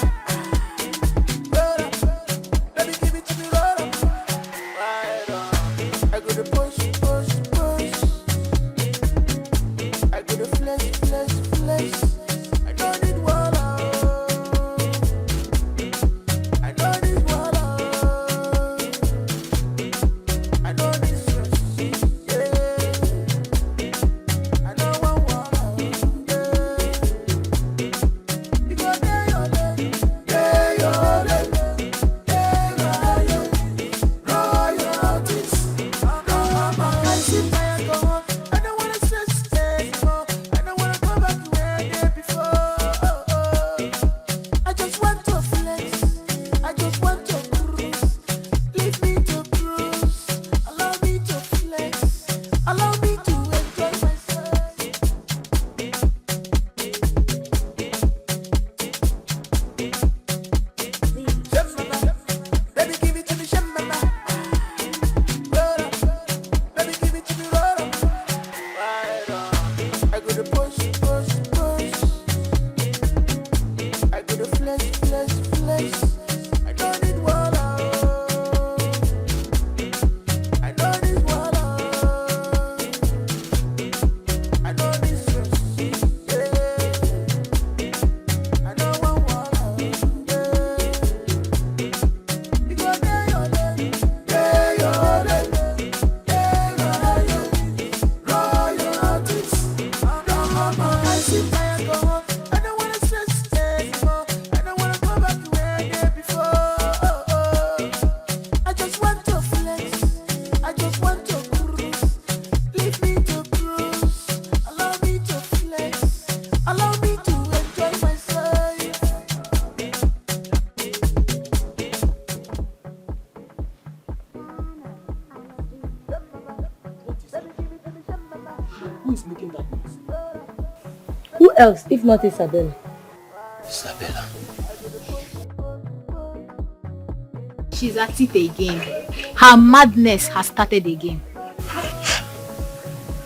Who is making that noise? Who else if not Isabella? Isabella. She's at it again. Her madness has started again.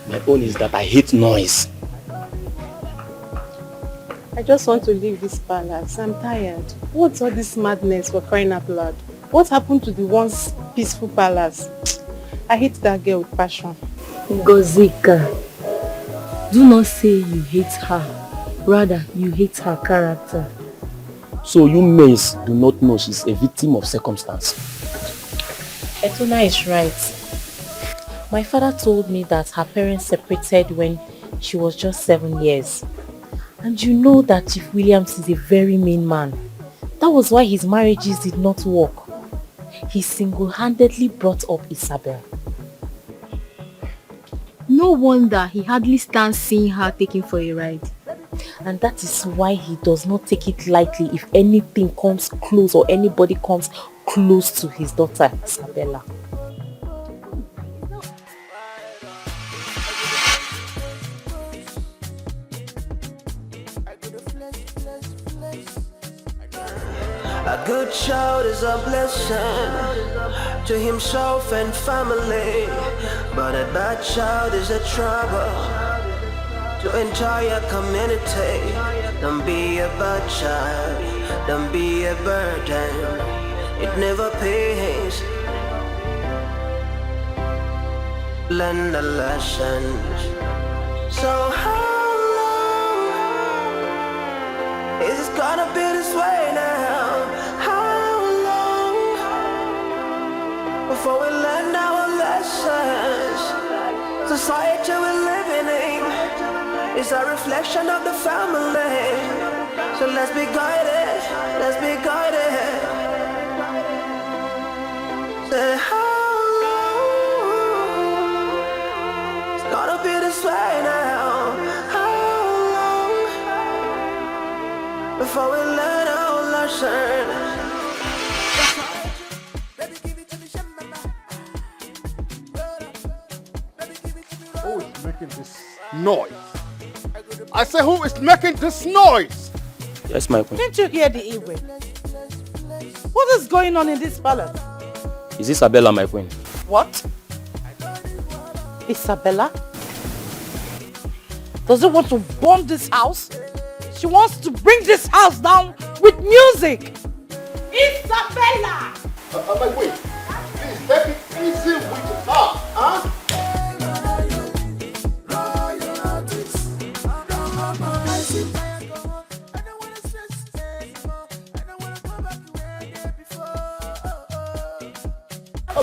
My own is that I hate noise. I just want to leave this palace. I'm tired. What's all this madness for crying out loud? What happened to the once peaceful palace? I hate that girl with passion. Gozika, do not say you hate her. Rather, you hate her character. So you maids do not know she's a victim of circumstance. Etuna is right. My father told me that her parents separated when she was just 7 years. And you know that Chief Williams is a very mean man. That was why his marriages did not work. He single-handedly brought up Isabella. No wonder he hardly stands seeing her taken for a ride. And that is why he does not take it lightly if anything comes close or anybody comes close to his daughter, Isabella. A good child is a blessing to himself and family, but a bad child is a trouble to entire community. Don't be a bad child, don't be a burden, it never pays. Learn the lessons. So how long is it gonna be this way now? How long before we learn our lessons? Society we're living in is a reflection of the family. So let's be guided, let's be guided. Say how long it's gonna be this way now? How long before we learn our lesson? Who is making this noise? I say, who is making this noise? Yes, my queen. Didn't you hear the Igwe? What is going on in this palace? Is Isabella my queen? What? Isabella? Does she want to bomb this house? She wants to bring this house down with music! Isabella! My queen, please take it easy with her, huh?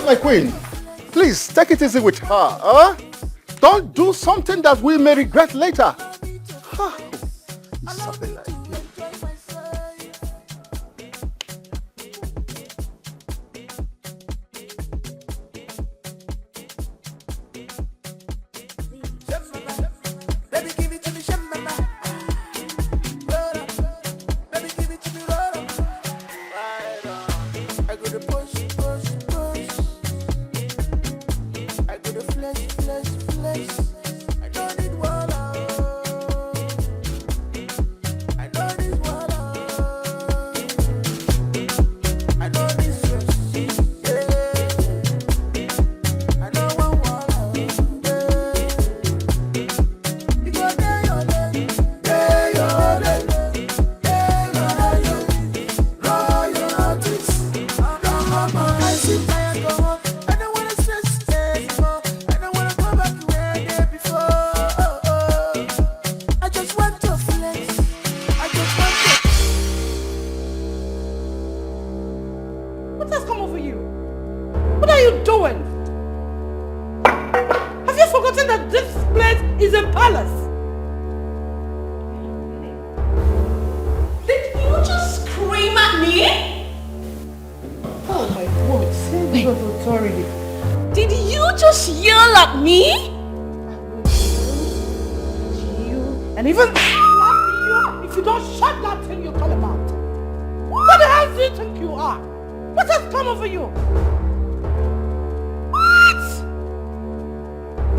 My queen, please take it easy with her, huh? Don't do something that we may regret later. Isabella.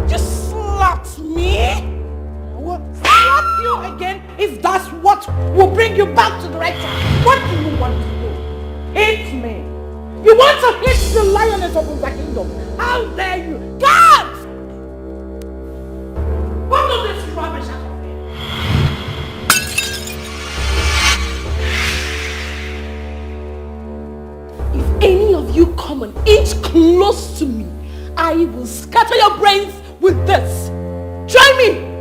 You slapped me? you again if that's what will bring you back to the right track. What do you want to do? Hit me. You want to hit the lioness of the kingdom? How dare you? God! What is this rubbish out of here? If any of you come an inch close to me, I will scatter your brains with this. Try me!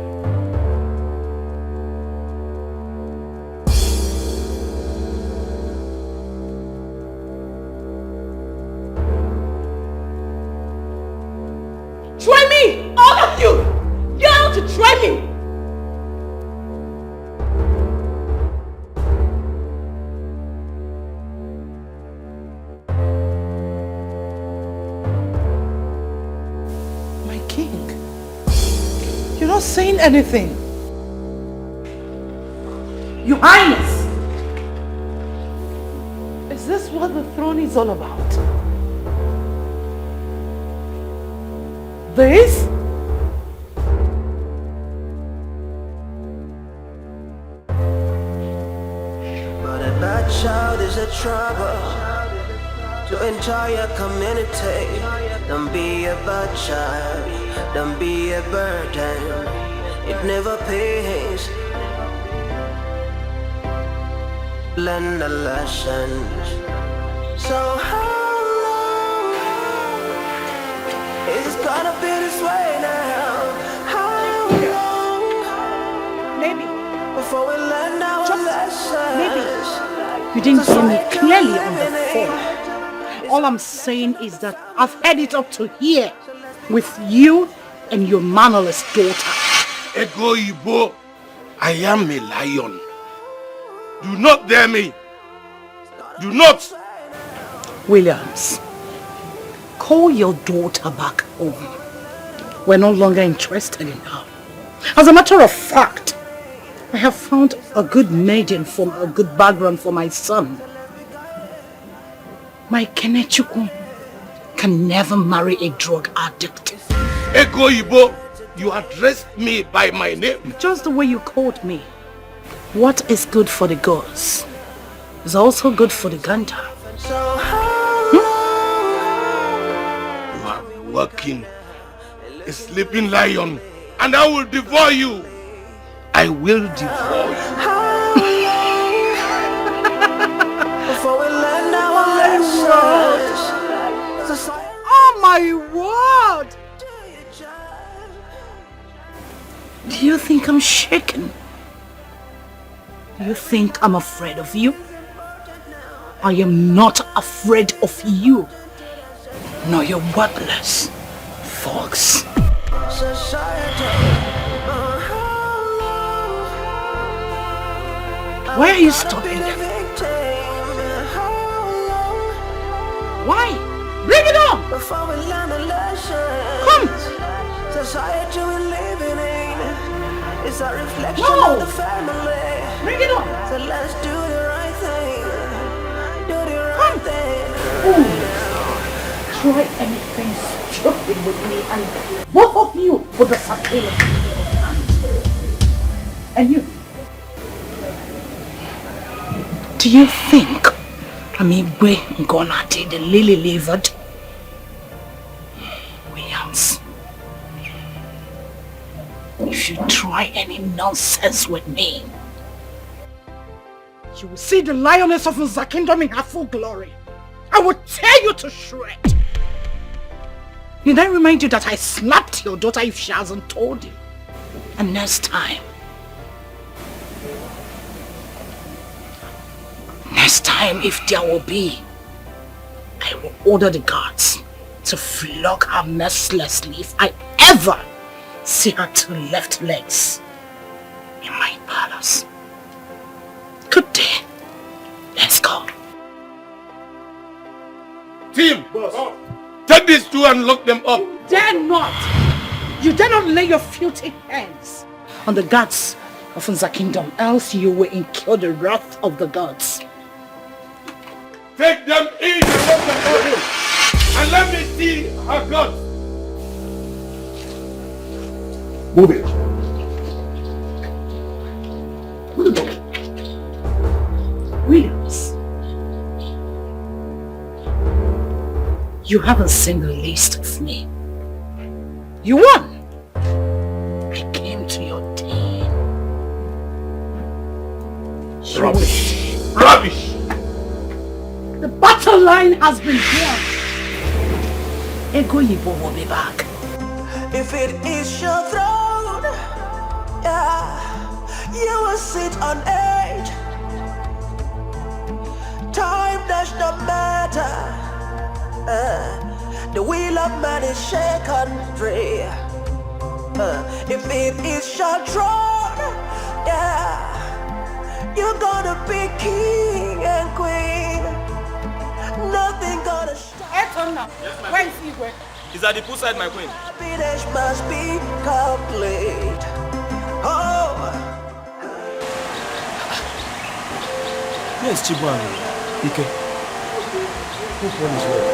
Try me! All of you! You're out to try me! My king, you're not saying anything. Your Highness! Is this what the throne is all about? This? But a bad child is a trouble to entire community. Don't be a bad child, don't be a burden. It never pays. Learn the lessons. So how long it's gonna be this way now? How long? Maybe before we learn our lessons? Maybe you didn't hear me clearly on the phone. All I'm saying is that I've had it up to here with you and your mannerless daughter. Ego Ibo, I am a lion. Do not dare me. Do not. Williams, call your daughter back home. We're no longer interested in her. As a matter of fact, I have found a good maiden from a good background for my son. My Kenechukwu can never marry a drug addict. Ego Ibo, you addressed me by my name. Just the way you called me. What is good for the gods is also good for the gander. You are working a sleeping lion, and I will devour you. I will devour you. Before we learn our lessons. Oh my word! Do you think I'm shaken? Do you think I'm afraid of you? I am not afraid of you. No, you're worthless, folks. Why are you stopping them? Why? Bring it on! Before we learn the lessons. Come! Society we're living in is a reflection No! of the family. Bring it on! So let's do the right thing. Do the right thing. Ooh. Try anything stupid with me and both of you put the sapele in your hand. And you. Do you think Amigwe Ngonati, the lily-livered Williams? If you try any nonsense with me, you will see the lioness of the kingdom in her full glory. I will tear you to shreds. Did I remind you that I slapped your daughter if she hasn't told you? And next time, if there will be, I will order the guards to flog her mercilessly if I ever see her two left legs in my palace. Good day. Let's go. Team, boss, take these two and lock them up. Dare not! You dare not lay your filthy hands on the guards of Nza Kingdom, else you will incur the wrath of the gods. Take them in and lock them up. And let me see her guts. Move it. You haven't seen the least of me. You won. I came to your den. Rubbish! Rubbish! The battle line has been won. Ego Yibo will be back. If it is your throne, yeah, you will sit on edge. Time does not matter. The wheel of man is shaken free. If it is your throne, yeah, you're gonna be king and queen. Nothing gonna stop. Etona, where is Igwe? He's at the poolside, my queen. Happiness must be complete. Oh. Yes, Chibuan. Ike. Which one is where?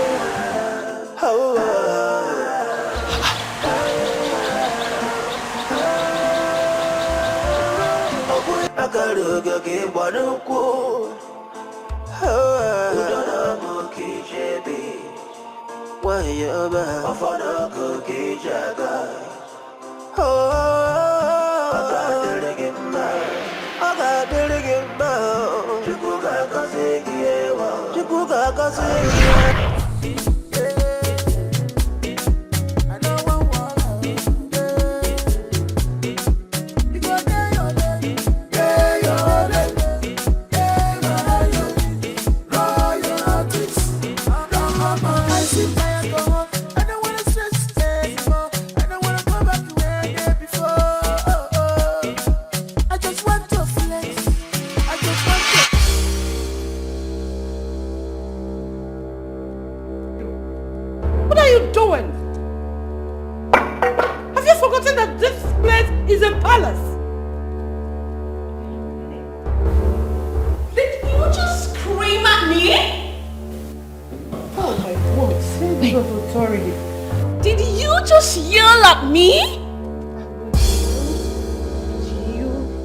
Did you just yell at me?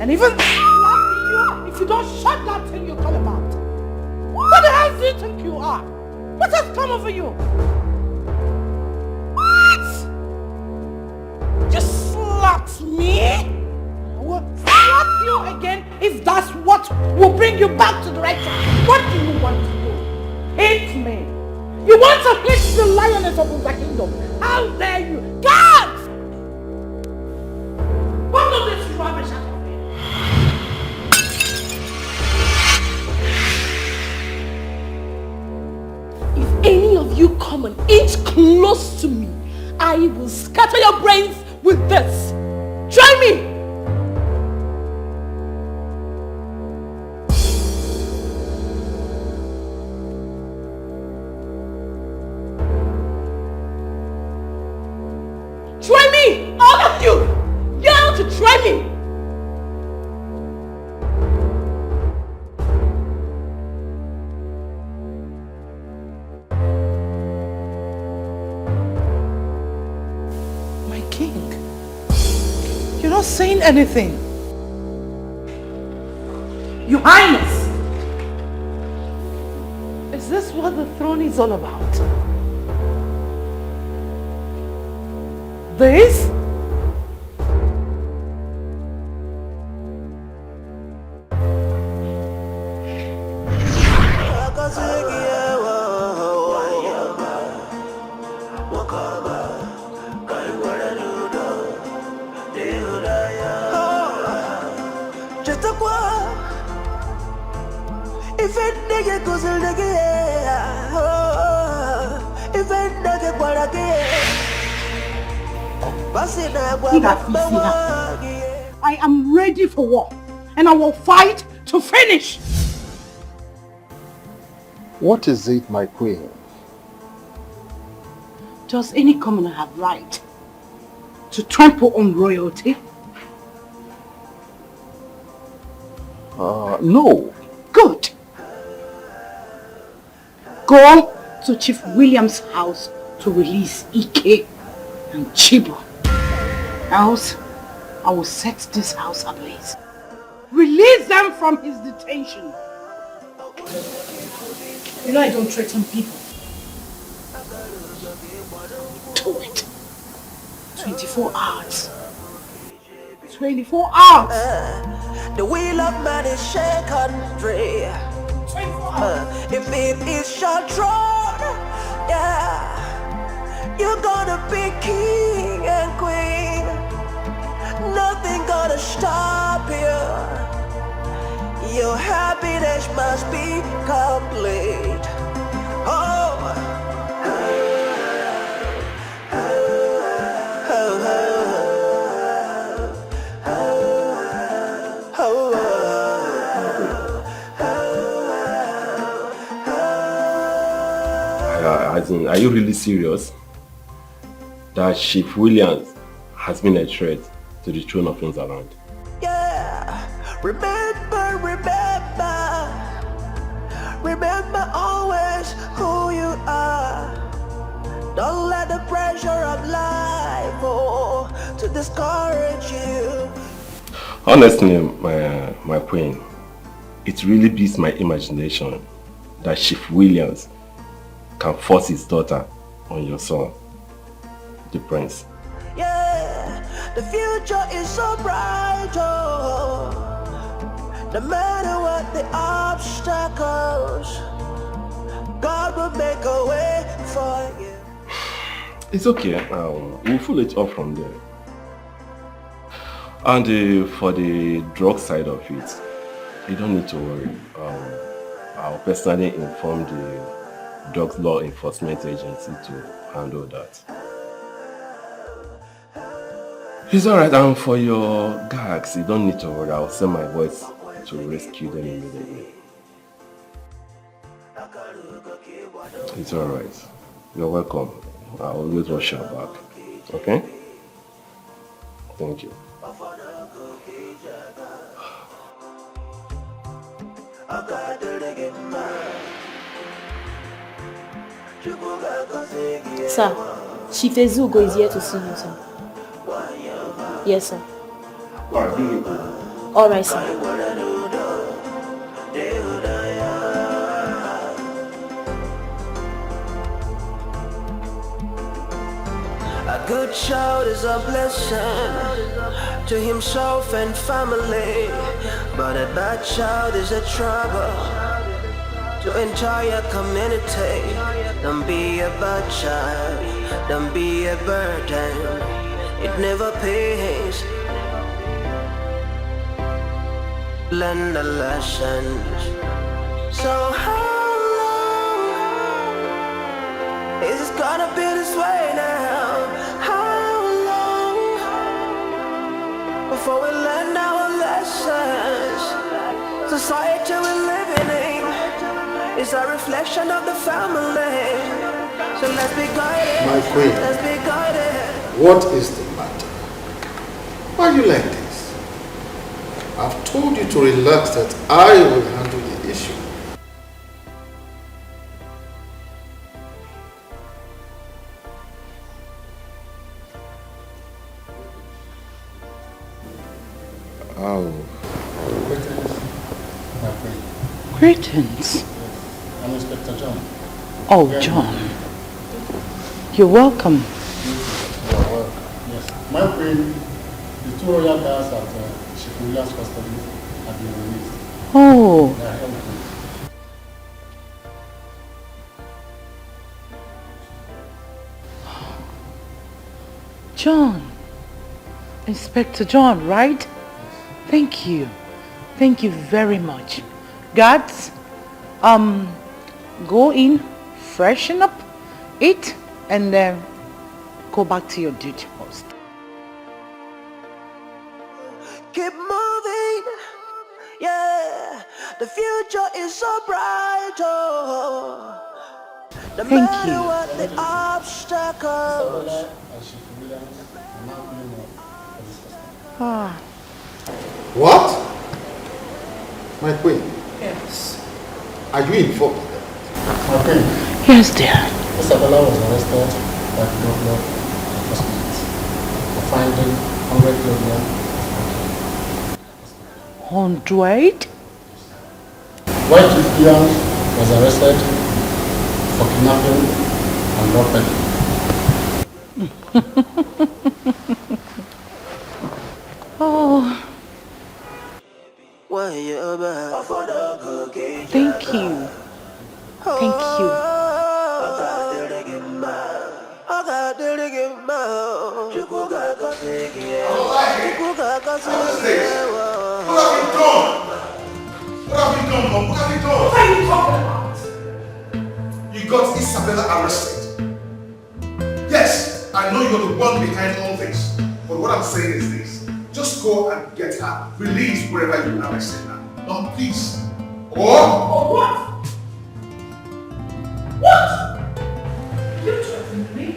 And even slap you if you don't shut that thing you call about. What the hell do you think you are? What has come over you? What? You slapped me? I will slap you again if that's what will bring you back to the right track. What do you want to do? Hate me? You want to hit the lioness of the kingdom? How dare you? God! What is this rubbish out of here? If any of you come an inch close to me, I will scatter your brains with this. Try me! Try me! All of you! Yell to try me! My king, you're not saying anything. Your Highness! Is this what the throne is all about? This? I am ready for war, and I will fight to finish. What is it, my queen? Does any commoner have right to trample on royalty? No. Good. Go to Chief William's house to release Ike and Chibo. Else, I will set this house ablaze. Release them from his detention. You know I don't threaten people. Do it. 24 hours. 24 hours. The wheel of man is shaken free. If it is your throne, yeah, you're gonna be king and queen. Nothing gonna stop you. Your happiness must be complete. Oh, are you really serious? That Chief Williams has been a threat to the throne of Nollywood? yeah. Remember always who you are. Don't let the pressure of life to discourage you. Honestly, my queen, it really beats my imagination that Chief Williams can force his daughter on your son, the prince. Yeah, the future is so bright, oh. No matter what the obstacles, God will make a way for you. It's okay, we'll pull it off from there. And for the drug side of it, you don't need to worry. I'll personally inform the Drugs Law Enforcement Agency to handle that. It's alright, and for your gags, you don't need to worry. I'll send my boys to rescue them immediately. It's alright. You're welcome. I'll always watch your back. Okay? Thank you. Sir, Chief Ezugo is here to see you, sir. Yes, sir. All right, sir. A good child is a blessing to himself and family, but a bad child is a trouble to entire community. Don't be a bad child, don't be a burden, it never pays. Learn the lessons. So how long is it gonna be this way now? How long before we learn our lessons? Society we're living in is a reflection of the family. So let's be guided. My queen, let's be guided. What is the matter? Why are you like this? I've told you to relax, that I will handle the issue. Oh. Greetings. I'm Inspector John. Oh, John. You're welcome. You are welcome. Yes. My queen, the two royal guards at Chief Williams' custody have been released. Oh. They are helping. John. Inspector John, right? Thank you. Thank you very much. Guards, go in, freshen up, eat, and then go back to your duty post. Keep moving, yeah. The future is so bright, oh. No Thank matter you. what the obstacles. Isabella and Chief Williams are now claiming for this custody. Ah. What? My queen, Yes. are you informed? My queen. Yes, dear. Isabella was arrested by the governor enforcement for finding 100 kilograms of cocaine. 100? While Chief Williams was arrested for kidnapping I'm not ready. Oh. Thank you. Thank you. What have you done, Mom? What have you done? What are you talking about? You got Isabella arrested. Yes, I know you're the one behind all this. But what I'm saying is this. Just go and get her released wherever you arrested her. No, please. Or what? What? You threatening me?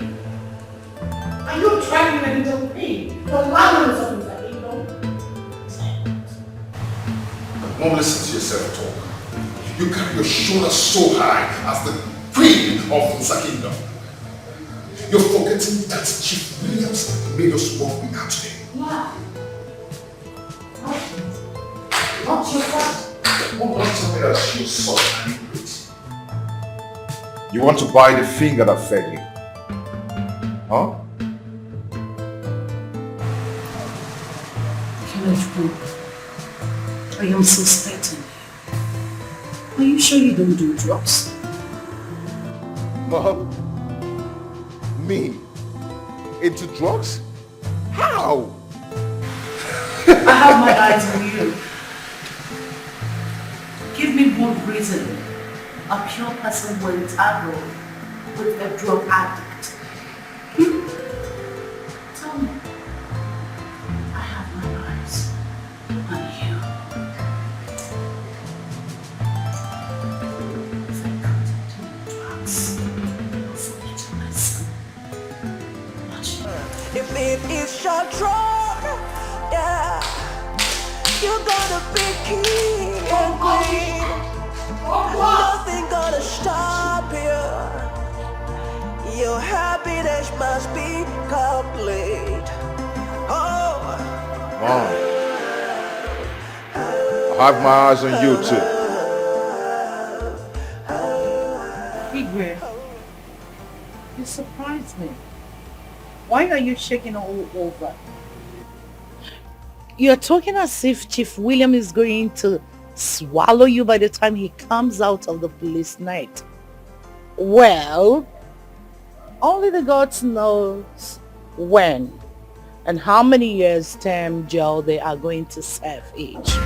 Are you threatening me? The landlords of the kingdom? Mom, listen to yourself talk. You carry your shoulders so high as the queen of the kingdom. You're forgetting that Chief Williams made us what we are today. Why? Not your fault. Mom, don't tell me that you're such an idiot. You want to buy the finger that fed you? Huh? I am suspecting. Are you sure you don't do drugs? Mom? Me? Into drugs? How? I have my eyes on you. Give me one reason a pure person will entangle with a drug addict. Tell me. I have my eyes on you. If I continue drugs, I'll forget my son. If it is your drug, yeah, you're gonna be king and queen. Nothing gonna stop you. Your happiness must be complete. Oh, Mom, I have my eyes on you too. Igwe, you surprised me. Why are you shaking all over? You're talking as if Chief William is going to swallow you by the time he comes out of the police night. Well, only the gods knows when and how many years term jail they are going to serve each.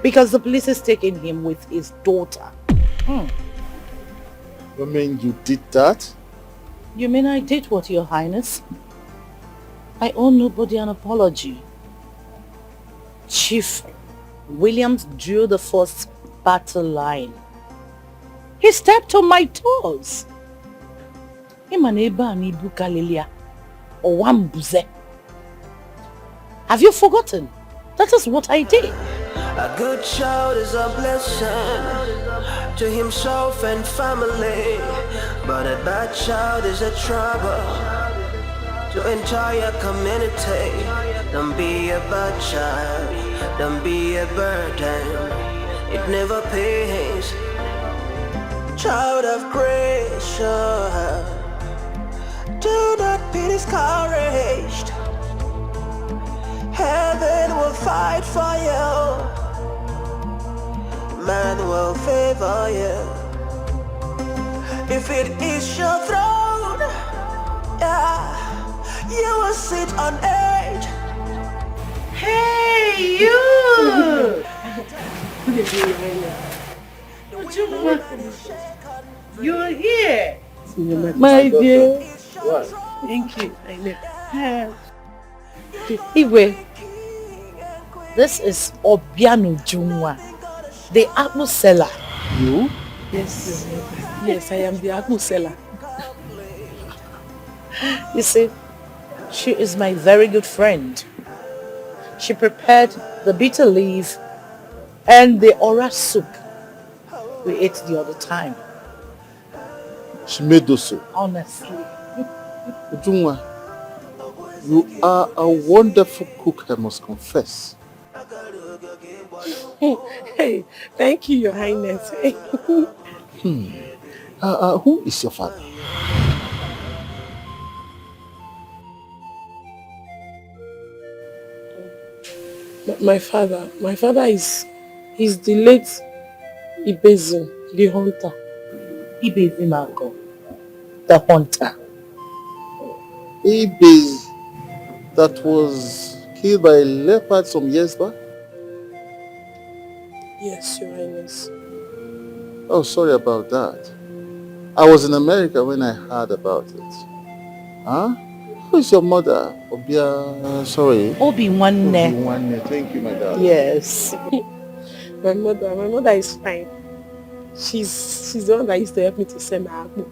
Because the police is taking him with his daughter. You mean you did that? You mean I did what, Your Highness? I owe nobody an apology. Chief Williams drew the first battle line. He stepped on my toes. Have you forgotten? That is what I did. a good child is a blessing to himself and family, but a bad child is a trouble to entire community. Don't be a bad child, don't be a burden, it never pays. Child of grace, do not be discouraged. Heaven will fight for you, man will favor you. If it is your throne, yeah, you will sit on it. Hey, you! You're here. My dear. What? Thank you. I know. Igwe, this is Obiano Junwa, the apple seller. You? Yes, yes, I am the apple seller. You see, she is my very good friend. She prepared the bitter leaf and the ora soup we ate the other time. She made those soup. Honestly. Ujungwa, you are a wonderful cook, I must confess. Hey, thank you, Your Highness. Who is your father? My father he's the late Ibezim, the hunter. Ibezim Uncle, the hunter. Ibe that was killed by a leopard some years back? Yes, Your Highness. Oh, sorry about that. I was in America when I heard about it. Huh? Who is your mother? Sorry. Obi-Wanne. Obi-Wanne. Thank you, my darling. Yes. My mother is fine. She's the one that used to help me to sell my apple.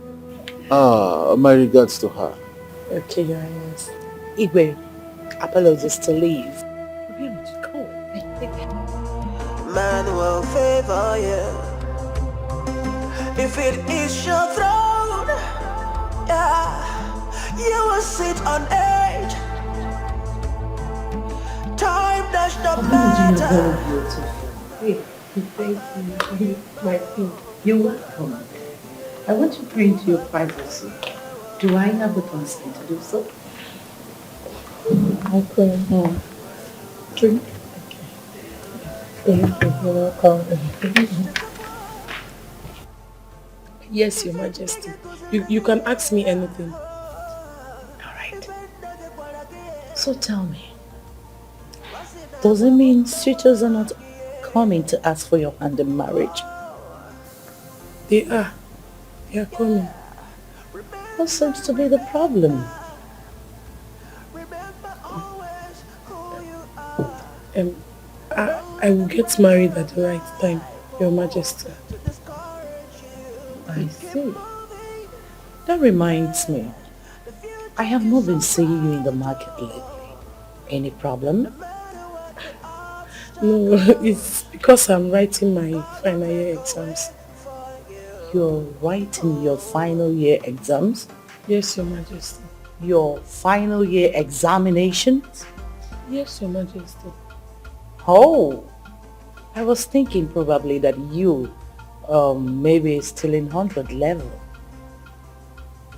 My regards to her. Okay, Your Highness. Igwe, apologies to leave. Man will favor you if it is your throne. Yeah, you will sit on age. Time does not matter. Hey, thank you, my queen. You're welcome. I want to pray into your privacy. Do I have the consent to do so? My queen. Drink. Thank you, you're welcome. Yes, Your Majesty. You can ask me anything. Alright. So tell me, does it mean suitors are not coming to ask for your hand in marriage? They are. They are coming. What seems to be the problem? I will get married at the right time, Your Majesty. I see. That reminds me. I have not been seeing you in the market lately. Any problem? No, it's because I'm writing my final year exams. You're writing your final year exams? Yes, Your Majesty. Your final year examinations? Yes, Your Majesty. Oh, I was thinking probably that you maybe still in 100 level.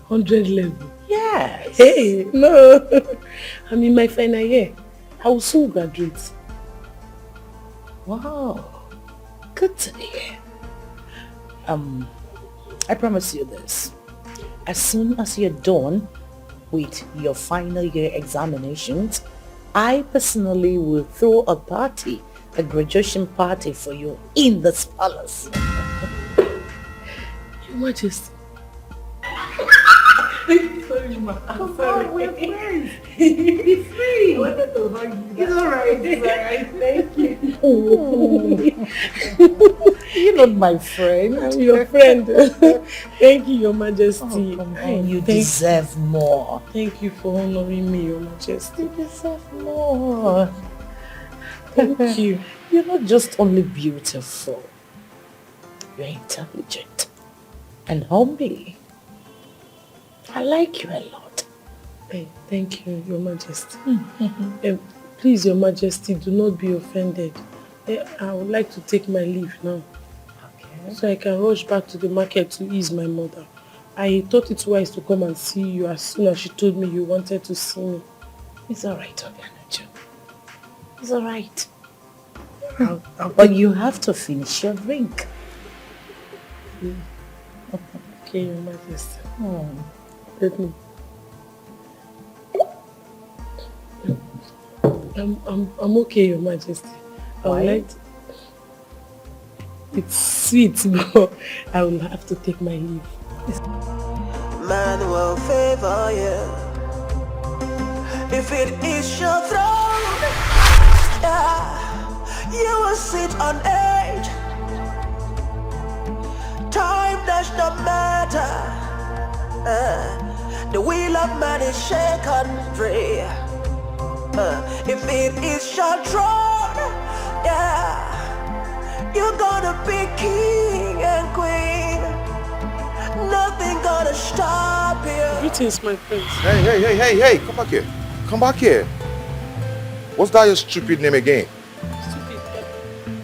100 level? Yes. Hey, no. I'm in my final year. I will soon graduate. Wow. Good to hear. I promise you this. As soon as you're done with your final year examinations, I personally will throw a party, a graduation party for you in this palace. Your Majesty. Sorry, ma. I'm sorry. We're friends. Be free. I wanted to hug you. It's alright. It's alright. Thank you. You're not my friend. I'm your friend. Thank you, Your Majesty. Oh, come on. You deserve more. Thank you for honoring me, Your Majesty. You deserve more. Thank you. You're not just only beautiful. You're intelligent and homely. I like you a lot. Hey, thank you, Your Majesty. Please, Your Majesty, do not be offended. I would like to take my leave now. Okay. So I can rush back to the market to ease my mother. I thought it wise to come and see you as soon as she told me you wanted to see me. It's alright, Obianoju. It's alright. But you have to finish your drink. Okay, Your Majesty. Oh. Let me. I'm okay, Your Majesty. I would like to... It's sweet, but I will have to take my leave. Man will favor you if it is your throne. Yeah, you will sit on age. Time does not matter. The wheel of man is shaken free. If it is your throne, yeah, you're gonna be king and queen. Nothing gonna stop you. Greetings, my friends. Hey, come back here. Come back here. What's that your stupid name again? Stupid.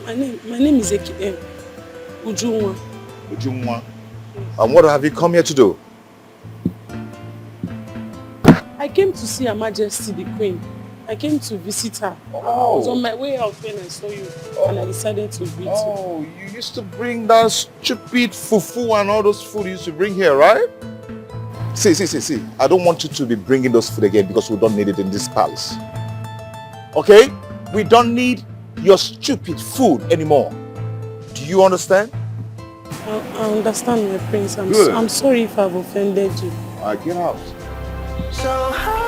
My name is Ekene. Ujumwa. Ujumwa. And what have you come here to do? I came to see Her Majesty the Queen. I came to visit her. Oh. I was on my way out when I saw you, and I decided to greet you. Oh, you used to bring that stupid fufu and all those food you used to bring here, right? See. I don't want you to be bringing those food again because we don't need it in this palace. Okay? We don't need your stupid food anymore. Do you understand? I understand, my prince. I'm sorry if I've offended you. Get out. So how long?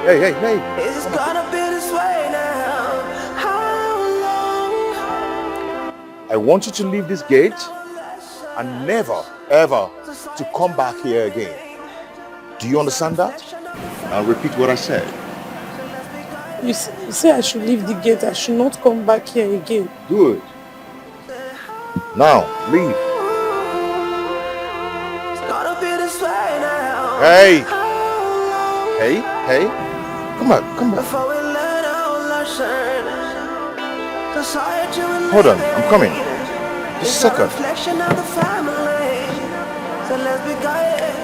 Hey. It's gonna be this way now. How long? I want you to leave this gate and never, ever to come back here again. Do you understand that? I'll repeat what I said. You say I should leave the gate. I should not come back here again. Good. Now, leave. It's gonna be this way now. Hey. Come on. Before we learn our lesson, society will Hold on, live I'm coming. in. Just a It's second. reflection of the family. So let's be guided.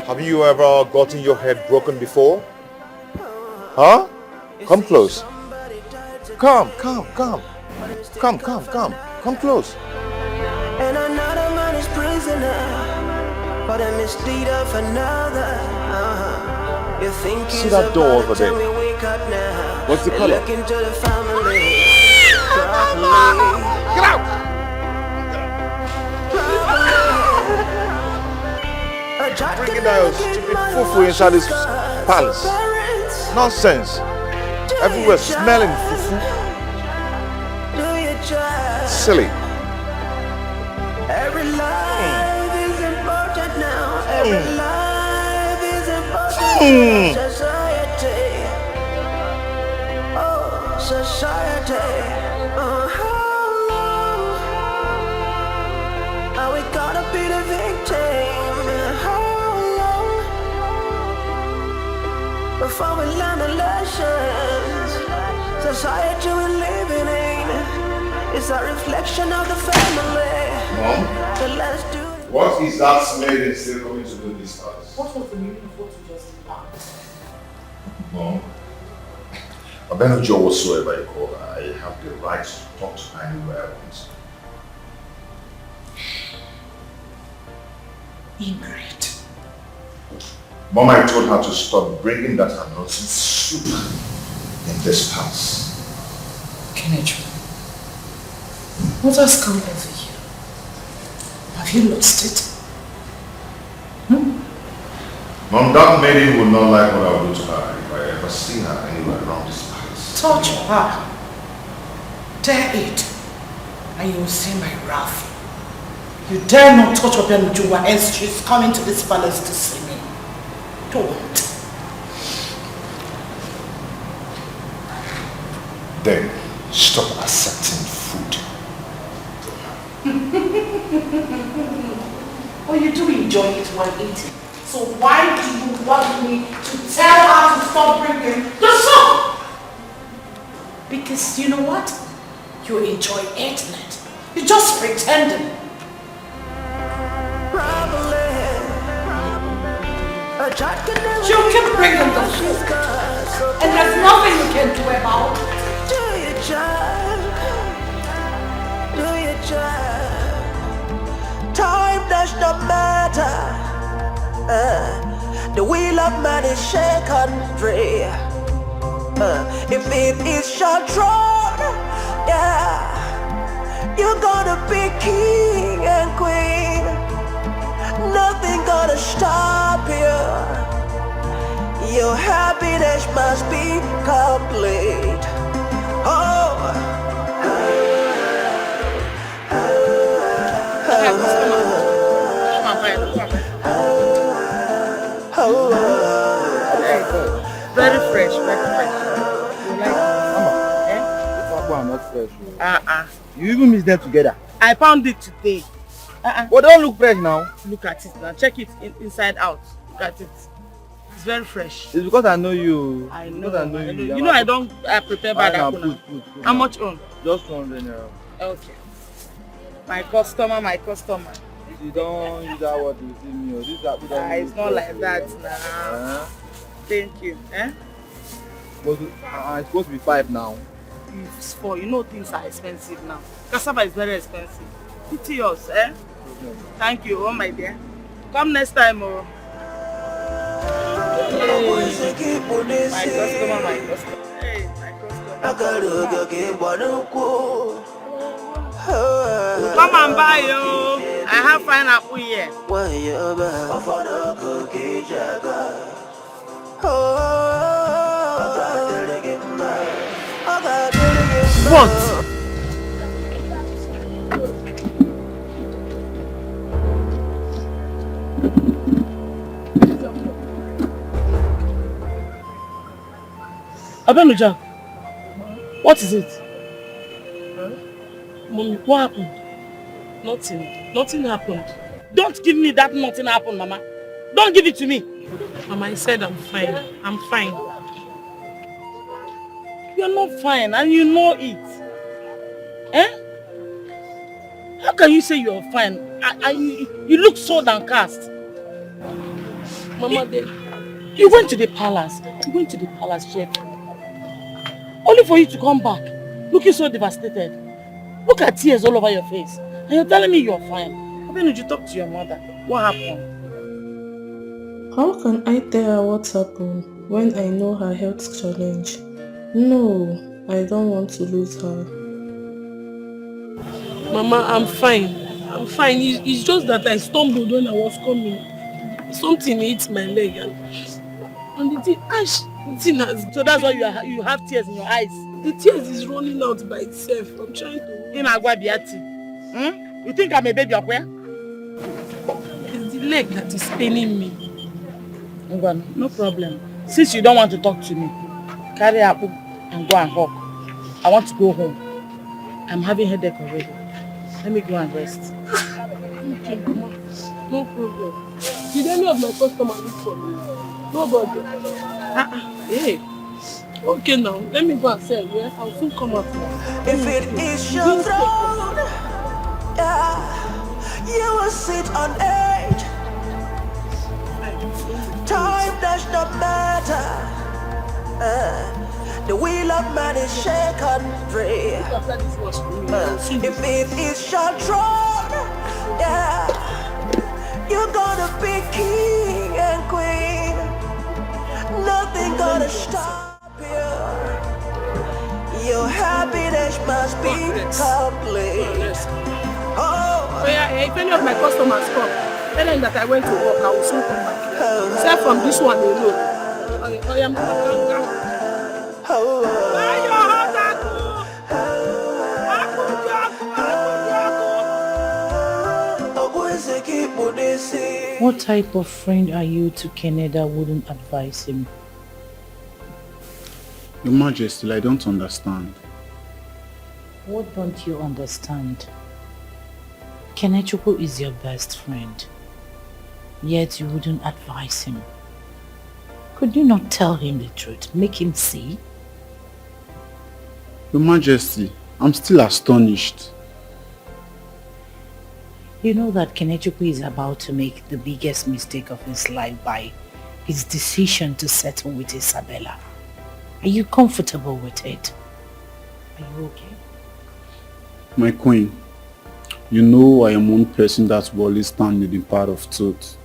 Have you ever gotten your head broken before? Huh? Come close. Come close. And another man is prisoner for the misdeed of another. You think See that door over there? What's the color? Look into the family. Get out! Bringing that stupid fufu inside this palace. Nonsense. Everywhere smelling fufu. Silly. Every life is important now. Every life is important in society. Oh, society. Oh, how long are we gonna be the victim? How long before we learn the lessons? Society we're living in is a reflection of the family. Mom? So let's do it. What is that lady still coming to do this house? What was the meaning of what you just asked? Mom, Abenujo whatsoever you call her, I have the right to talk to her anywhere I want. Ingrid. Mom, I told her to stop bringing that nonsense soup in this house. Keneju, what has come over you? Have you lost it? Mom, that maiden would not like what I will do to her if I ever see her anywhere around this palace. Touch her. Dare it, and you will see my wrath. You dare not touch Obianujuwa, else she's coming to this palace to see me. Don't. Then stop accepting food. Well, you do enjoy it while eating. So why do you want me to tell her to stop bringing the soup? Because you know what? You enjoy eating it. You're just pretending. You can bring in the food. And there's nothing you can do about it. Do your job. Do your job. Time does not matter. The wheel of man is shaken free. If it is short drawn, yeah, you're gonna be king and queen. Nothing gonna stop you. Your happiness must be complete. Very fresh, very fresh. You like it? Not fresh. You even mix them together. I found it today. But don't look fresh now. Look at it now. Check it inside out. Look at it. It's very fresh. It's because I know you. I know. Because I know you. You know I don't prepare bad apple. How much on? Just 100 naira. Okay. My customer. You don't use that word to see me. This apple don't It's not like that now. Uh-huh. Thank you. It's supposed to be 5 now. It's 4. You know things are expensive now. Cassava is very expensive. It's yours, eh? Thank you, oh my dear. Come next time, oh. Hey. My customer. Hey, my customer. Come and buy, yo. I have fine apple here. What? Abenuja, what is it? Mommy, what happened? Nothing happened. Don't give me that nothing happened, Mama. Don't give it to me. Mama, I said I'm fine. I'm fine. You're not fine and you know it. Eh? How can you say you're fine? You look so downcast. Mama, you went to the palace. You went to the palace, chef. Only for you to come back looking so devastated. Look at tears all over your face. And you're telling me you're fine. Why didn't you talk to your mother? What happened? How can I tell her what's happened when I know her health challenge? No, I don't want to lose her. Mama, I'm fine. I'm fine. It's just that I stumbled when I was coming. Something hit my leg and the thing has... So that's why you have tears in your eyes? The tears is running out by itself. I'm trying to... You think I'm a baby up where? It's the leg that is paining me. No problem. Since you don't want to talk to me, carry up and go and hug. I want to go home. I'm having headache already. Let me go and rest. Okay, Mama. No problem. Did any of my customers look for me? Nobody. Hey. Okay now, let me go and sell, yeah? I'll soon come out now. If it is your throne, yeah, you will sit on edge. Time does not matter. The wheel of man is shaken free. If it is your throne, yeah, you're gonna be king and queen. Nothing gonna stop you. Your happiness must be complete. Oh yeah, if any of my customers come, tell them that I went to work, I will soon come back. Except from this one alone. I am What type of friend are you to Ekene that wouldn't advise him? Your Majesty, I don't understand. What don't you understand? Ekene is your best friend, yet you wouldn't advise him. Could you not tell him the truth? Make him see? Your Majesty, I'm still astonished. You know that Ekene is about to make the biggest mistake of his life by his decision to settle with Isabella. Are you comfortable with it? Are you okay? My queen, you know I am one person that will always stand in the path of truth.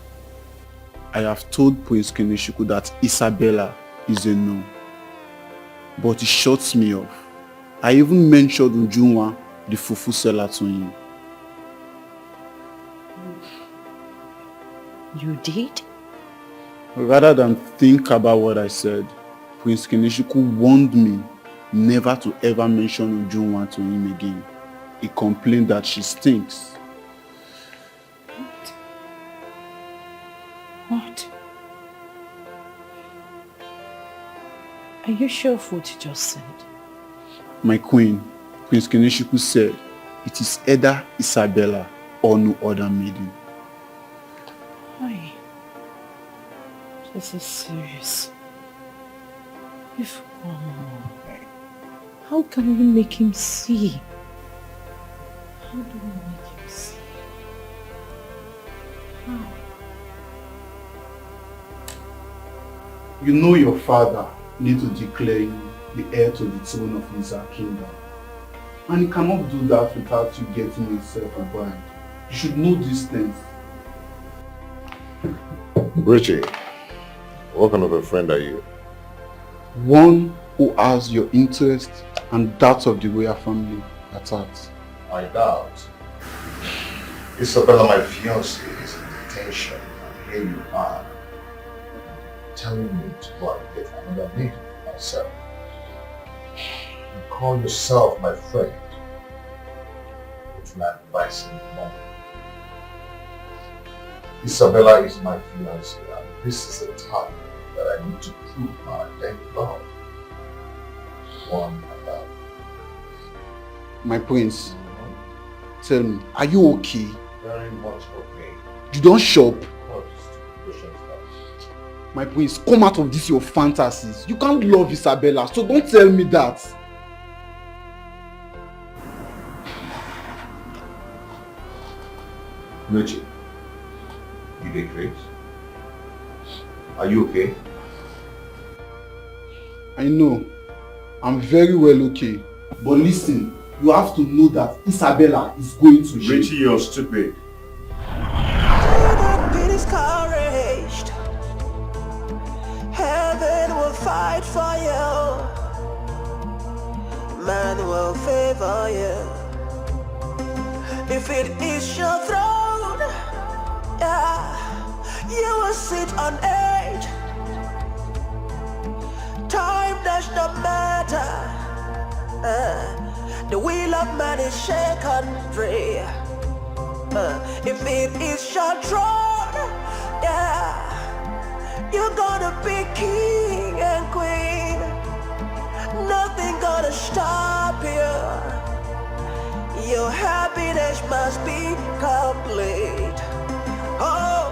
I have told Prince Ekene that Isabella is a no, but he shuts me off. I even mentioned Umenwa, the fufu seller, to him. You did? Rather than think about what I said, Prince Ekene warned me never to ever mention Umenwa to him again. He complained that she stinks. What? Are you sure of what you just said? My queen, Prince Ekene said, it is either Isabella or no other maiden. Why? This is serious. If one more, how can we make him see? How do we make him see? How? You know your father, need to declare you the heir to the throne of his kingdom. And you cannot do that without you getting yourself a bride. You should know these things. Luchy, what kind of a friend are you? One who has your interest and that of the royal family at heart. I doubt. Isabella, my fiancée, is in detention. And here you are, telling me to go and get another lady myself. You call yourself my friend, which my advice in the moment. Isabella is my fiancée, and this is the time that I need to prove my identity love. One another. My prince, tell me, are you okay? Very much okay. You don't shop? Of course, my prince, come out of this your fantasies. You can't love Isabella, so don't tell me that. Luchy, you did great. Are you okay? I know. I'm very well okay. But listen, you have to know that Isabella is going to jail. Richie, you're stupid. Do not be discouraged. Heaven will fight for you. Man will favor you. If it is your throne, yeah, you will sit on age. Time does not matter. The wheel of man is shaken free. If it is your throne, yeah, you're gonna be king and queen. Nothing gonna stop you. Your happiness must be complete. Oh.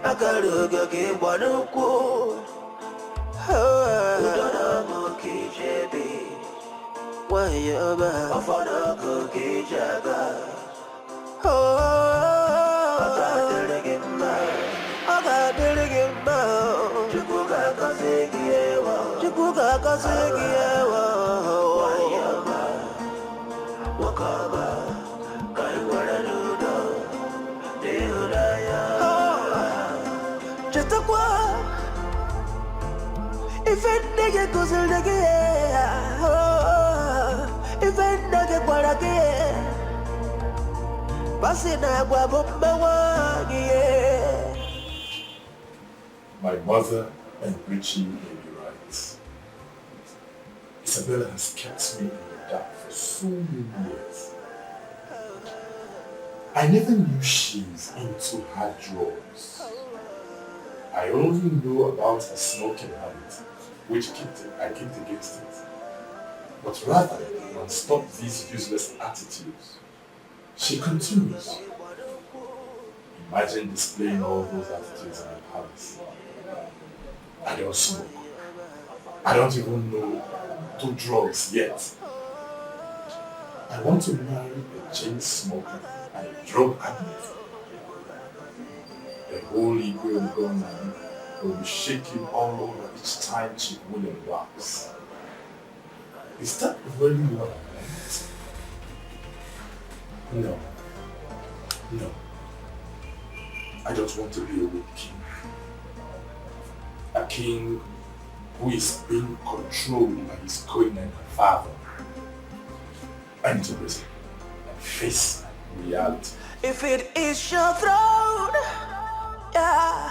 Agaluga ke banuko udana mo ki jebi wayaba afana ko ki jaga agadelegema chukuga kasegiewa wayaba wakaba kaiwara nudo deudaya. If it nigga goes a nigga, if it nigga what again, Basina My mother and Richie may be right. Isabella has kept me in the dark for so many years. I never knew she's into hard drugs. I only know about her smoking habit, which I kicked against it. But rather than stop these useless attitudes, she continues. Imagine displaying all those attitudes in the palace. I don't smoke. I don't even know do drugs yet. I want to marry a chain smoker and a drug addict. The whole Igwe will go now. Will be shaking all over each time she William walks. Is that really what I want? No. I don't want to be a weak king. A king who is being controlled by his queen and her father. I need to listen and face reality. If it is your throne, yeah,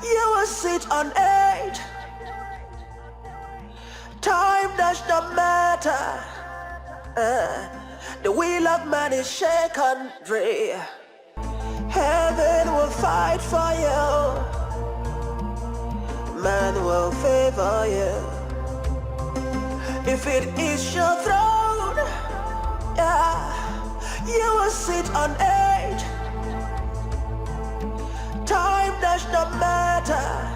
you will sit on it. Time does not matter. The wheel of man is shaken free. Heaven will fight for you. Man will favor you. If it is your throne, yeah, you will sit on it. Time does not matter.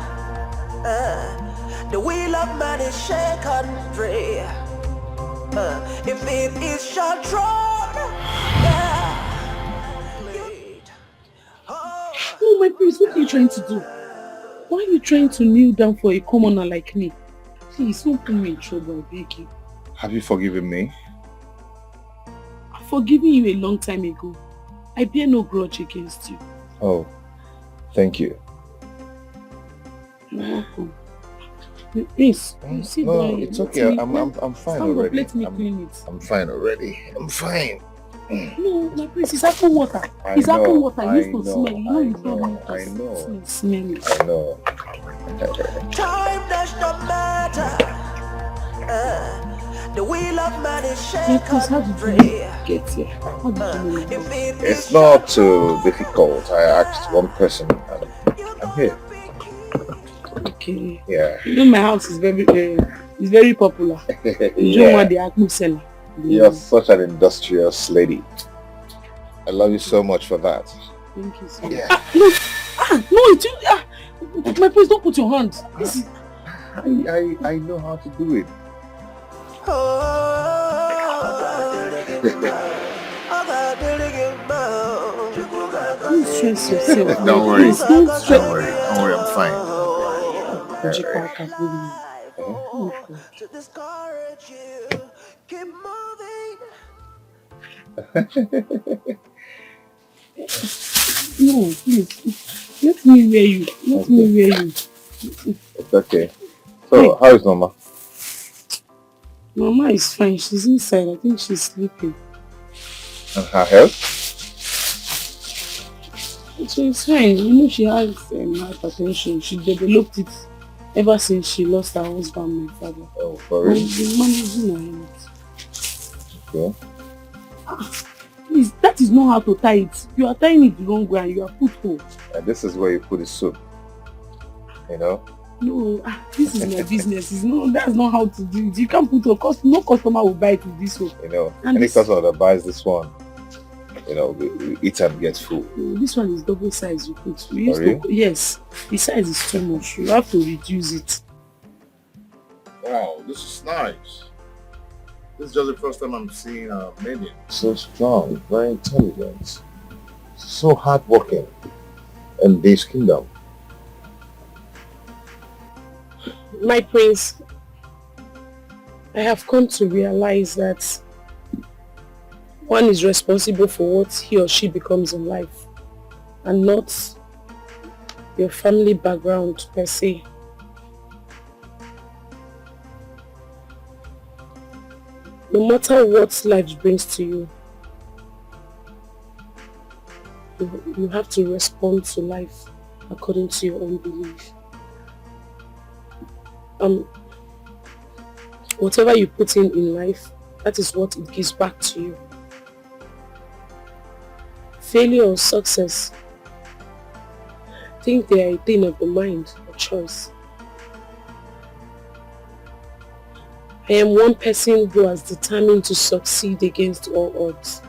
The wheel of man is shaken free. If it is shall throne, No, my prince, what are you trying to do? Why are you trying to kneel down for a commoner like me? Please, don't put me in trouble, I beg you. Have you forgiven me? I've forgiven you a long time ago. I bear no grudge against you. Oh, thank you. You're welcome. Prince, sit No, down. it's okay. I'm fine Stand already. up, let me clean it. I'm fine already. I'm fine. No, my prince, it's apple water. It's apple water. I used to smell. You know you don't want to smell it. I know. time does not matter. The wheel of man is shaken free. Get here? How did you know? It's not too difficult. I asked one person and I'm here. Okay. Yeah. You know my house is very popular. You don't want the apple seller. You're such an industrious lady. I love you so much for that. Thank you so much. Yeah. My please don't put your hands. This is... I know how to do it. Don't stress yourself. Don't worry. Don't stress. Don't worry. Don't worry. I'm fine. To discourage you, keep moving. No, please. Let me wear you. Let me wear you. It's okay. So, how is Mama? Mama is fine. She's inside. I think she's sleeping. And her health? She's fine. You know, she has hypertension. She developed it ever since she lost her husband, my father. Oh, for real? She's been managing her health. Okay. Please, that is not how to tie it. You are tying it the wrong way and you are put hole. And this is where you put the soup. You know? No, this is my business. That's not how to do it. You can't put a cost. No customer will buy it with this one. You know, And any this- customer that buys this one, you know, we eat and get full. No, this one is double size you put. We For real? Yes, the size is too much. You have to reduce it. Wow, this is nice. This is just the first time I'm seeing a maiden. So strong, very intelligent, so hardworking in this kingdom. My prince, I have come to realize that one is responsible for what he or she becomes in life and not your family background per se. No matter what life brings to you, you have to respond to life according to your own belief. Whatever you put in life, that is what it gives back to you. Failure or success, I think they are a thing of the mind, a choice. I am one person who has determined to succeed against all odds.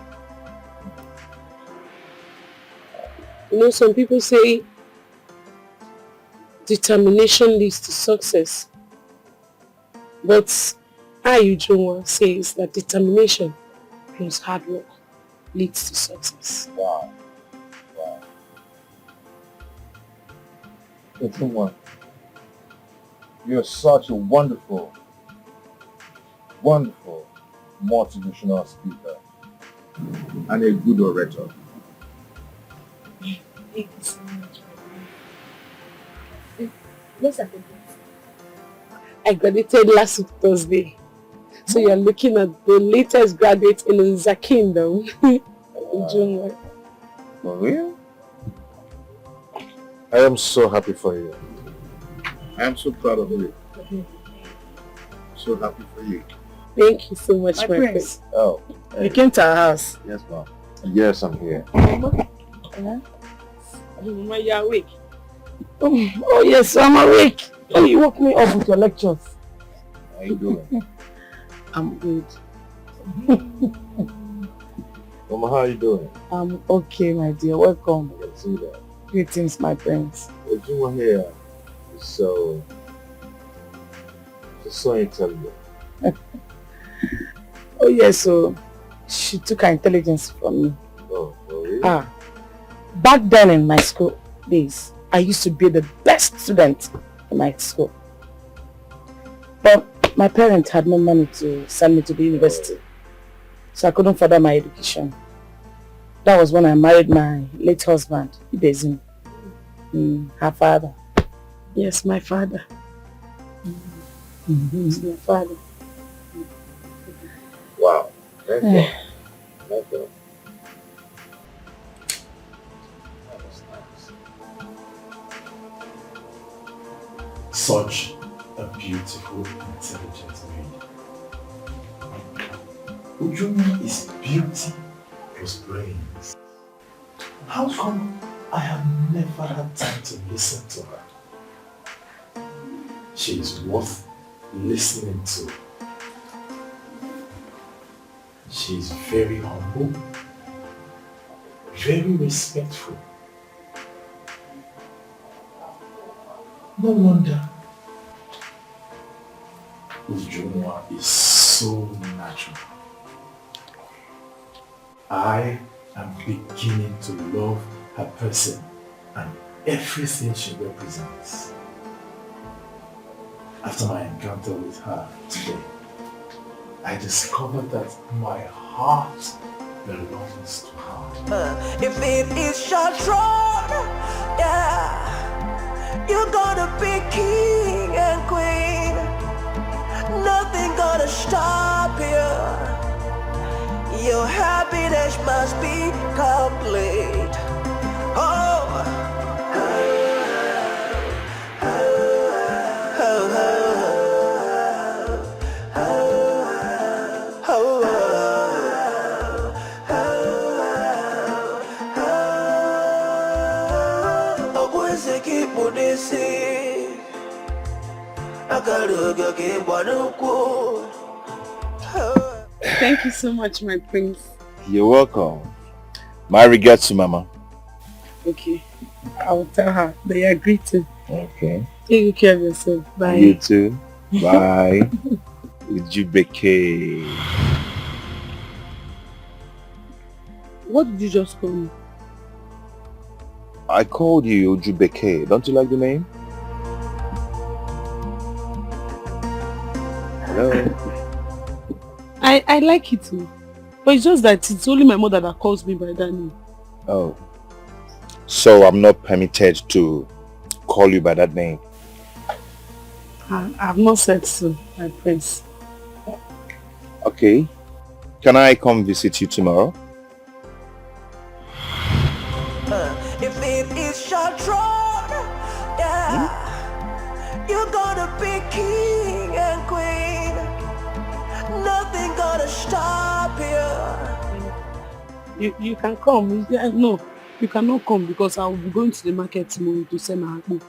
You know, some people say determination leads to success. But Umenwa says that determination plus hard work leads to success. Wow. Wow. Umenwa, you're such a wonderful motivational speaker and a good orator. Thank you so much. Let's have a I graduated last week Thursday. So you're looking at the latest graduate in the kingdom. For real? I am so happy for you. I am so proud of you. So happy for you. Thank you so much, My my prince. friend. Oh. You came to our house. Yes, ma'am. Yes, I'm here. Mama, you're awake. Oh yes, I'm awake. Oh, you woke me up with your lectures. How you doing? I'm good. Mama, how are you doing? I'm okay, my dear. Welcome. I can see that. Greetings, my friends. Ejima here. So intelligent. Oh yes, so she took her intelligence from me. Oh, really? Back then in my school days, I used to be the best student in my school. But my parents had no money to send me to the university, so I couldn't further my education. That was when I married my late husband, Ibezim, her father. Yes, my father. He's my father. Wow. Thank you. Such a beautiful, intelligent maid. Uzondu is beauty plus brains. How come I have never had time to listen to her? She is worth listening to. She is very humble, very respectful. No wonder Ozioma is so natural. I am beginning to love her person and everything she represents. After my encounter with her today, I discovered that my heart belongs to her. If it is your throne, yeah, you're gonna be king and queen. Nothing gonna stop you. Your happiness must be complete. Oh. Thank you so much, my prince. You're welcome. My regards to Mama. Okay, I will tell her they agree to. Okay. Take good care of yourself. Bye. You too. Bye. Ujubeke. What did you just call me? I called you Ujubeke. Don't you like the name? Hello? I like it too. But it's just that it's only my mother that calls me by that name. Oh. So I'm not permitted to call you by that name? I've not said so, my prince. Okay. Can I come visit you tomorrow? If it is your throne, yeah, you're gonna be king and queen. Nothing gonna stop you. You can come. No, you cannot come because I will be going to the market tomorrow to sell my akpu.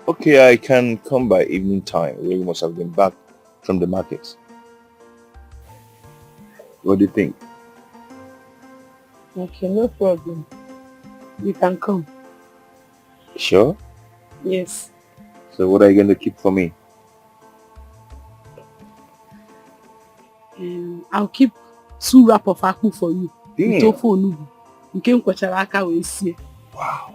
Okay, I can come by evening time. We must have been back from the market. What do you think? Okay, no problem. You can come. Sure? Yes. So what are you going to keep for me? I'll keep 2 wraps of akpu for you. Damn. Wow.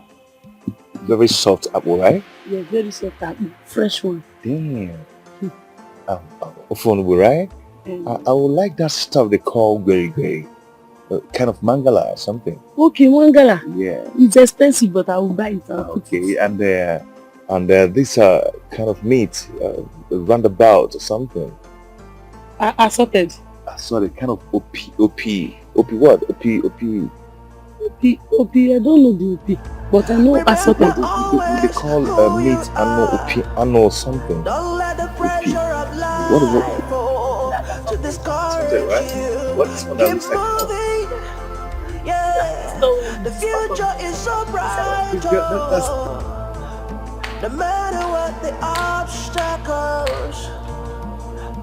Very soft apple, right? Yeah, very soft apple. Fresh one. Damn. Ofonubu, right? I would like that stuff they call gari, kind of mangala or something. Okay, mangala. Yeah. It's expensive, but I will buy it. Okay, and this kind of meat, roundabout or something. Assorted. Assorted, kind of OP what? OP. I don't know the OP, but I know assorted. They call meat ano something. Don't let the pressure of life What is it? to discourage Something, right? you. What is what that looks like? Yeah, the future is so bright. No matter what the obstacles,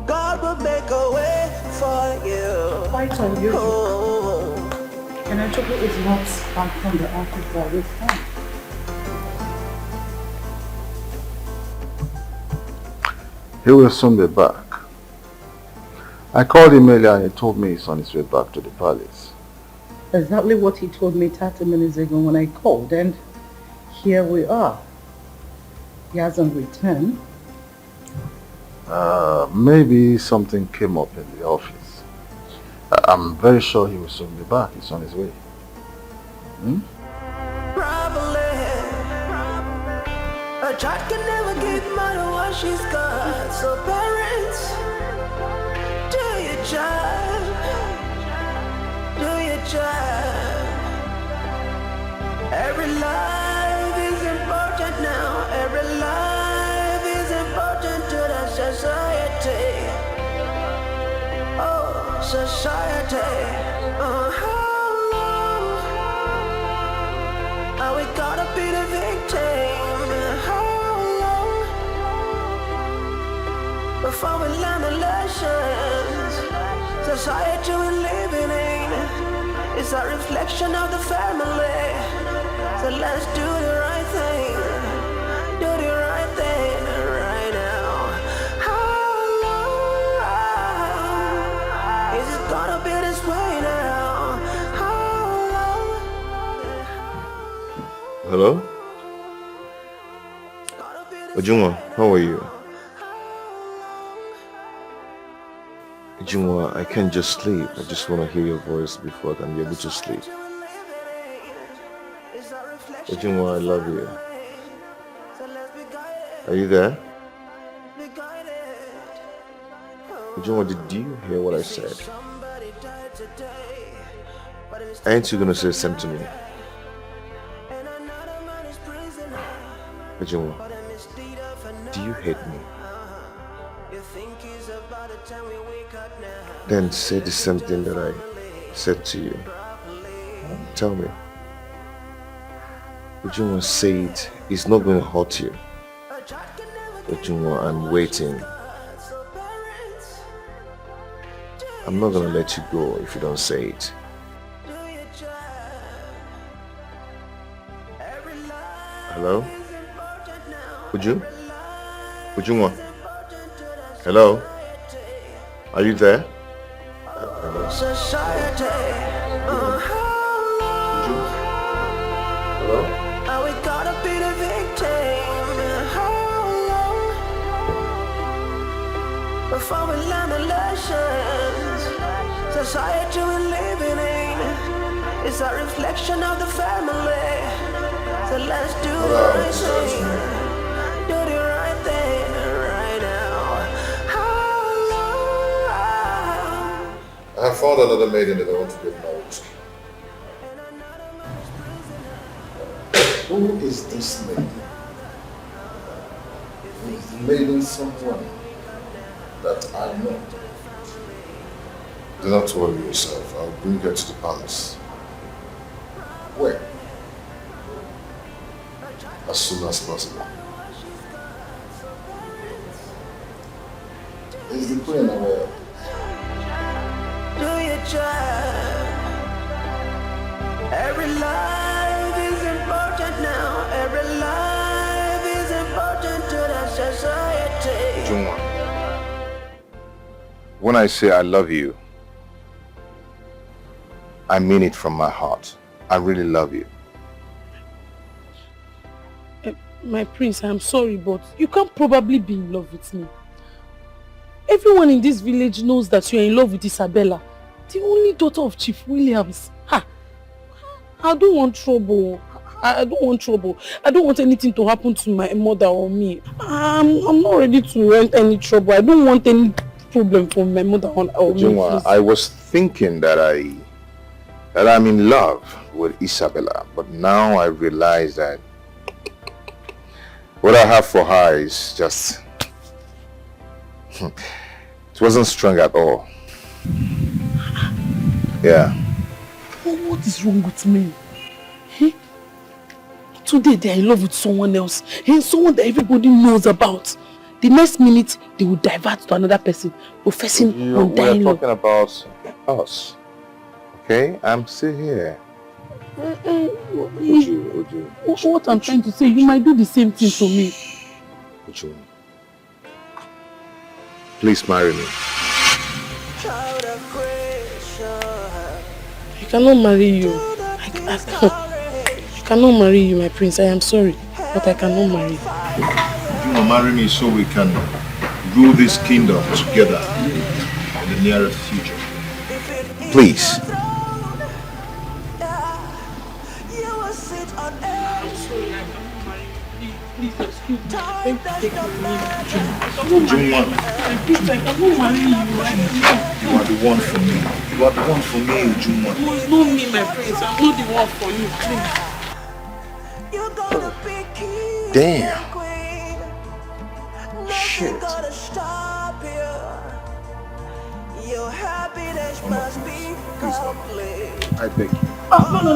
God will make a way for you. Quite unusual. And actually is not back from the office by this time. He will soon be back. I called him earlier and he told me he's on his way back to the palace. Exactly what he told me 30 minutes ago when I called, and here we are. He hasn't returned. Maybe something came up in the office. I'm very sure he will soon be back. He's on his way. A child can never give mother what she's got. So parents, do your job. Do your job. Every life is important now. Every life is important to the society. Oh, society. How long are we gonna be the victim? Before we learn the lessons, society we're living in is a reflection of the family. So let's do the right thing, do the right thing right now. How long is it gonna be this way now? How long? Hello? Ujunwa, how are you? Ujunwa, I can't just sleep. I just want to hear your voice before I can be able to sleep. Ujunwa, I love you. Are you there? Ujunwa, did you hear what I said? Ain't you gonna say something to me? Ujunwa, do you hate me? Then say the same thing that I said to you. Tell me. Ujunwa, say it. It's not going to hurt you. Ujunwa, I'm waiting. I'm not going to let you go if you don't say it. Hello? Ujunwa? Hello? Are you there? Society. Hello? Are we gonna be the victim? How long before we learn the lessons? Society we're living in is a reflection of the family. So let's do the right thing. Do the right thing right now. I have found another maiden that I want to get married to. Who is this maiden? Is the maiden someone that I know? Do not worry yourself. I'll bring her to the palace. Where? As soon as possible. Is the queen aware? Do your job. Every life is important now. Every life is important to the society. Ujunwa, when I say I love you, I mean it from my heart. I really love you. My prince, I'm sorry, but you can't probably be in love with me. Everyone in this village knows that you're in love with Isabella, the only daughter of Chief Williams. Ha! I don't want trouble. I don't want trouble. I don't want anything to happen to my mother or me. I'm not ready to rent any trouble. I don't want any problem from my mother or me. Ujunwa, I was thinking that I'm in love with Isabella, but now I realize that what I have for her is just... it wasn't strong at all. Yeah. What is wrong with me? Eh? Today they are in love with someone else, and someone that everybody knows about. The next minute they will divert to another person, professing on dying love. We're talking about us. Okay? I'm still here. What I'm trying to say, you might do the same thing to me. Uju, Please marry me. I cannot marry you. I cannot marry you, my prince. I am sorry, but I cannot marry you. You will marry me so we can rule this kingdom together in the nearest future. Please. Please excuse me. Thank you. Jmac. I cannot marry you. You are the one for me. You are the one for me, Jmac. You must know me, my prince. I'm not the one for you, please. Damn. Shit. I beg you. Oh, no.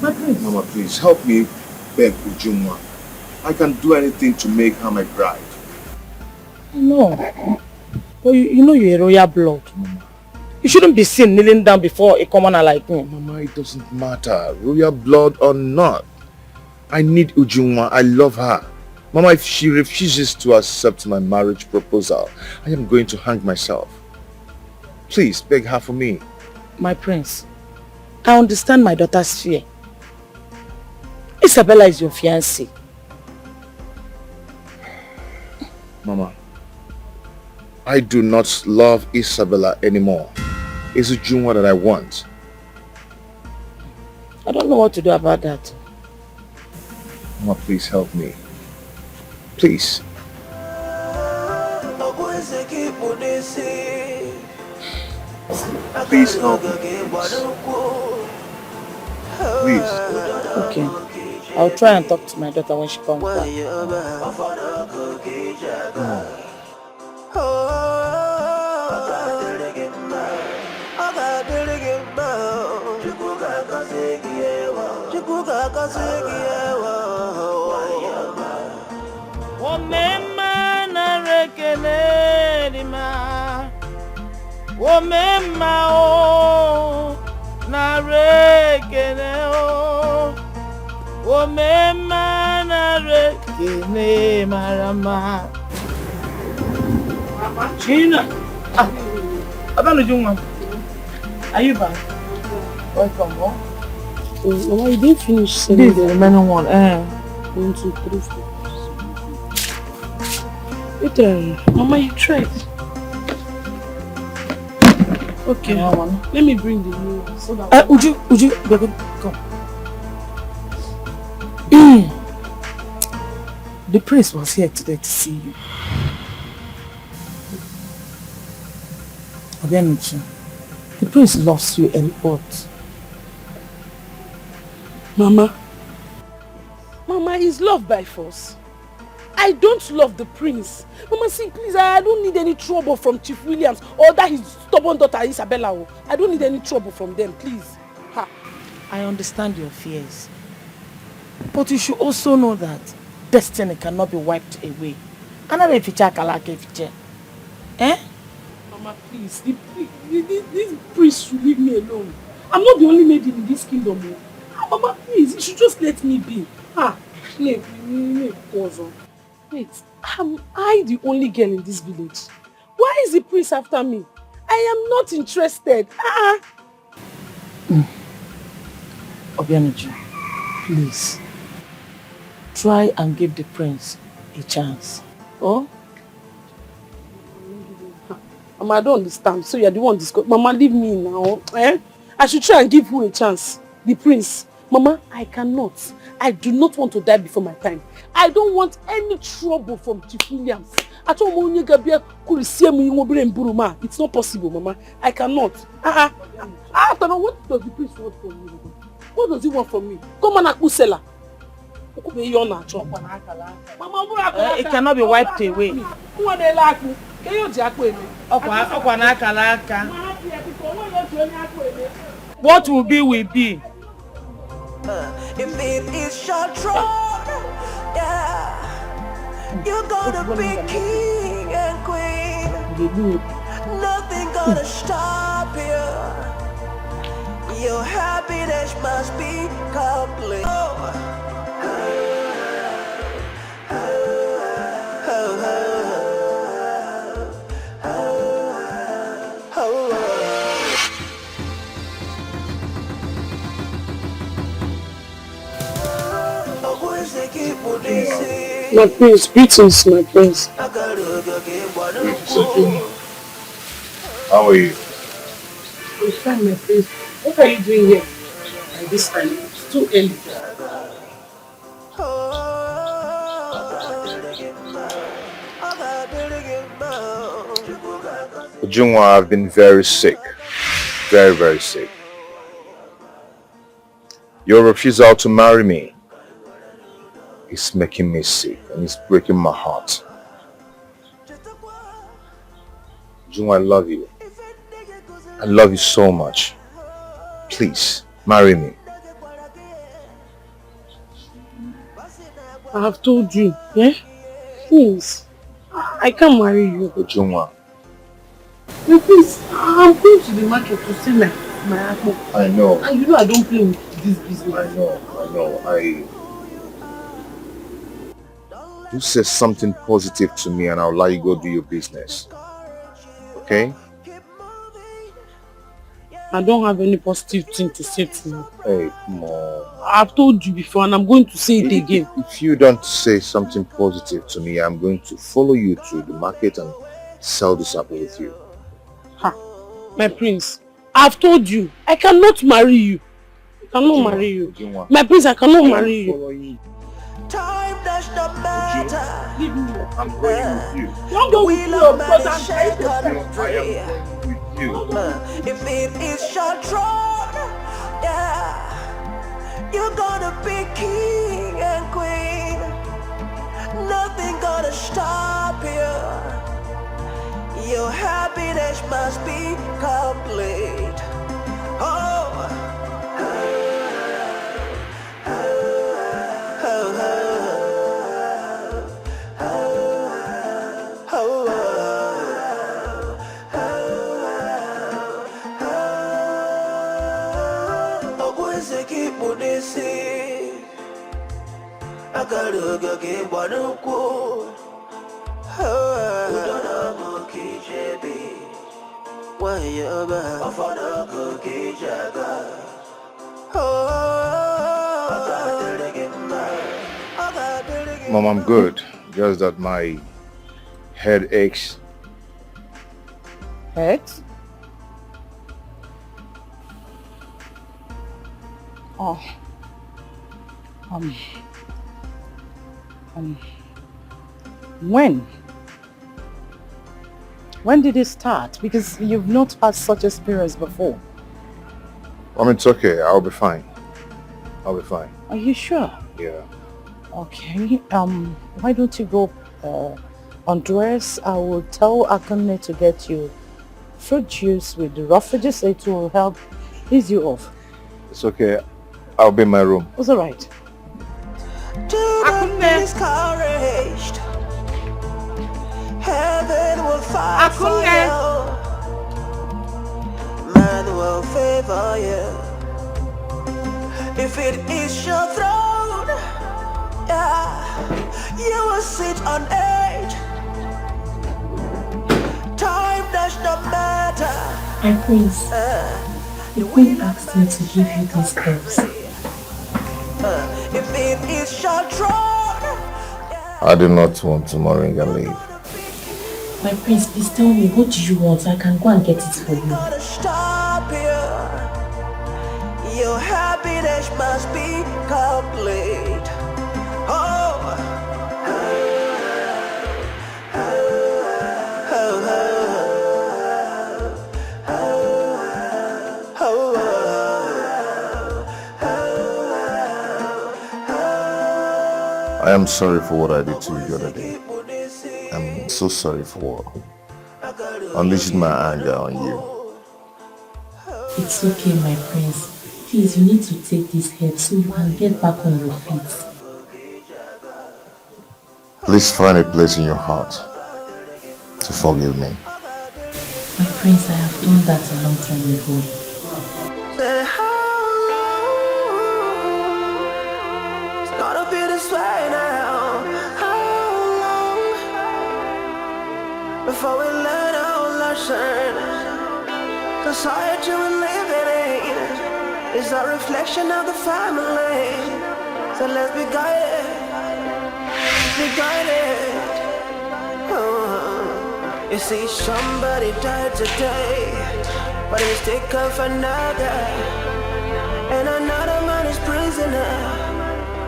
My prince. Mama, please help me beg Uzondu. I can do anything to make her my bride. No. But you know you're a royal blood. Mama. You shouldn't be seen kneeling down before a commoner like me. Mama, it doesn't matter. Royal blood or not. I need Uzondu. I love her. Mama, if she refuses to accept my marriage proposal, I am going to hang myself. Please, beg her for me. My prince, I understand my daughter's fear. Isabella is your fiancée. Mama, I do not love Isabella anymore. It's Uzondu that I want. I don't know what to do about that. Mama, please help me. Please. Please help me. Please. Okay. I'll try and talk to my daughter when she comes back. China. Are you back? Welcome home. Mama, you didn't finish saying this is the remaining one. 1, 2, 3, 4. You tried. Mama, you tried. Okay. Let me bring the new one so that Uju, come. The prince was here today to see you. Nuchi, the prince loves you a lot. Mama, he's loved by force. I don't love the prince. Mama, see, please, I don't need any trouble from Chief Williams or that his stubborn daughter Isabella. I don't need any trouble from them, please. Ha. I understand your fears. But you should also know that destiny cannot be wiped away. Eh? Mama, please, this priest should leave me alone. I'm not the only maiden in this kingdom. Mama, please, you should just let me be. Wait, am I the only girl in this village? Why is the priest after me? I am not interested. Obianuju, please, try and give the prince a chance. Oh? Mama, I don't understand. So you're the one discuss. Mama, leave me now. I should try and give who a chance? The prince. Mama, I cannot. I do not want to die before my time. I don't want any trouble from Chief Williams. It's not possible, Mama. I cannot. I don't know. What does the prince want from me? What does he want from me? Come on, Akusela. It cannot be wiped away. What will be, will be. If it is your throne, yeah, you're gonna be king and queen. Nothing gonna stop you. Your happiness must be complete. My prince, greetings, my prince. How are you? I'm fine, my prince. What are you doing here at this time? It's too early. Ujungwa, I've been very sick. Very, very sick. Your refusal to marry me is making me sick and it's breaking my heart. Ujungwa, I love you. I love you so much. Please, marry me. I have told you, eh? Please, I can't marry you. Ujungwa. No, please, I'm going to the market to sell my apple. I know. And you know I don't play with this business. I know. You say something positive to me and I'll let you go do your business. Okay? I don't have any positive thing to say to you. Hey, come on. I've told you before and I'm going to say it again. If you don't say something positive to me, I'm going to follow you to the market and sell this apple with you. Ha! My prince, I've told you, I cannot marry you. I cannot marry you. My prince, I cannot marry you. Time does not matter. Leave me. I'm going with you. Don't go with you because I'm trying to if it is your throne, yeah, you're gonna be king and queen. Nothing gonna stop you. Your happiness must be complete. Oh. Mom, I'm good. Just that my head aches. Head? Oh. When? When did it start? Because you've not had such experience before. It's okay. I'll be fine. I'll be fine. Are you sure? Yeah. Okay. Why don't you go undress? I will tell Ekene to get you fruit juice with the roughages. It will help ease you off. It's okay. I'll be in my room. It's alright. Do not be discouraged. Heaven will fight for you. Man will favor you. If it is your throne, yeah, you will sit on edge. Time does not matter. My prince, the queen asked me to give you these curves. If it is your throne, I do not want to moringa leave. My prince, please tell me, what do you want? I can go and get it for you. stop you. Your happiness must be complete. Oh. I am sorry for what I did to you the other day. I'm so sorry for unleashing my anger on you. It's okay, my prince. Please, you need to take this head so you can get back on your feet. Please find a place in your heart to forgive me. My prince, I have done that a long time ago. It's gotta be this way now. How long before we learn our lesson? Society we're living in is a reflection of the family. So let's be guided. Be guided. You see, somebody died today, but it's taken for another. And another man is prisoner.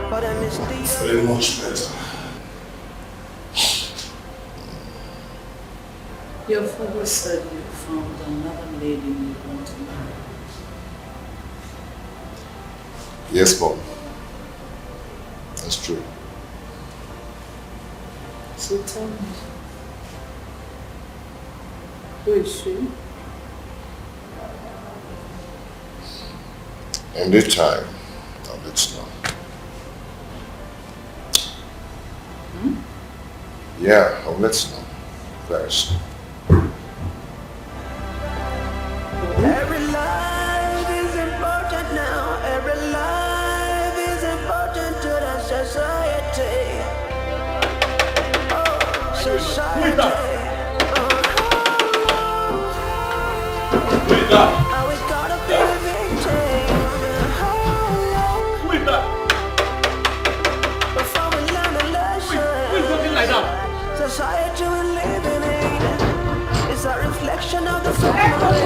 But I miss these. Very much better. Your father said you found another lady you want to marry. Yes, Mom. That's true. So tell me, who is she? In this time, I'll let you know. Yeah, I'll let you know very soon. Every life is important now. Every life is important to the society. Oh, society. Rita! Are we gonna be the victim? Rita! Before we learn a lesson. Who is talking like that? Society we're living in is a reflection of the family.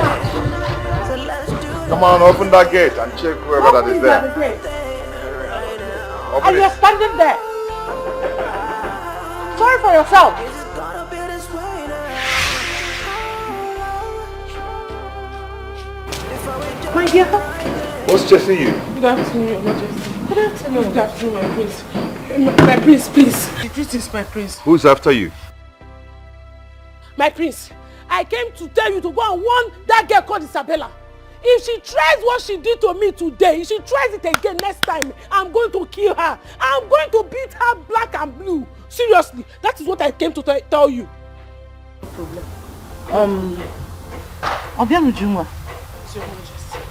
So let's do Come on, open that gate and check whoever that is there. Open And you're it. standing there. Sorry for yourself. My dear. What's chasing you? Good afternoon, Your Majesty. Good afternoon. Good afternoon, my prince. My prince, please. The truth is, my prince. Who's after you? My prince, I came to tell you to go and warn that girl called Issabela. If she tries what she did to me today, if she tries it again next time, I'm going to kill her. I'm going to beat her black and blue. Seriously, that is what I came to tell you. No problem. Obianujunwa,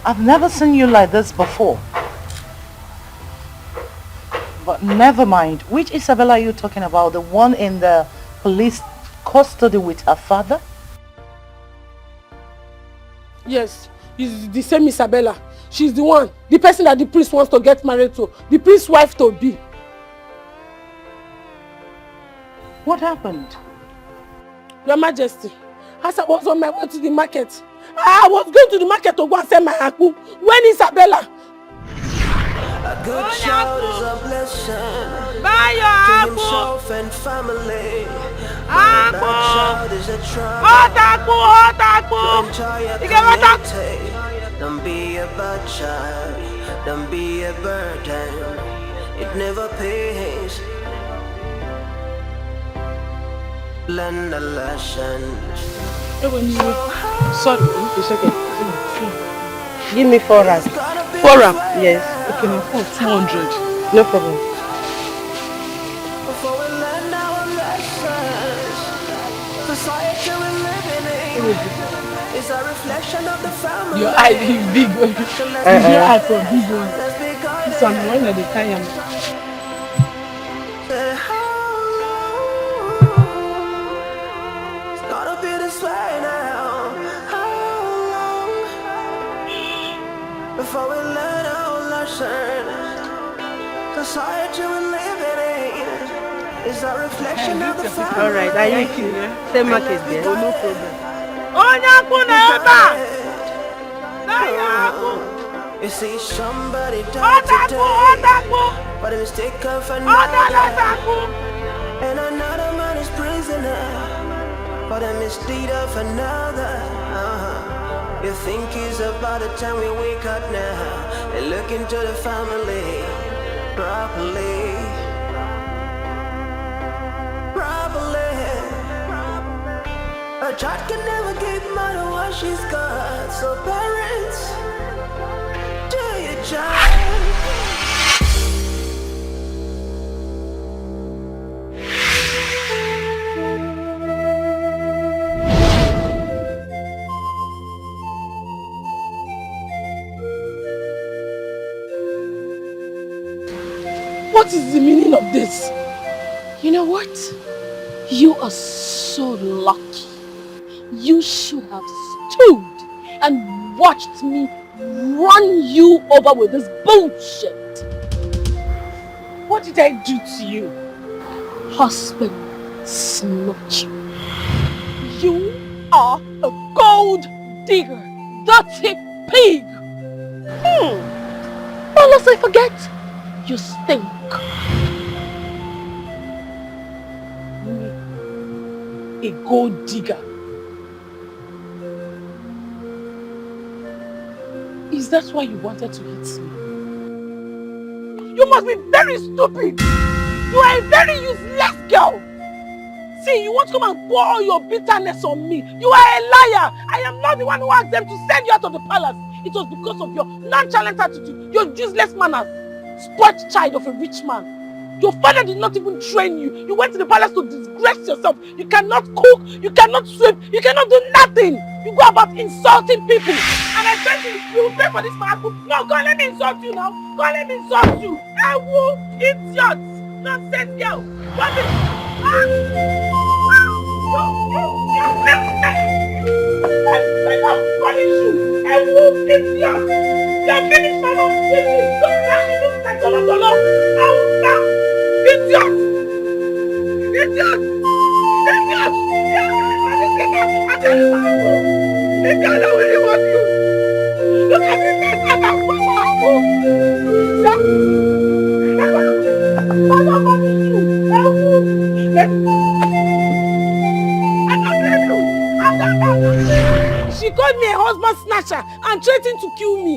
I've never seen you like this before. But never mind. Which Isabella are you talking about? The one in the police custody with her father? Yes, it's the same Isabella. She's the one, the person that the priest wants to get married to. The priest's wife to be. What happened? Your Majesty, as I was on my way to the market, I was going to the market to go and sell my akpu. When Isabella? A good child is a blessing to himself and family. A bad child is a trouble to entire community. Don't be a bad child, don't be a burden. It never pays. Learn a lesson. Sorry, it's okay. Give me 4 rand. 4 rand? Yes. Okay, my phone 200. No problem. Before we learn our lessons, society we're living in is a reflection of the family. Your eye is big. Your eye for big one. This one, one at the time. It's gotta be this way now. How long before we learn our lesson? Society we're living in is a reflection of the family. Alright, are you same market there? Oh, no problem. You see, somebody died today, but a mistake of another. And another man is prisoner, but a misdeed of another. You think it's about the time we wake up now and look into the family properly. A child can never give mother what she's got. So parents, do your job. What is the meaning of this? You know what? You are so lucky. You should have stood and watched me run you over with this bullshit. What did I do to you? Husband, Luchy. You are a gold digger, dirty pig. Well, lest I forget, you stink. A gold digger. Is that why you wanted to hit me? You must be very stupid. You are a very useless girl. See, you want to come and pour all your bitterness on me. You are a liar. I am not the one who asked them to send you out of the palace. It was because of your nonchalant attitude, your useless manners. Spoiled child of a rich man. Your father did not even train you. You went to the palace to disgrace yourself. You cannot cook, you cannot sweep, you cannot do nothing. You go about insulting people. And I bet you will pay for this man. No, go and let me insult you now. Go and let me insult you. I will idiot. Nonsense girl. What is... I will punish you. I will idiot. You are finished, man. Don't crash it. Don't like dollar. I will stop. Idiot! Idiot! Idiot! Idiot, I really want you! Look at me, I don't want you! She called me a husband snatcher and threatened to kill me.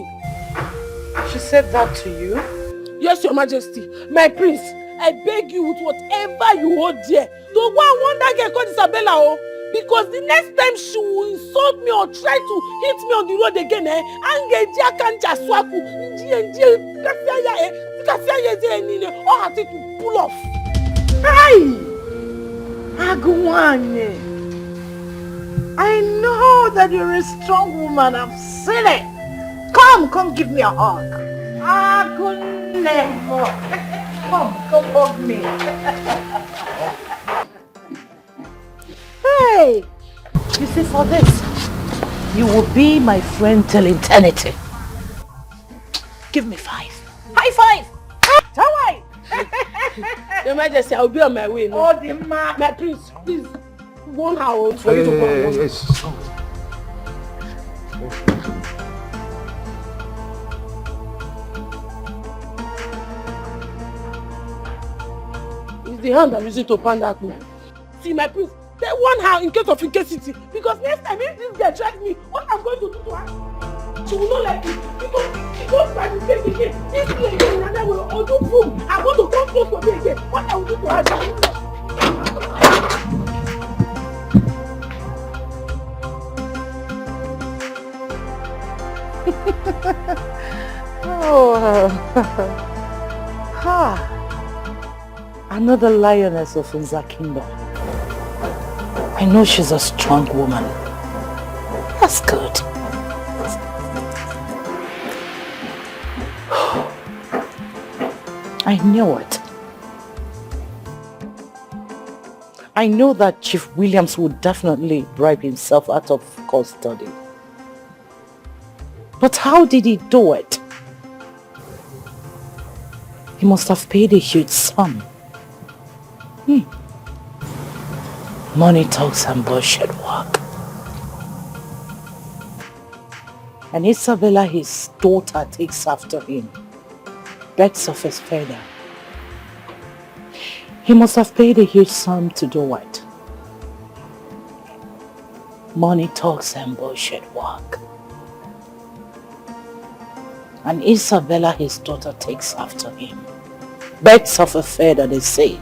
She said that to you? Yes, Your Majesty. My prince, I beg you with whatever you hold dear to go and warn that girl called Isabella, oh, because the next time she will insult me or try to hit me on the road again, all her teeth will pull off. Hey! Agwane! I know that you're a strong woman. I've seen it. Come give me a hug. I could never. Come hug me. Hey! You see, for this, you will be my friend till eternity. Give me 5. High five! Hawaii! Your Majesty, I'll be on my way now. Oh, the man. My prince, please, 1 hour for you to go. Yes. It's the hand I'm using to pan that book. See, my prince, take 1 hour in case of incasity. Because next time if this girl tries me, what I'm going to do to her? She will not like it. Because she goes by the same again. This thing again, and then will do boom. I'm going to come close for me again. What I will do to her? Another lioness of Nza Kingdom. I know she's a strong woman. That's good. I knew it. I know that Chief Williams would definitely bribe himself out of custody. But how did he do it? He must have paid a huge sum. Money talks and bullshit work. And Isabella, his daughter, takes after him. Bets of his feather. He must have paid a huge sum to do it. Money talks and bullshit work. And Isabella, his daughter, takes after him. Birds of a feather, they say.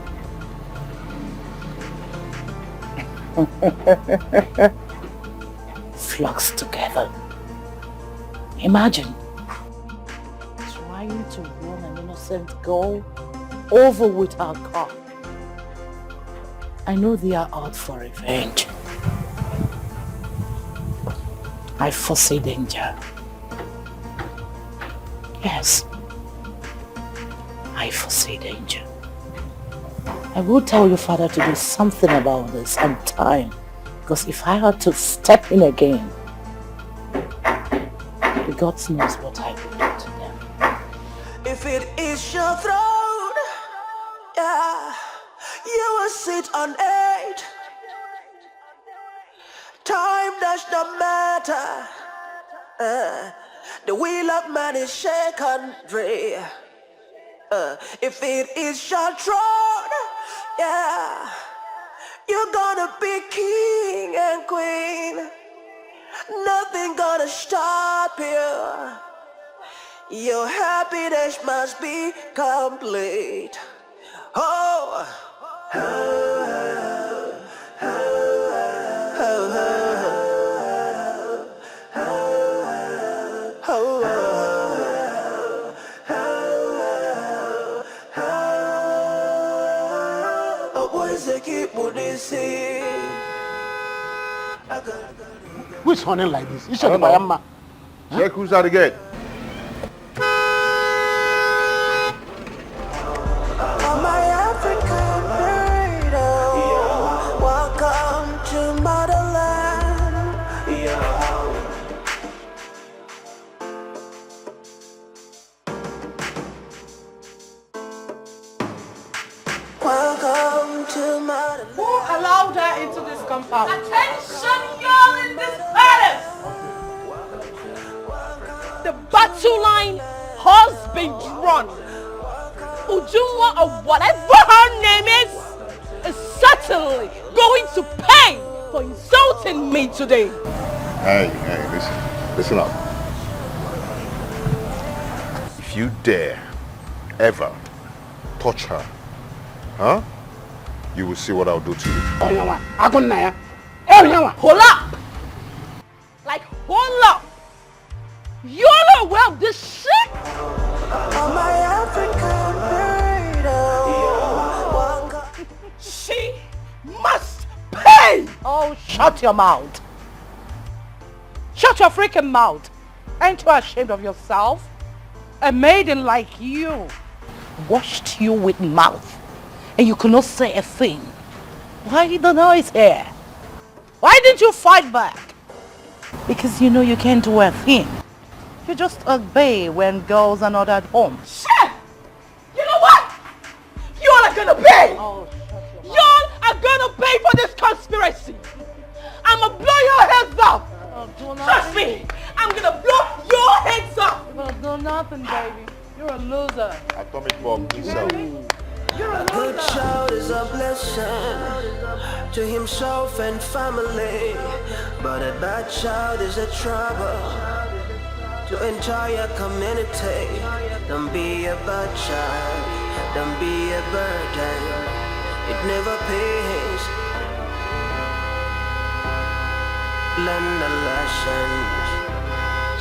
Flocks together. Imagine trying to run an innocent girl over with her car. I know they are out for revenge. I foresee danger. Yes, I foresee danger. I will tell your father to do something about this on time, because if I had to step in again, the gods knows what I would do to them. If it is your throne, sit on it. Time does not matter. The wheel of man is shaken free. If it is your throne, yeah, you're gonna be king and queen. Nothing gonna stop you. Your happiness must be complete. Oh, oh, oh, oh, oh, Who is running like this? Issabela. Check who's at the gate. my African freedom. Welcome to motherland. Welcome to motherland. Who allowed her into this compound? Attention, y'all in this palace! The battle line has been drawn. Ujumwa, or whatever her name is certainly going to pay for insulting me today. Hey, listen up. If you dare ever touch her, huh? You will see what I'll do to you. Hold up! Like, hold up! You're not aware of this shit? my African freedom. She must pay! Oh, shut your mouth. Shut your freaking mouth. Ain't you ashamed of yourself? A maiden like you washed you with mouth and you could not say a thing. Why the noise here? Why didn't you fight back? Because you know you can't do a thing. You just obey when girls are not at home. Shit! You know what? You all are gonna pay! Oh, y'all are gonna pay for this conspiracy! I'ma blow your heads off! Trust me! I'm gonna blow your heads off! You're gonna do nothing, baby. You're a loser. Atomic bomb, himself. A good child is a blessing to himself and family, but a bad child is a trouble to entire community. Don't be a bad child, don't be a burden, it never pays. Learn the lessons.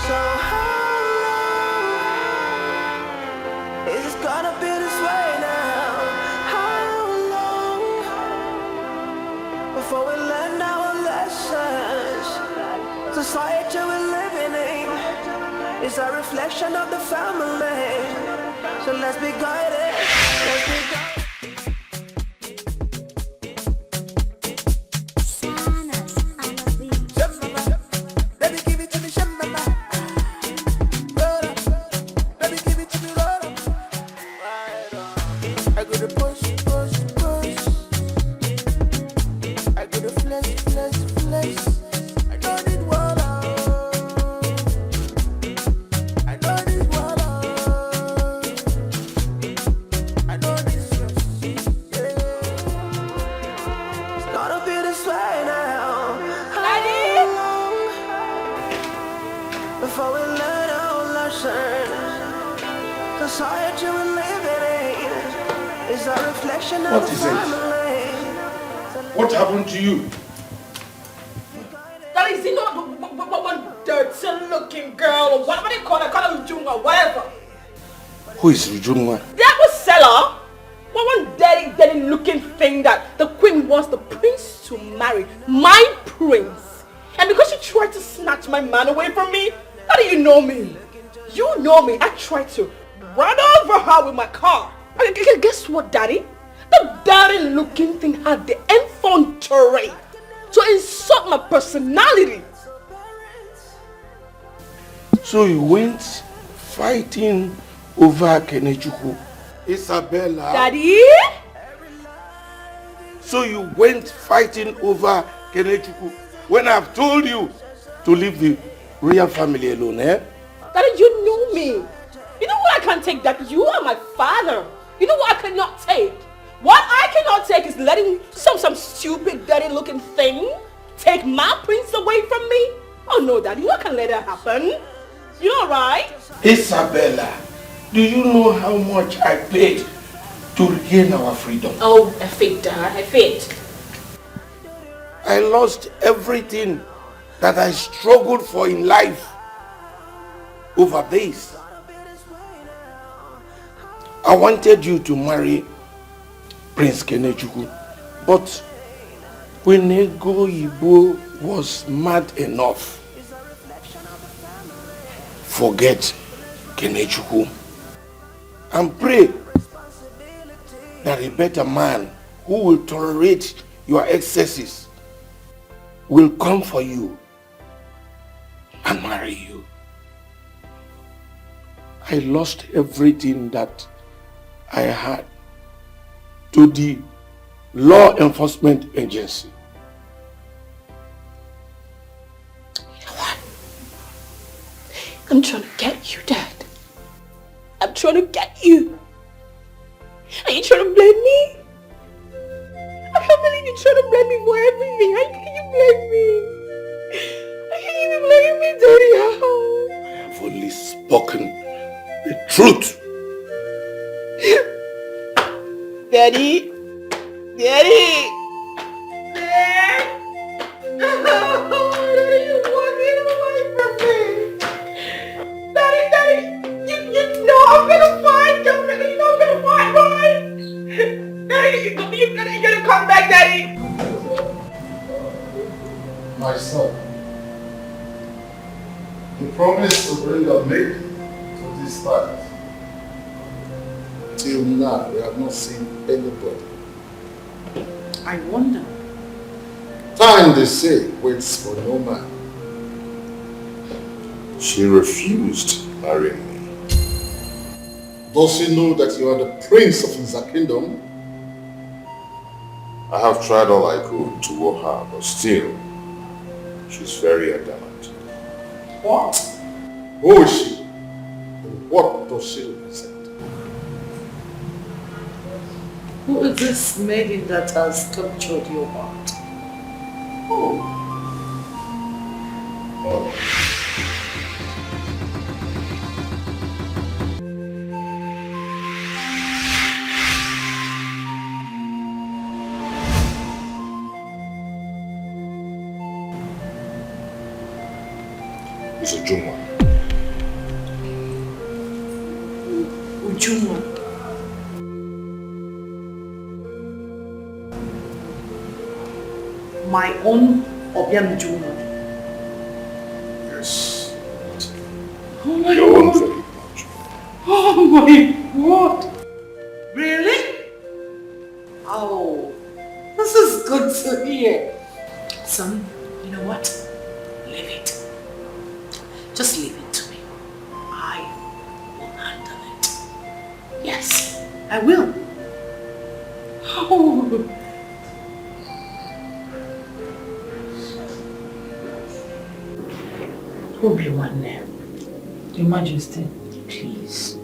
So how long is it gonna be this way now? How long before we learn our lessons? Society we're living in is a reflection of the family. So let's be guided. Let's be guided. What is it? What happened to you? That is not one dirty looking girl or whatever they call her Ujumwa, whatever. Who is Ujumwa? That was seller. One dirty looking thing that the queen wants the prince to marry. My prince. And because she tried to snatch my man away from me, how do you know me? You know me. I tried to run over her with my car. And guess what, daddy? The dirty looking thing had the effrontery to insult my personality. So you went fighting over Ekene. Isabella. Daddy? so you went fighting over Kenechukwu when I've told you to leave the royal family alone, eh? Daddy, you know me. You know what I can't take, that you are my father. You know what I cannot take? What I cannot take is letting some stupid, dirty-looking thing take my prince away from me. Oh no, Daddy, you can't let that happen. You know, right? Isabella, do you know how much I paid to regain our freedom? Oh, I fit, Dad, I fit. I lost everything that I struggled for in life over this. I wanted you to marry Prince Kenechukwu, but when Nego Igbo was mad enough, forget Kenechukwu and pray that a better man who will tolerate your excesses will come for you and marry you. I lost everything that I had to the law enforcement agency. I'm trying to get you, Dad. I'm trying to get you. Are you trying to blame me? I can't believe you're trying to blame me for everything. How can you blame me? How can you be blaming me, Daddy? How? I have only spoken the truth. Daddy. Daddy. Dad. Daddy, you're walking away from me. Daddy, you know I'm gonna fight. You know I'm gonna fight, right? Daddy, you're gonna come back, Daddy. My son, you promised to bring a maid to this palace. Till now, we have not seen anybody. I wonder. Time, they say, waits for no man. She refused marrying me. Does she know that you are the prince of the kingdom? I have tried all I could to woo her, but still, she's very adamant. What? Who is she? And what does she represent? Who is this maiden that has captured your heart? Oh. It's Ujoma. Ujoma. My own Obiam Ujoma. Yes. Oh my Your own God. very much. Oh my God. Really? Oh, this is good to hear. Son, you know what? Leave it. Just leave it to me. I will handle it. Yes, I will. Oh. Obi-Wan, Your Majesty, please.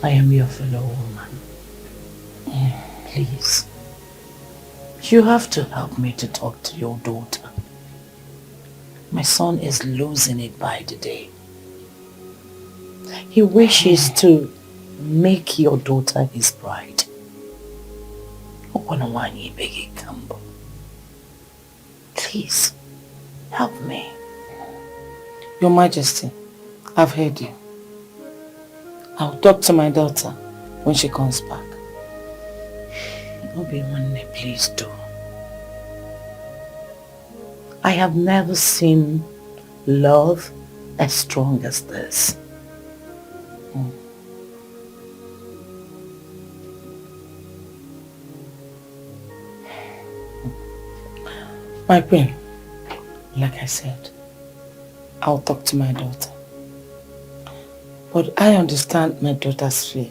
I am your fellow woman. Please. You have to help me to talk to your daughter. My son is losing it by the day. He wishes to make your daughter his bride. Please, help me. Your Majesty, I've heard you. I'll talk to my daughter when she comes back. Obi-Wan, please do. I have never seen love as strong as this. My queen, like I said, I'll talk to my daughter. But I understand my daughter's fear.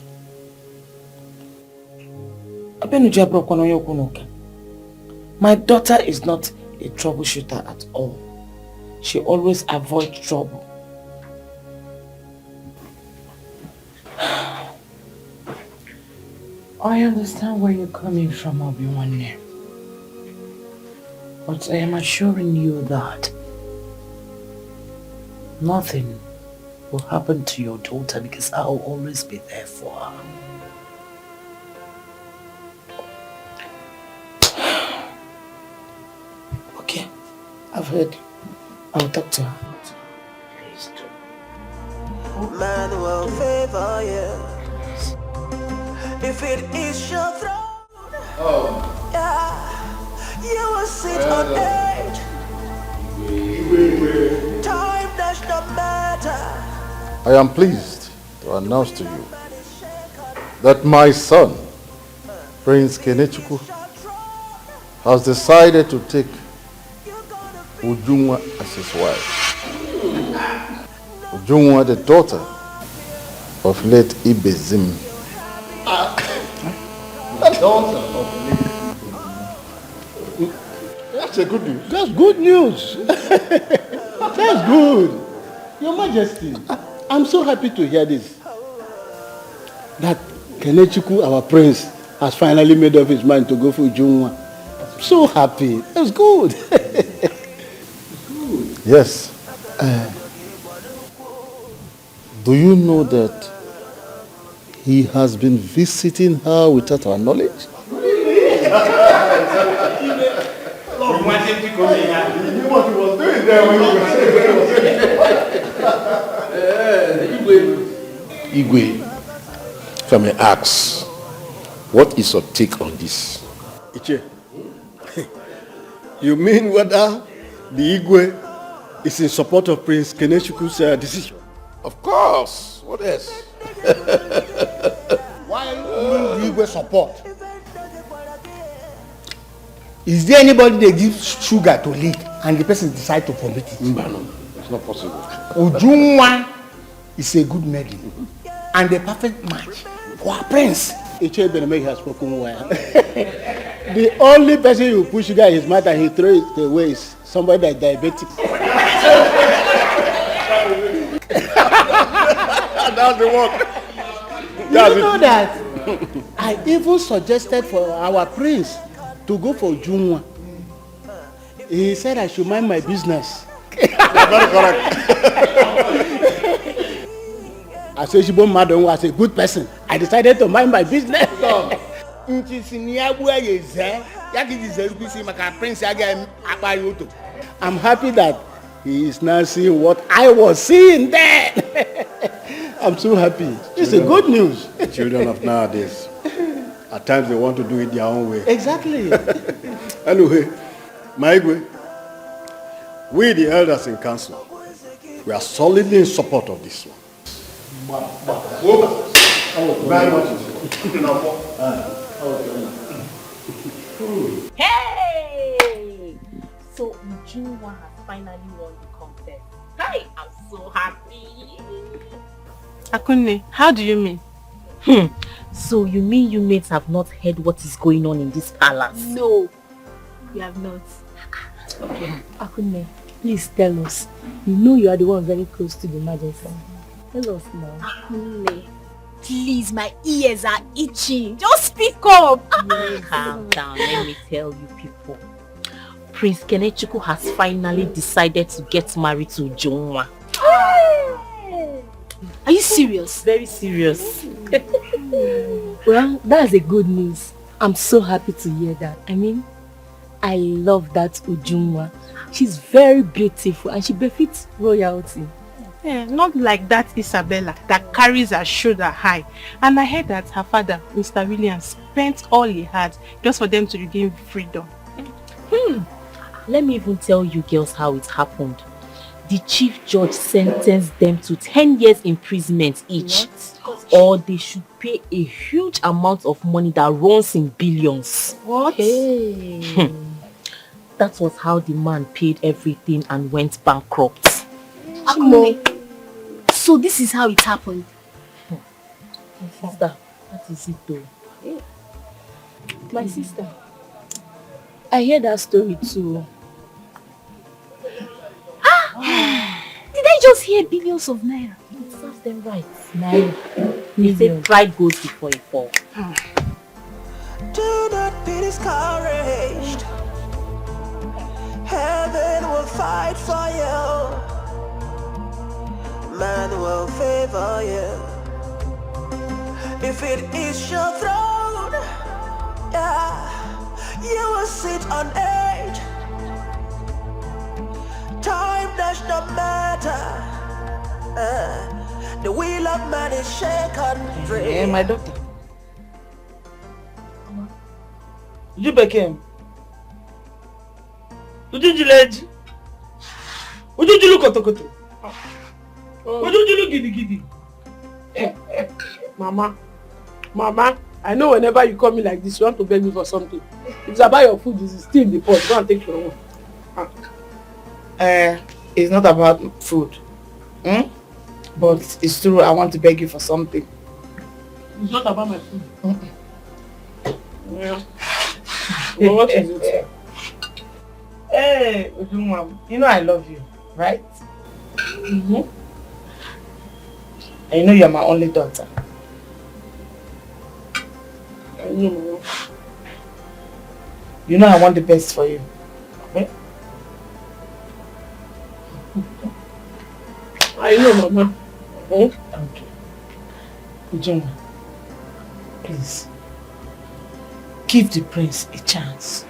My daughter is not a troubleshooter at all. She always avoids trouble. I understand where you're coming from, Obi-Wan. But I am assuring you that nothing will happen to your daughter because I will always be there for her. Okay, I've heard. I'll talk to her. Please do. Man will favor you if it is your throne. Yeah, you will sit on it. Time does not matter. I am pleased to announce to you that my son, Prince Kenechukwu, has decided to take Ujunwa as his wife. Ujunwa, the daughter of late Ibezim. The daughter of late. That's a good news. That's good news. That's good. Your Majesty, I'm so happy to hear this. That Kenechukwu, our prince, has finally made up his mind to go for Ujunwa. I'm so happy. That's good. Yes. Do you know that he has been visiting her without our knowledge? You want him to come in. He knew what he was doing there when he was saying. Igwe, if I may ask, what is your take on this? Iche, you mean whether the Igwe is in support of Prince Kenechukwu's decision? Of course. What else? Why will the Igwe support? Is there anybody they give sugar to lead and the person decide to permit it? No, it's not possible. Ujunwa is a good maiden and a perfect match for our prince. Iche Beneme has spoken well. The only person who puts sugar in his mouth and he throws it away is somebody that's diabetic. That's the one. You know that I even suggested for our prince to go for Ujunwa. He said I should mind my business. Very correct. I said Shibon Madon was a good person. I decided to mind my business. I'm happy that he is now seeing what I was seeing then. I'm so happy. It's a good news. Children of nowadays, at times they want to do it their own way. Exactly. Anyway, Maigwe, we the elders in council, we are solidly in support of this one. Very much. Hey! So Ujunwa has finally won the contest. Hi, I'm so happy. Akune, how do you mean? So you mean you mates have not heard what is going on in this palace? No, we have not. Okay. Akune, please tell us. You know you are the one very close to the Majesty. Tell us now. Akune, please, my ears are itching. Just speak up. Calm down, let me tell you people. Prince Kenechukwu has finally decided to get married to Ujunwa. Are you serious? Very serious. Well, that's a good news. I'm so happy to hear that. I mean, I love that Ujunwa. She's very beautiful and she befits royalty. Yeah, not like that Isabella that carries her shoulder high. And I heard that her father, Mr. Williams, spent all he had just for them to regain freedom. Let me even tell you girls how it happened. The chief judge sentenced them to 10 years imprisonment each. Or they should pay a huge amount of money that runs in billions. What? Hey. That was how the man paid everything and went bankrupt. Akune, so this is how it happened. Sister, that is it though. My sister, I hear that story too. Did I just hear billions of naira? It serves them right. Naira. He said pride goes before a fall. Do not be discouraged. Heaven will fight for you. Man will favor you. If it is your throne, yeah, you will sit on edge. Time does not matter. The wheel of man is shaken free. Yeah, my daughter. You became. Ujujuleji. Ujujulu kotokoto. Ujujulu gidi gidi. Mama, I know whenever you call me like this, you want to beg me for something. If it's about your food, it's still in the pot. Go and take your own. It's not about food. But it's true, I want to beg you for something. It's not about my food. Yeah. Well, what is it? Hey, Uzondu, you know I love you, right? Mm-hmm. And you know you're my only daughter. I know, Mama. You know I want the best for you. Okay? I know, Mama. Okay. Uzondu, please. Give the prince a chance.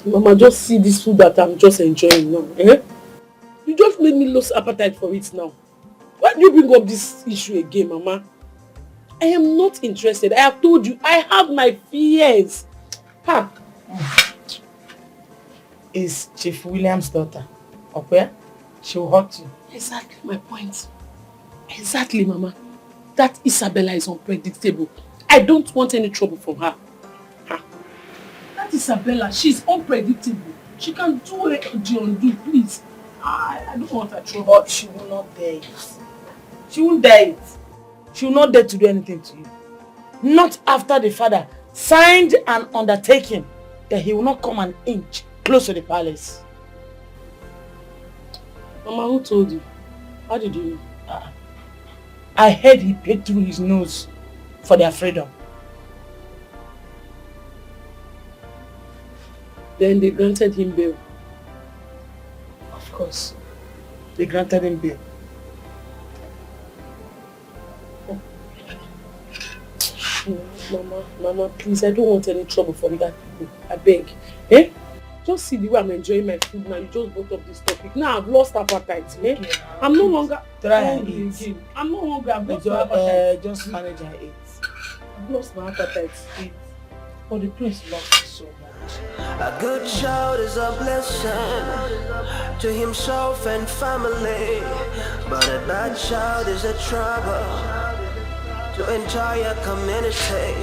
Mama, just see this food that I'm just enjoying now. Eh? You just made me lose appetite for it now. Why do you bring up this issue again, Mama? I am not interested. I have told you, I have my fears. Ha! Is Chief William's daughter. Okay? She will hurt you. Exactly my point. Exactly, Mama. That Isabella is unpredictable. I don't want any trouble from her. That Isabella, she's unpredictable. She can do it or undo, please. I don't want her trouble. But she will not dare it. She won't dare it. She will not dare to do anything to you. Not after the father signed an undertaking that he will not come an inch close to the palace. Mama, who told you? How did you know? I heard he paid through his nose for their freedom. Then they granted him bail. Of course. They granted him bail. Mama, please, I don't want any trouble from that people. I beg. Eh? Just see the way I'm enjoying my food now. You just brought up this topic. Now I've lost appetite. Eh? I'm no longer hungry again. I'm no longer. I've lost my appetite. Just manage and eat. I've lost my appetite. Eat. But the prince loves you so much. A good child is a blessing to himself and family, but a bad child is a trouble to entire community.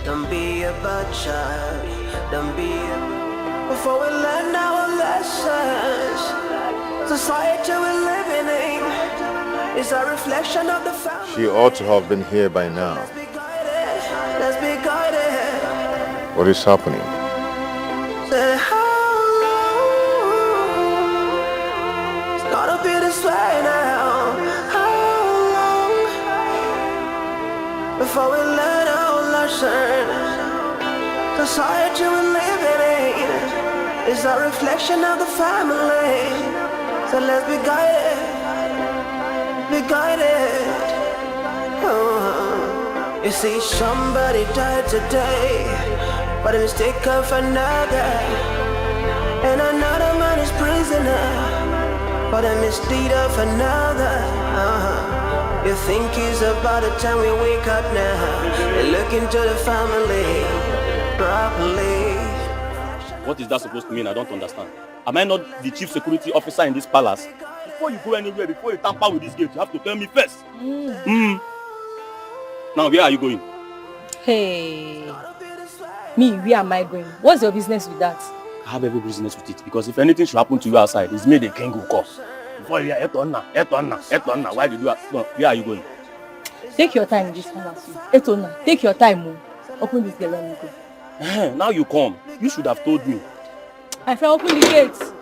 Don't be a bad child. Don't be a... Before we learn our lessons, society we're living in is a reflection of the family. She ought to have been here by now. Let's be guided. What is happening? Say how long? It's gonna be this way now. How long? Before we learn our lesson, society we're living in is a reflection of the family. So let's be guided. Be guided. You see, somebody died today by the mistake of another, and another man is prisoner for the misdeed of another. You think it's about the time we wake up now and look into the family properly. What is that supposed to mean? I don't understand. Am I not the chief security officer in this palace? Before you go anywhere, before you tamper with this gate, you have to tell me first. Now, where are you going? Hey. Me, where am I going? What's your business with that? I have every business with it, because if anything should happen to you outside, it's me the king will call. Before you hear, Etonna, why did you... No, where are you going? Take your time in this palace. Etona, take your time. Open this gate, let me go. Now you come. You should have told me. I shall open the gates.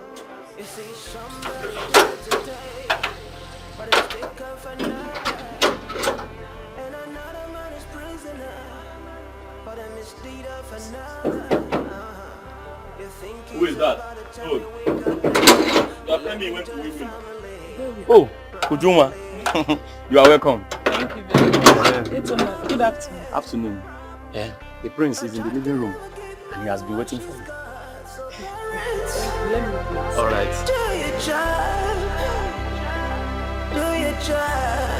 Who is that? Oh. You are telling me you went to women. Oh, Ujoma. You are welcome. Thank you very much. Etona, good afternoon. Afternoon. Yeah. The prince is in the living room and he has been waiting for you. All right. Do your job. Do your job.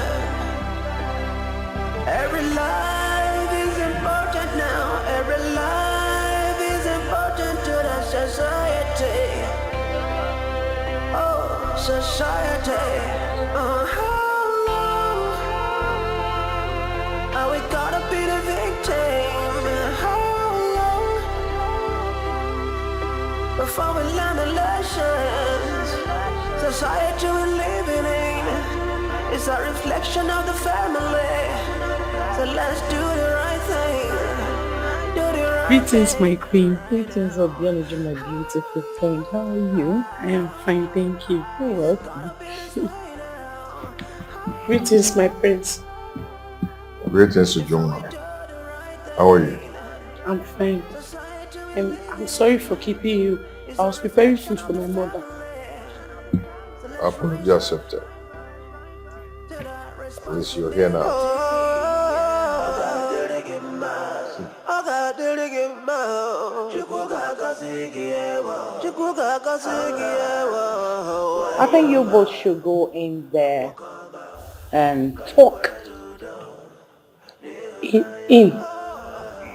Every life is important now. Every life is important to the society. Oh, society. How long are we gonna be the victim? How long before we learn the lessons? Society we're living in is a reflection of the family. So let's do the right thing. Do the right Greetings, my queen. Greetings, Obianoju, my beautiful friend. How are you? I am fine, thank you. You're welcome. Greetings, my prince. Greetings, Ujonwa. How are you? I'm fine. I'm sorry for keeping you. I was preparing food for my mother. Apology accepted. At least you're here now. I think you both should go in there and talk. In.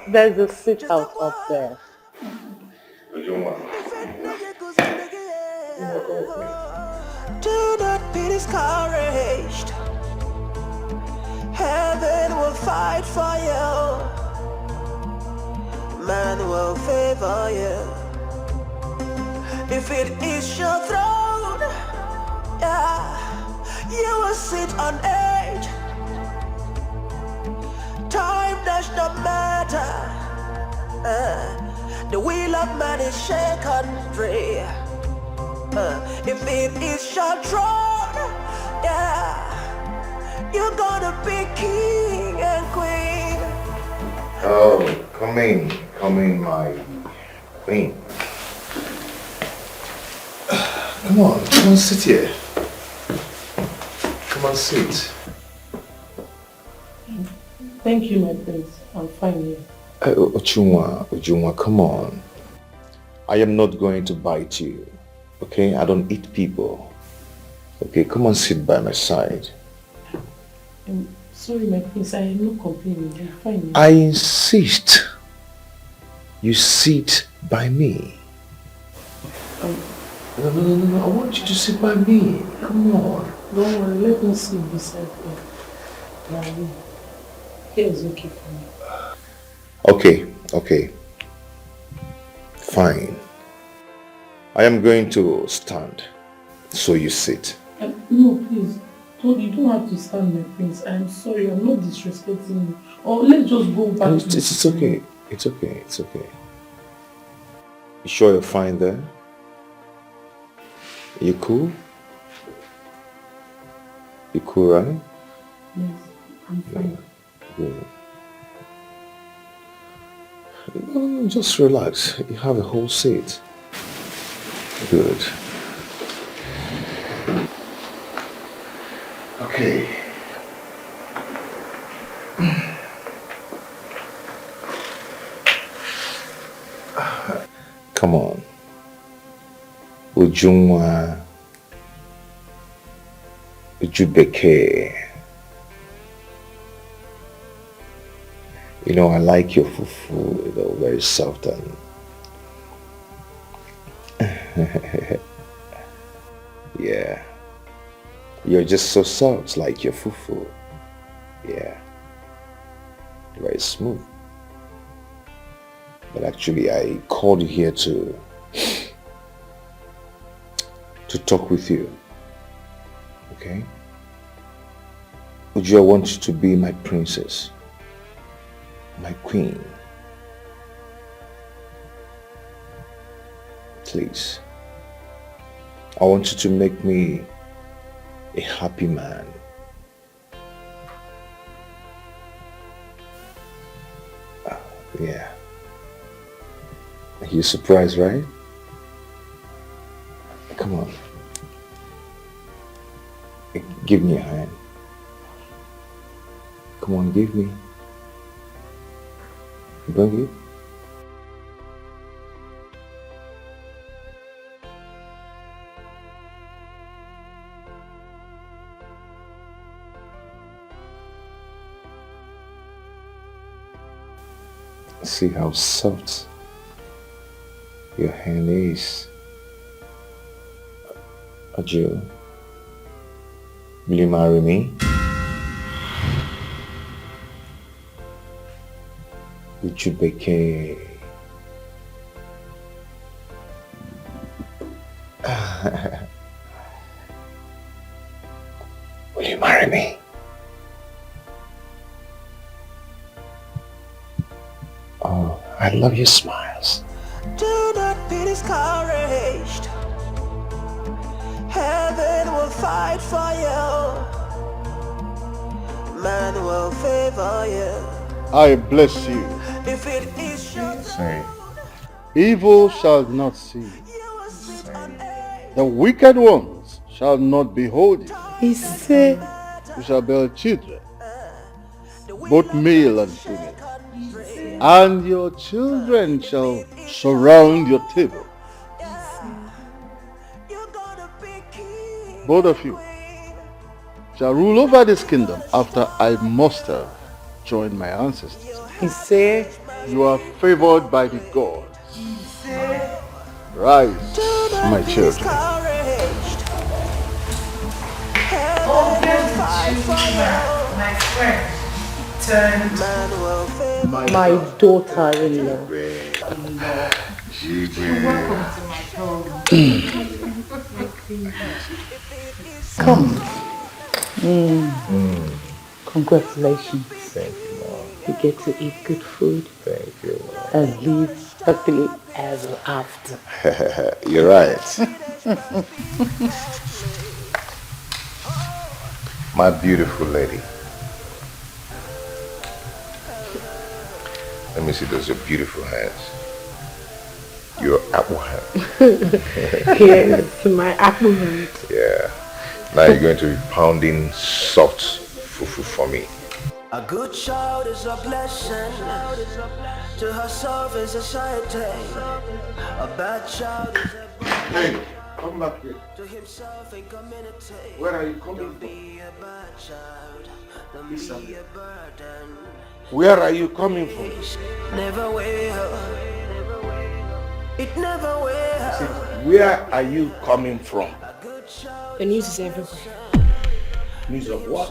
There's a sit out up there. Do not be discouraged. Heaven will fight for you. Man will favor you. If it is your throne, yeah, you will sit on it. Time does not matter. The wheel of man is shaken free. If it is your throne, yeah, you're gonna be king and queen. Oh, come in, my queen. Come on, sit here. Come on, sit. Thank you, my prince. I'm fine here. Ujunwa, come on. I am not going to bite you. Okay, I don't eat people. Okay, come on, sit by my side. I'm sorry, my prince, I am not complaining. I'm fine. I insist you sit by me. No, I want you to sit by me. Come on. Don't worry, let me sit beside you. Now, here is okay for me. Okay. Fine. I am going to stand, so you sit. No, please. You don't have to stand, my prince. I'm sorry, I'm not disrespecting you. Or let's just go back to It's okay. It's okay. You sure you're fine there? You cool? You cool, right? Yes, I'm fine. Good. No, just relax. You have a whole seat. Good. Okay. Come on. Ujunwa. Ujubeke. You know, I like your fufu, very soft and yeah. You're just so soft, like your fufu. Yeah. Very smooth. But actually, I called you here to talk with you. Okay? Uju, I want you to be my princess, my queen. Please. I want you to make me a happy man. Yeah. You're surprised, right? Come on. Give me a hand. Come on, give me. You don't give? See how soft your hand is. Uju, will you marry me? Ujubeke. Will you marry me? Oh, I love your smiles. Do not be discouraged. Heaven will fight for you. Man will favor you. I bless you. If it is your Say, evil shall not see. The wicked ones shall not behold you. He said, You shall bear children, both male and female. And your children shall surround your table. Both of you shall rule over this kingdom after I must have joined my ancestors. He said, You are favored by the gods. Rise, my children. my friend, turned my daughter-in-law. Welcome to my home. Come. Congratulations. Thank you, Mom. You get to eat good food. Thank you, Mom. And live happily ever after. You're right. My beautiful lady. Let me see those are beautiful hands. Your apple hand. Yes, my apple hand. Yeah. Now you're going to be pounding soft fufu for me. A good child is a blessing. To herself is a society. A bad child is a Hey, come back here. to himself and community. Where are you coming from? Be a bad child. Don't be a burden. Where are you coming from? Never will. It never will. Where are you coming from? The news is everywhere. News of what?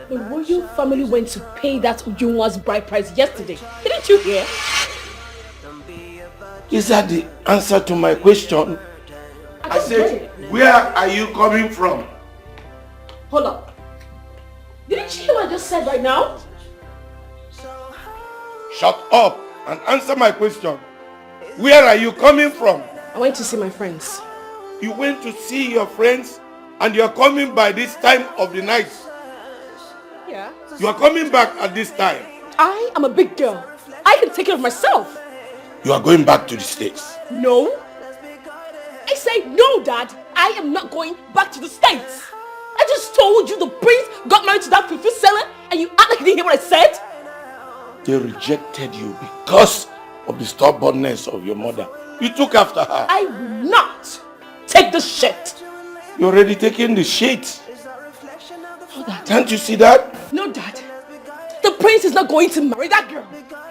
The royal family went to pay that Ujunwa's bride price yesterday. Didn't you hear? Is that the answer to my question? I said, where are you coming from? Hold up. Didn't you hear what I just said right now? Shut up and answer my question. Where are you coming from? I went to see my friends. You went to see your friends and you're coming by this time of the night. Yeah. You are coming back at this time. I am a big girl. I can take care of myself. You are going back to the States. No. I say no, Dad. I am not going back to the States. I just told you the prince got married to that fufu seller and you act like you didn't hear what I said. They rejected you because of the stubbornness of your mother. You took after her. I will not take the shit. You're already taking the shit. No, Dad. Can't you see that? No, Dad. The prince is not going to marry that girl.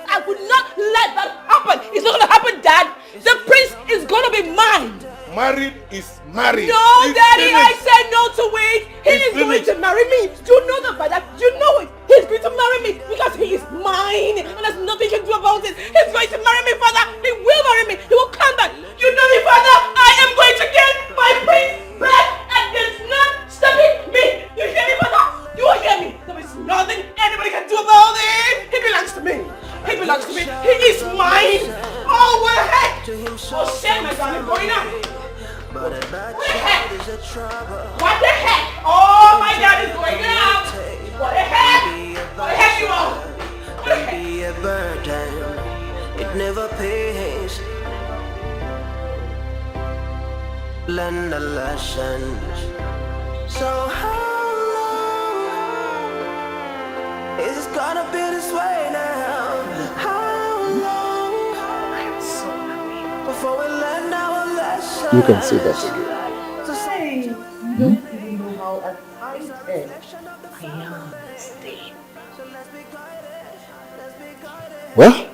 I would not let that happen. It's not going to happen, Dad. The prince is going to be mine. Married is married. No, It's Daddy, I finished. said no to it. He is going to marry me. You know that, Father. You know it. He's going to marry me because he is mine. And there's nothing you can do about it. He's going to marry me, Father. He will marry me. He will come back. You know me, Father. I am going to get my prince back. And there's not stopping me. You learn the lesson. So how long is it gonna be this way now? How long before we learn our lesson? You can say that again. To say you don't even know how excited I am this day. Well,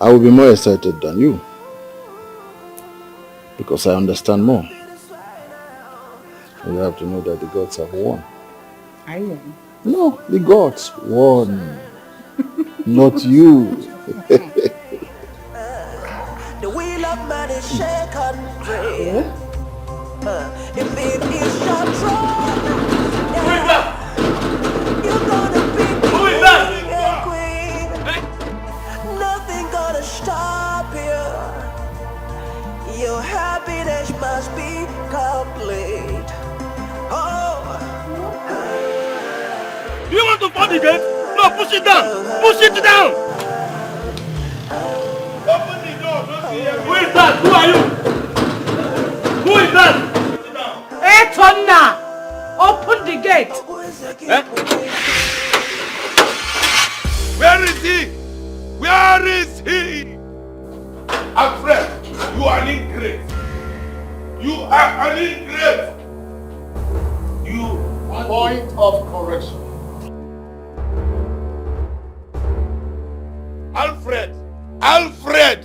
I will be more excited than you. Because I understand more. You have to know that the gods have won. I am. No, the gods won. Not you. The wheel of man is shaken free. If it is your throne, you're gonna be king and queen. Nothing gonna stop you. Your happiness must be complete. Oh. Do you want to fall the gate? No, push it down. Push it down. Open the door. Don't see him. Who is that? Who are you? Who is that? Hey, Tonna! Open the gate. Eh? Where is he? Where is he? Alfred, you are an ingrate. You are an ingrate. You Point of correction. Alfred,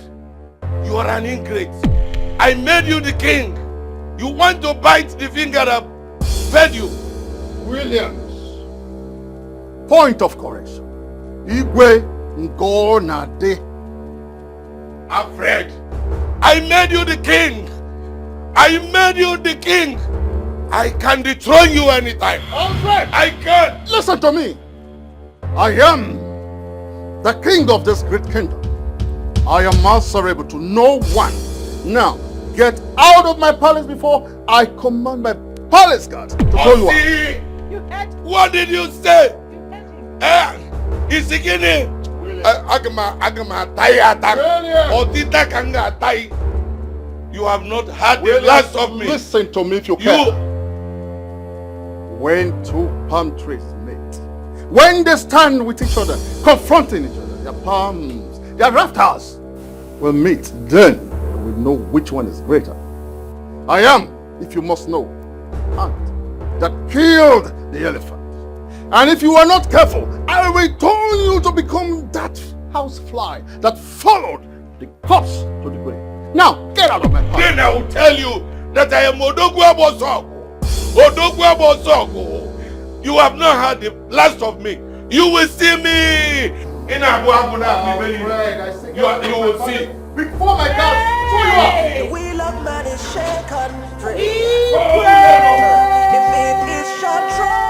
you are an ingrate. I made you the king. You want to bite the finger that fed you. Williams. Point of correction. Igwe Ngonade. Alfred, I made you the king. I made you the king. I can dethrone you anytime. Alfred! I can. Listen to me. I am the king of this great kingdom. I am answerable to no one. Now, get out of my palace before I command my palace guards to throw you out. What did you say? Is Ekene? Agama tayata. Odika kanga tai. You have not had the last of me. Listen to me if you can. When two palm trees meet, when they stand with each other, confronting each other, their palms, their rafters will meet, then we will know which one is greater. I am, if you must know, ant that killed the elephant. And if you are not careful, I will turn you to become that housefly that followed the corpse to the grave. Now, get out of my palace. Then I will tell you that I am Odogwu Abosogu. Odogwu Abosogu. You have not had the last of me. You will see me in Abu Abuda. You will see. Before my guards, throw you up. The wheel of man is shaken free. If it is your throne,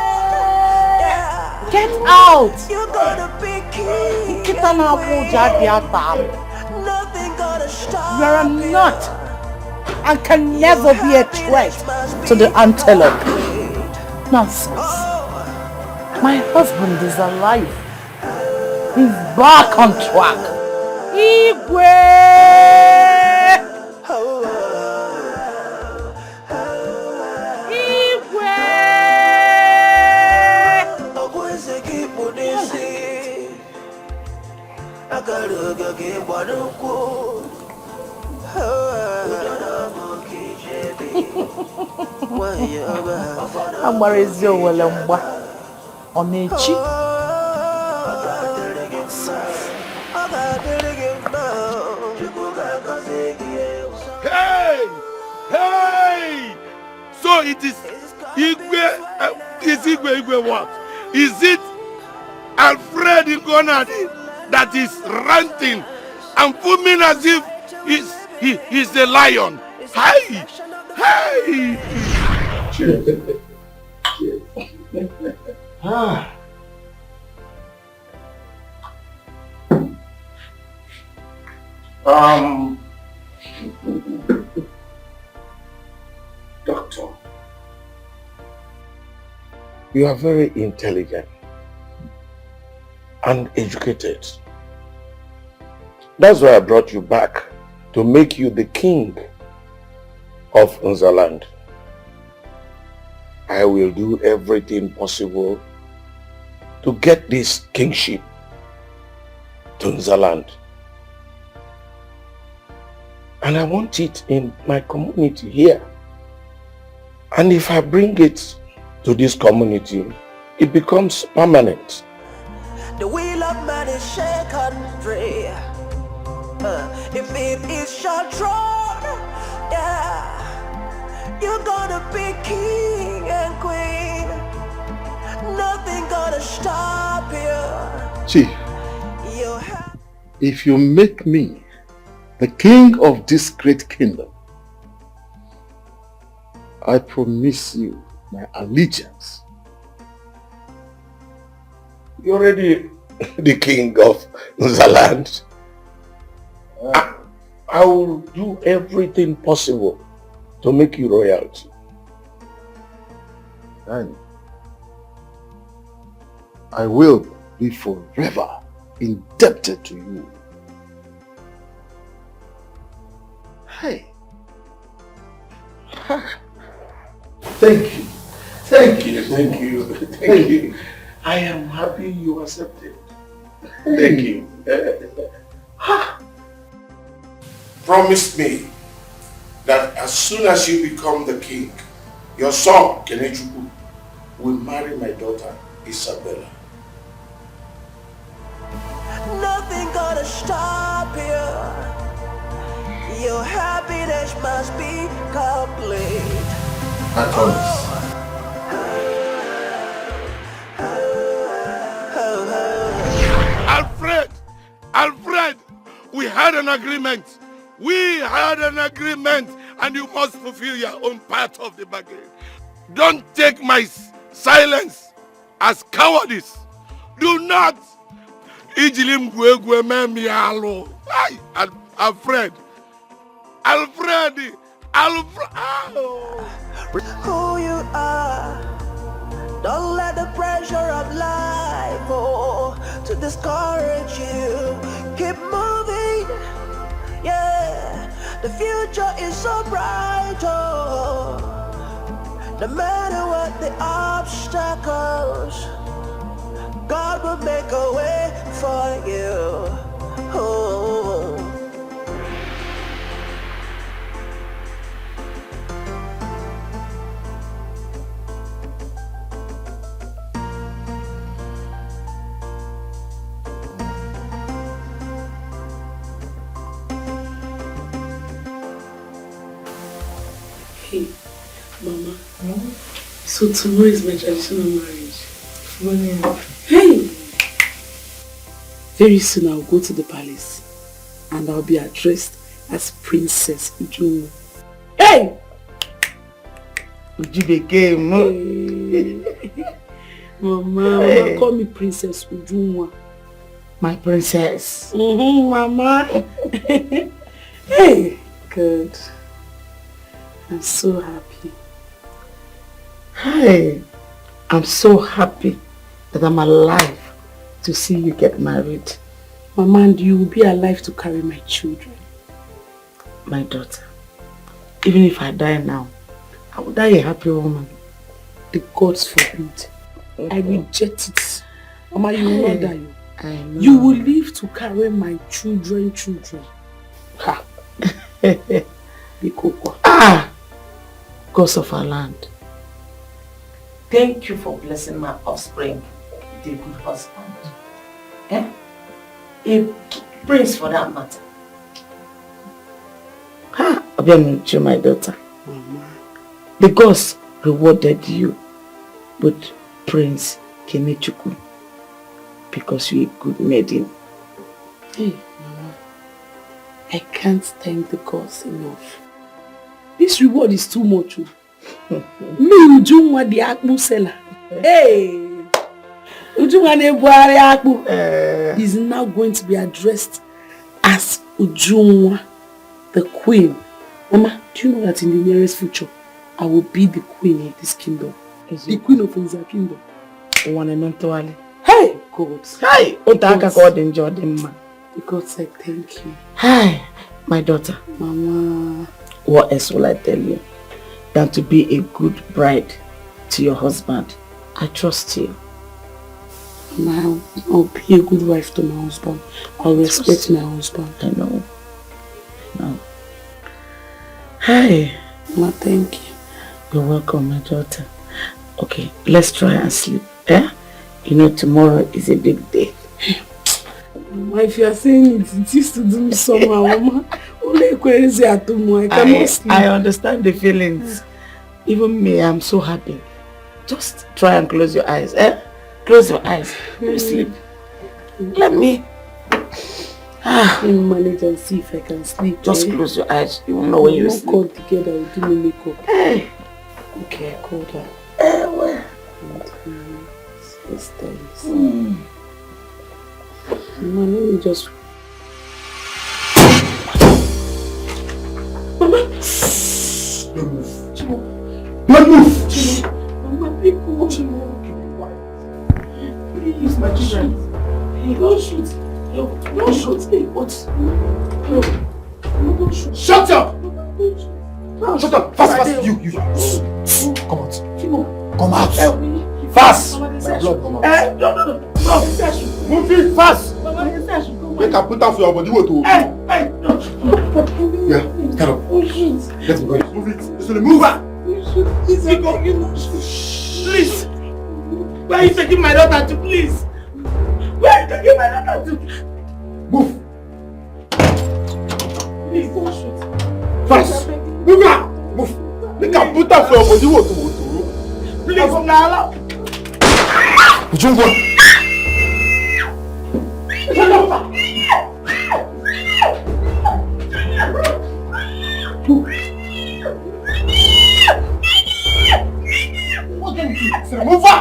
Get out! you're gonna be king. Kita na puja dia tam. Nothing gonna stop. You are a nut and can never be a threat to the antelope. Nonsense. My husband is alive. He's back on track. Igwe! Agbara ezi owele mgba ọ na-echi. Hey! Hey! So it is Igwe, is Igwe what? Is it Alfred Ngonadi that is ranting and foaming as if he's a lion? Hey! Hey! Doctor, you are very intelligent and educated. That's why I brought you back, to make you the king of Nzaland. I will do everything possible to get this kingship to Nzaland. And I want it in my community here. And if I bring it to this community, it becomes permanent. The wheel of man is shaken free. If it is your throne, yeah, you're gonna be king and queen. Nothing gonna stop you. Chief, if you make me the king of this great kingdom, I promise you my allegiance. You're already the king of Nzaland. I will do everything possible to make you royalty. And I will be forever indebted to you. Hey. Thank you. Thank you. Thank you. Thank you. I am happy you accepted. Thank you. Promise me that as soon as you become the king, your son, Kenechukwu, will marry my daughter, Isabella. Nothing gonna stop you. Your happiness must be complete. I promise. Alfred, we had an agreement. We had an agreement, and you must fulfill your own part of the bargain. Don't take my silence as cowardice. Do not. Alfred. Who you are. Don't let the pressure of life to discourage you. Keep moving. Yeah, the future is so bright. No matter what the obstacles, God will make a way for you. Oh. Hey, Mama. So tomorrow is my traditional marriage. Hey! Very soon I'll go to the palace and I'll be addressed as Princess Ujonwa. Hey! Mama, call me Princess Ujonwa. My princess. Mama. Hey! Good. I'm so happy. Hey, I'm so happy that I'm alive to see you get married. Mama, and you will be alive to carry my children. My daughter, even if I die now, I will die a happy woman. The gods forbid. I reject it. Mama, you will not die. I know. You will live to carry my children. Ha! Ah! Gods of our land, thank you for blessing my offspring with a good husband. A prince for that matter. Ha! Obiamuchu, my daughter. Mama. The gods rewarded you with Prince Kenechukwu because you're a good maiden. Hey, Mama. I can't thank the gods enough. This reward is too much. Me, Ujonwa the Akpu seller. Hey! Ujonwa the Buhari Akpu is now going to be addressed as Ujonwa, the queen. Mama, do you know that in the nearest future, I will be the queen of this kingdom? The queen of Nza kingdom. Hey! God. Hey! The God said thank you. Hi, my daughter. Mama. what else will I tell you than to be a good bride to your husband? I trust you. I'll be a good wife to my husband. I'll respect my husband. I know. No. Hi. Ma, thank you. You're welcome, my daughter. Okay, let's try and sleep. Eh? You know, tomorrow is a big day. Mama, if you are saying it used to do me somehow, Mama. I cannot sleep. I understand the feelings. Even me, I'm so happy. Just try and close your eyes. Eh? Close your eyes. You sleep. Let me. Let me manage and see if I can sleep. Just close your eyes. You will know when you sleep. We'll call together. We'll do my makeup. Hey. Okay, I called her. Well. Mama, let me just... Mama! Don't move. Don't move! Mama, people. Please, my children. Don't shoot. Don't shoot. What? No, don't shoot. Shut up! Shut up! Fast, fast! You. Come out. Come out. Fast! My blood come out. No. Move it fast! Make a put out for your body. Yeah, stand up. Let's go. Move it. Move it. Please. Where are you taking my daughter to, please? Where are you taking my daughter to? Move. Please, don't shoot. Fast. Move it. Move. Make a put out for your body. Please, Nala. Ujungwa. Move on.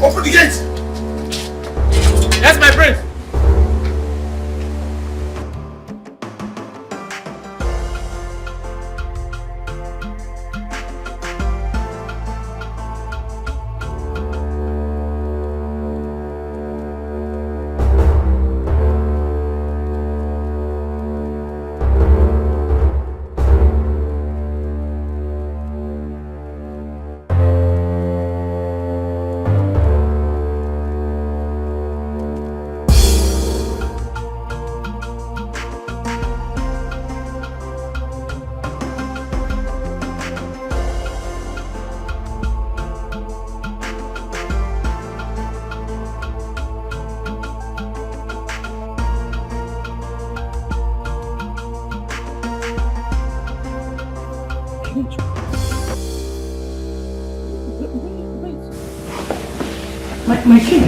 Open the gate! Yes, my friend! My king.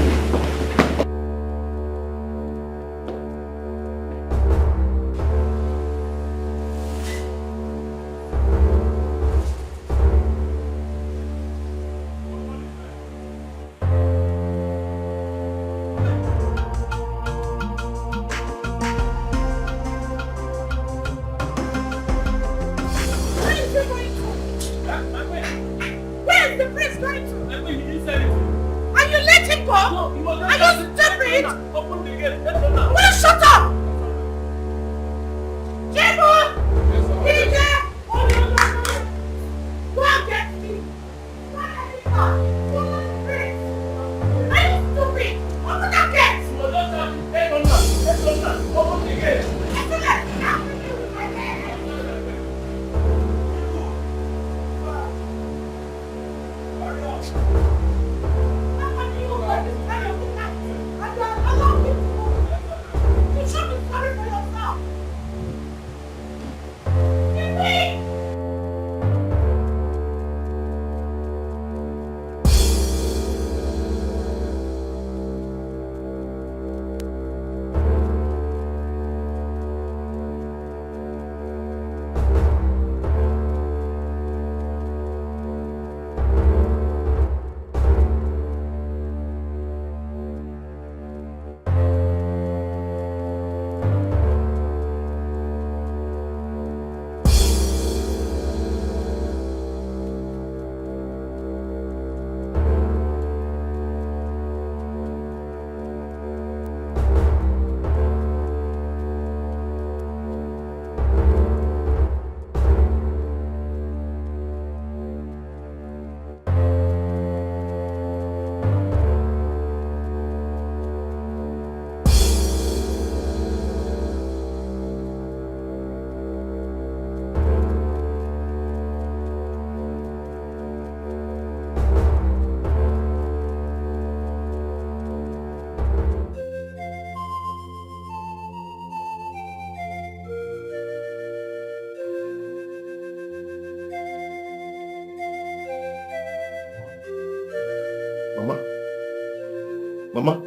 Mama?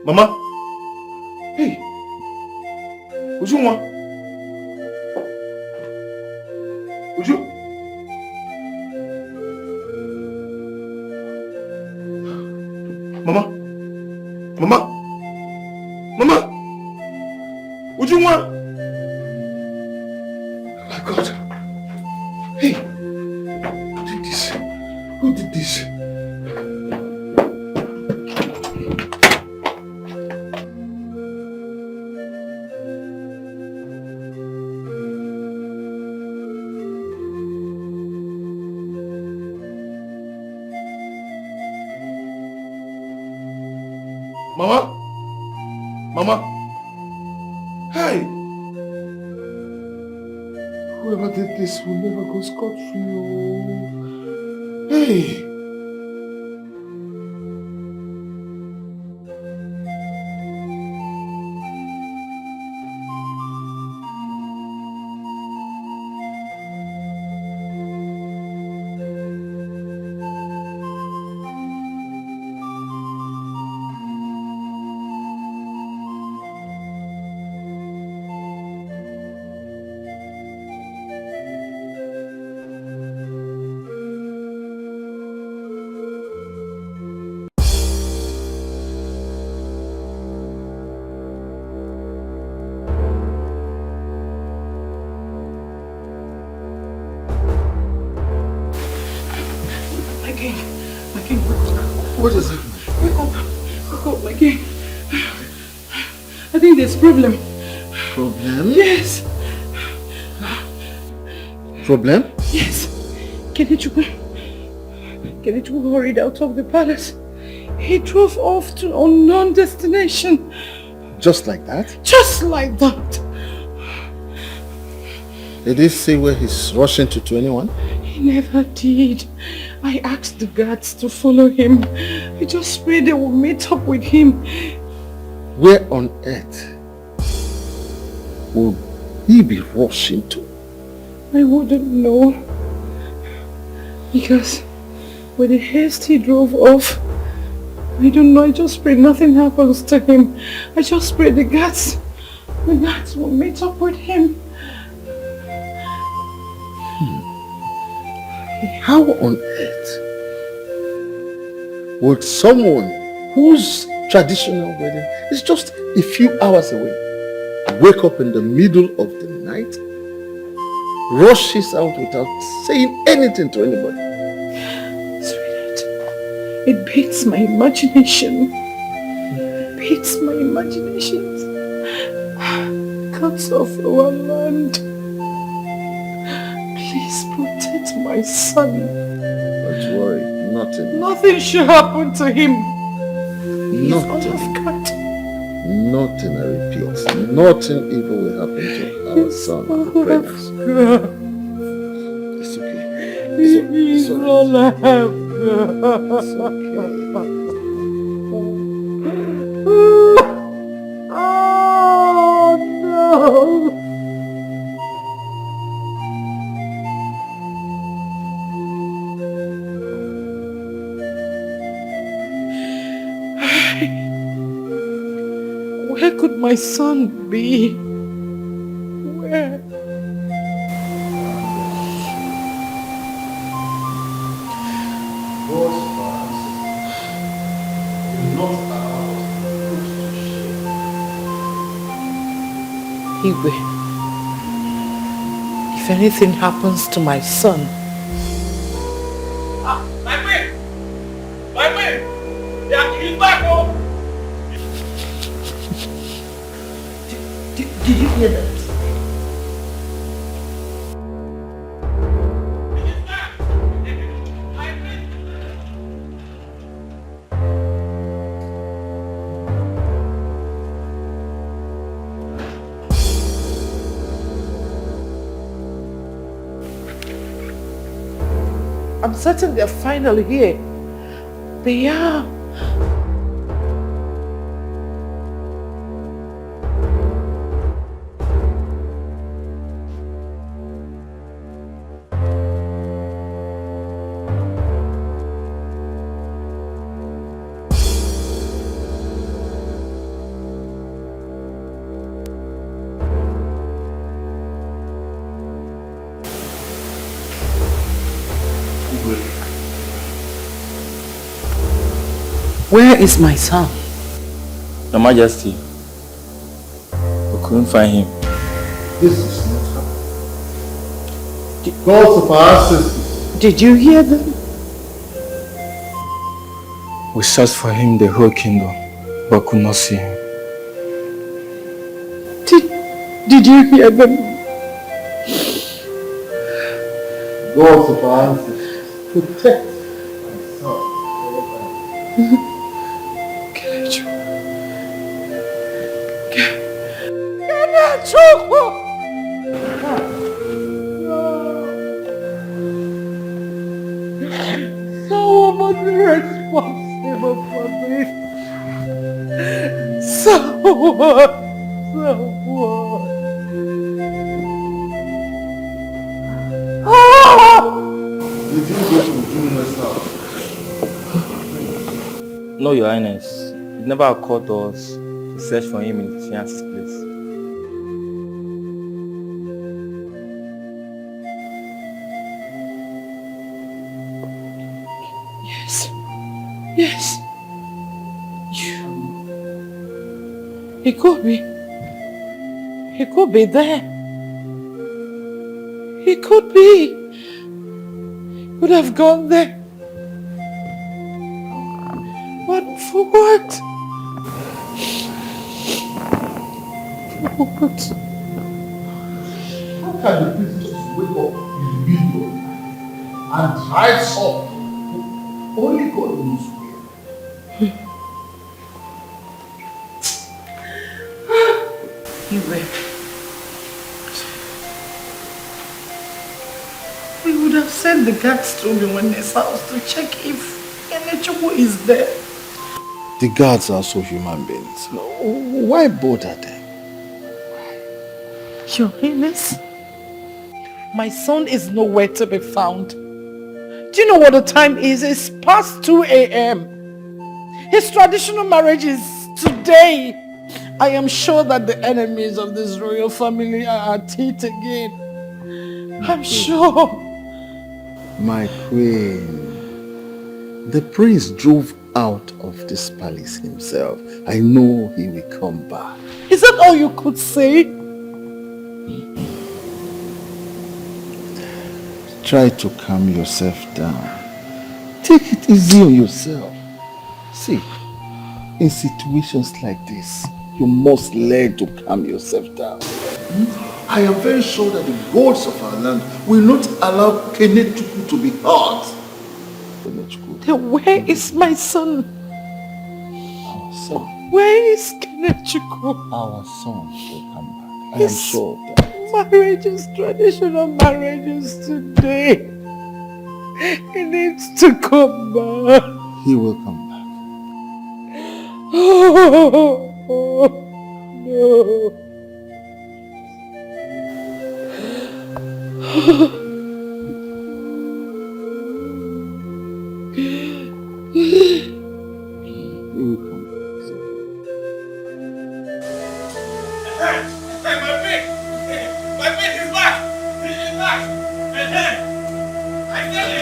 Mama? Hey! Uzondu? Uju? Mama? Mama? Mama? Uzondu? Oh my God. Hey! Who did this? Who did this? Mama? Mama? Hey! Whoever did this will never go scot-free. Oh. Hey! What is it? Wake up, my king. I think there's a problem. Problem? Yes. Problem? Yes. Kenechukwu hurried out of the palace. He drove off to an unknown destination. Just like that? Just like that. Did he say where he's rushing to anyone? He never did. I asked the guards to follow him. I just prayed they will meet up with him. Where on earth will he be rushing to? I wouldn't know. Because with the haste he drove off, I don't know, I just pray nothing happens to him. I just pray the guards will meet up with him. How on earth would someone whose traditional wedding is just a few hours away wake up in the middle of the night, rushes out without saying anything to anybody? Sweetheart, it beats my imagination. It beats my imagination. Gods of our land, please protect my son. Don't worry, nothing. Nothing should happen to him. He's all Nothing. I've got. Nothing, I repeat. Nothing evil will happen to our son. I promise. It's okay. He's all I have got. It's okay. Oh no! Where could my son be? Where? Igwe, if anything happens to my son, My way! My way! He's back home! Did you hear that? I'm certain they're finally here. They are. Where is my son? Your Majesty, we couldn't find him. This is not happening. The gods of our ancestors. Did you hear them? We searched for him in the whole kingdom, but could not see him. Did you hear them? Gods of our ancestors, protect my son. Someone must be responsible for this. Someone. Did you go to Julius' house? No, Your Highness. It never occurred to us to search for him in his fiance's place. Yes. He could be. He could be there. He could be. Could have gone there. But for what? For what? How can the priest just wake up in the middle and drive off? Only God knows where. We would have sent the guards to Umenwa's house to check if Enechukwu is there. The gods are also human beings. Why bother them? Your Highness, my son is nowhere to be found. Do you know what the time is? It's past 2 a.m. His traditional marriage is today. I am sure that the enemies of this royal family are at it again. I'm sure. My queen, the prince drove out of this palace himself. I know he will come back. Is that all you could say? Try to calm yourself down. Take it easy on yourself. See, in situations like this, you must learn to calm yourself down. I am very sure that the gods of our land will not allow Kenechukwu to be hurt. Then where is my son? Our son. Where is Kenechukwu? Our son will come back. I am sure of that. Marriages, traditional marriages today. He needs to come back. He will come back. Oh, My pig is back! He is back! I tell you!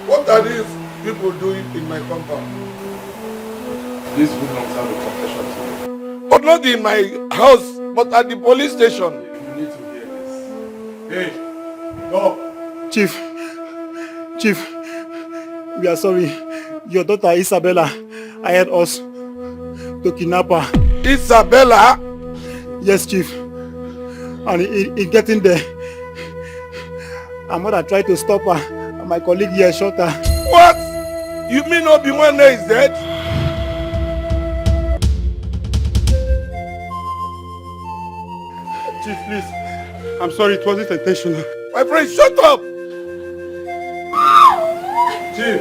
What are these people doing in my compound? These people don't have a confession to make. But not in my house, but at the police station. You need to hear this. Hey, go. Chief, we are sorry. Your daughter Issabella hired us to kidnap her. Isabella? Yes, Chief. And in getting there, her mother tried to stop her, and my colleague here shot her. What? You mean Obi-Wan is dead? Chief, please. I'm sorry, it wasn't intentional. My friend, shut up! Chief.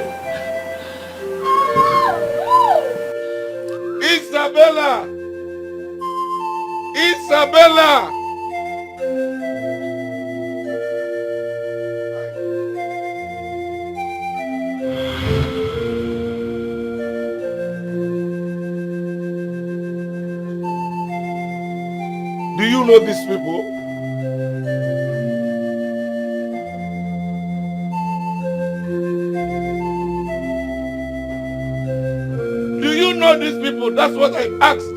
Isabella! Isabella! Do you know these people? Do you know these people? That's what I asked.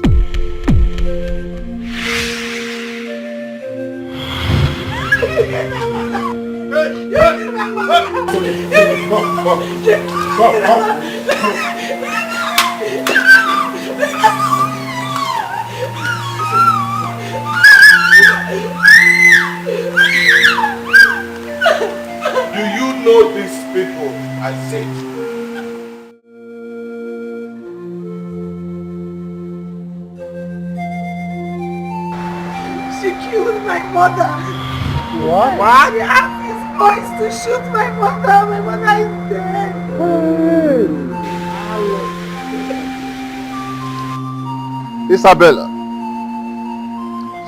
Do you know these people? I said. She killed my mother. What? What? She asked his boys to shoot my mother. My mother is dead. Isabella,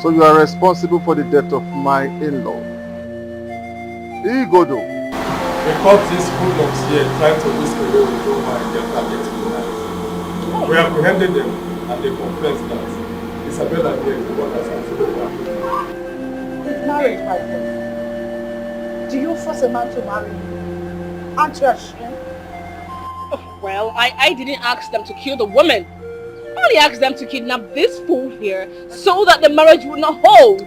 so you are responsible for the death of my in-law. Igodo. The court is full of here trying to whisk away Uzondu and their target tonight. We apprehended them and they confessed that Isabella here is the one that's answered. It's marriage, my friend. Do you force a man to marry you? Aren't you ashamed? Well, I didn't ask them to kill the woman. I only asked them to kidnap this fool here so that the marriage would not hold.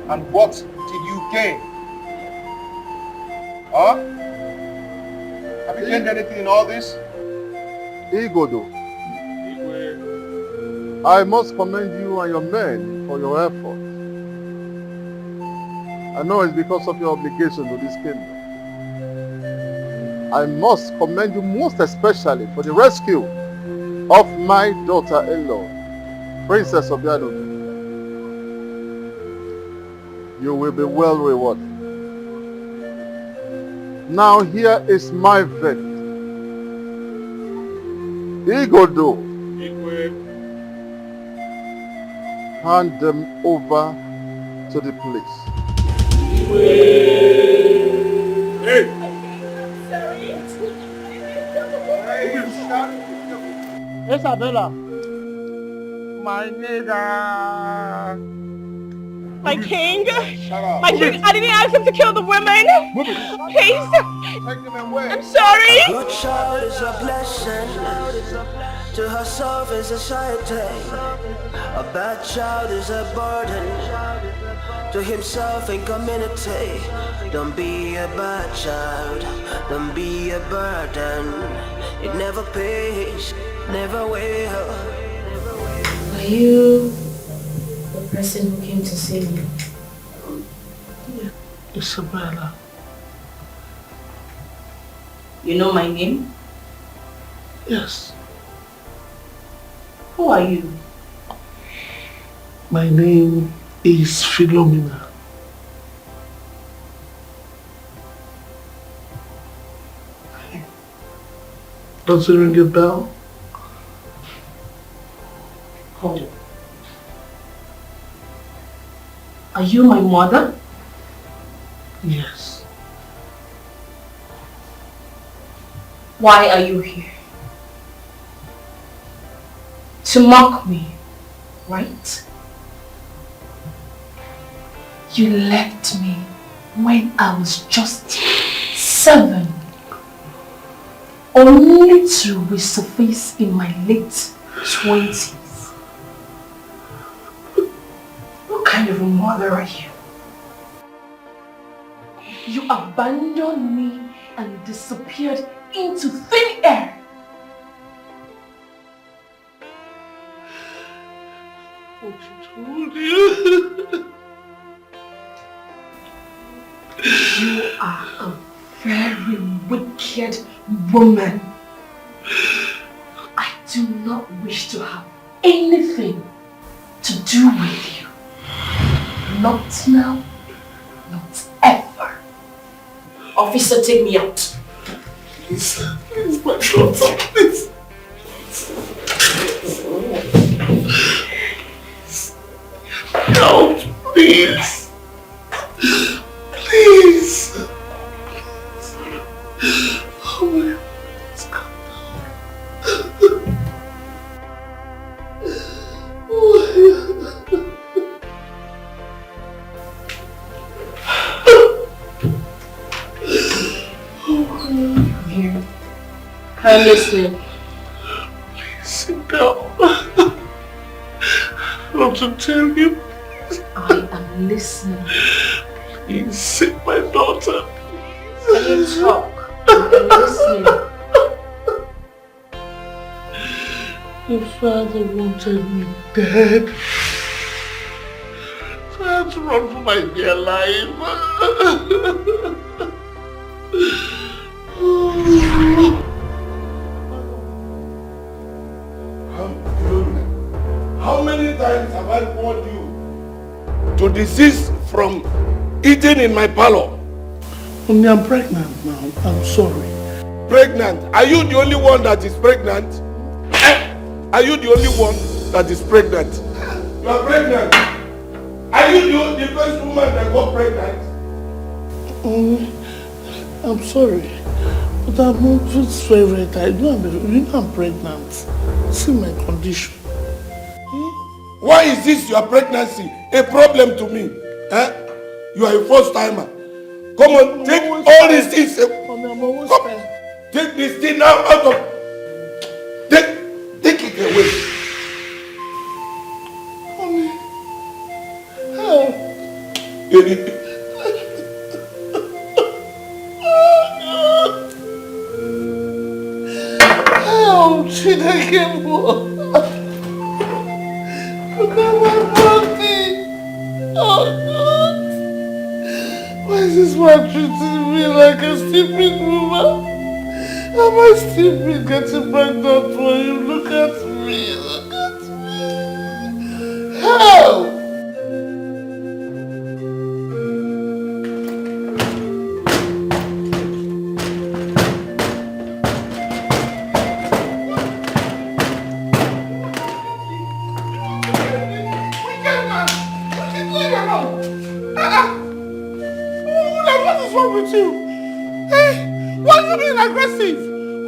And what did you gain? Huh? Have you gained anything in all this? Igodo, I must commend you and your men for your effort. I know it's because of your obligation to this kingdom. I must commend you most especially for the rescue of my daughter-in-law, Princess Obianodu. You will be well rewarded. Now here is my verdict. Igodo, hand them over to the police. Hey! Isabella, my nigga. My king? My king, I didn't ask him to kill the women. Please. I'm sorry. A good child is a blessing. To herself is a society. A bad child is a burden. To himself and community. Don't be a bad child. Don't be a burden. It never pays. Never will. Are you the person who came to see me? Yeah. Isabella. You know my name? Yes. Who are you? My name is Philomena. Does it ring a bell? Hold on. Are you my mother? Yes. Why are you here? To mock me, right? You left me when I was just 7, only to resurface in my late 20s. What kind of a mother are you? You abandoned me and disappeared into thin air. what she told you. You are a very wicked woman. I do not wish to have anything to do with you. Not now, not ever. Officer, take me out. Please, my daughter, please. Out, please. Please. Oh my God. Here. I'm listening. Please sit down. I want to tell you. I am listening. Please sit, my daughter. Can you talk? I'm listening. Your father wanted me dead. So I had to run for my dear life. How many times have I warned you to desist from eating in my parlor? Only I'm pregnant now. I'm sorry. Pregnant? Are you the only one that is pregnant? Are you the only one that is pregnant? You are pregnant. Are you the first woman that got pregnant? I'm sorry. But I'm not just favorite. You know I'm pregnant. See my condition. Why is this your pregnancy a problem to me? You are a first timer. Come on, take all these things. Come, take this thing now out of. Take it away. Help, Chineke. Look at my body. Oh God. Why is this man treating me like a stupid woman? Am I stupid getting pregnant for you? Look at me. Look at me. Help!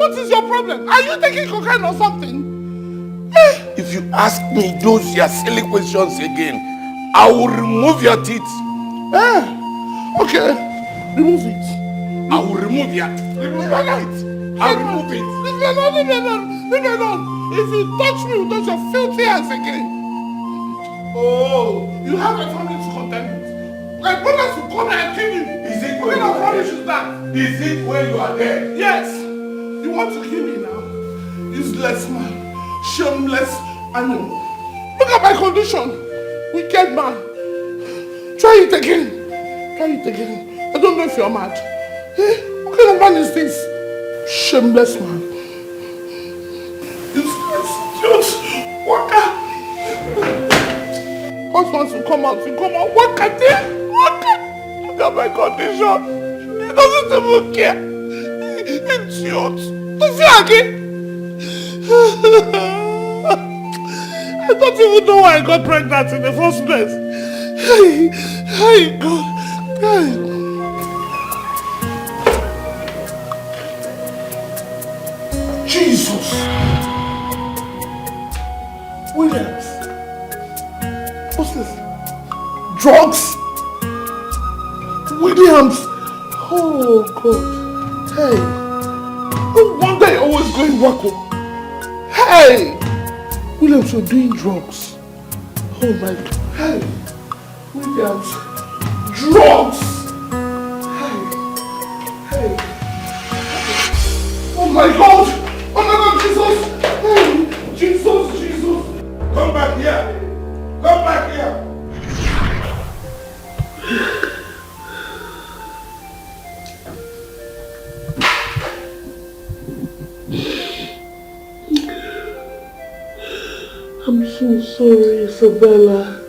What is your problem? Are you taking cocaine or something? If you ask me those your silly questions again, I will remove your teeth. Okay, remove it. I will remove your teeth. I'll remove it. Leave me alone, leave me alone, leave me alone. If you touch me with those your filthy hands again. Oh, you have a family to contend with. My brothers will come and kill you. Is it where you are dead? Is it where you are dead? Yes. You want to kill me now? Useless man, shameless animal. Look at my condition. Wicked man. Try it again. Try it again. I don't know if you're mad. What kind of man is this? Shameless man. Useless. Just waka. Husbands will come out. You come out. What can they? Look at my condition. He doesn't even care. Idiot. To see again. I don't even know why I got pregnant in the first place. Hey, God. Jesus. Williams. What's this? Drugs? Williams. Oh, God. Hey. No wonder you're always going wacko. Hey! Williams, you're doing drugs. Oh my God. Hey! Williams. Drugs! Hey! Oh my God! Oh my God, Jesus! Hey! Jesus! Come back here! Come I'm so sorry, Isabella.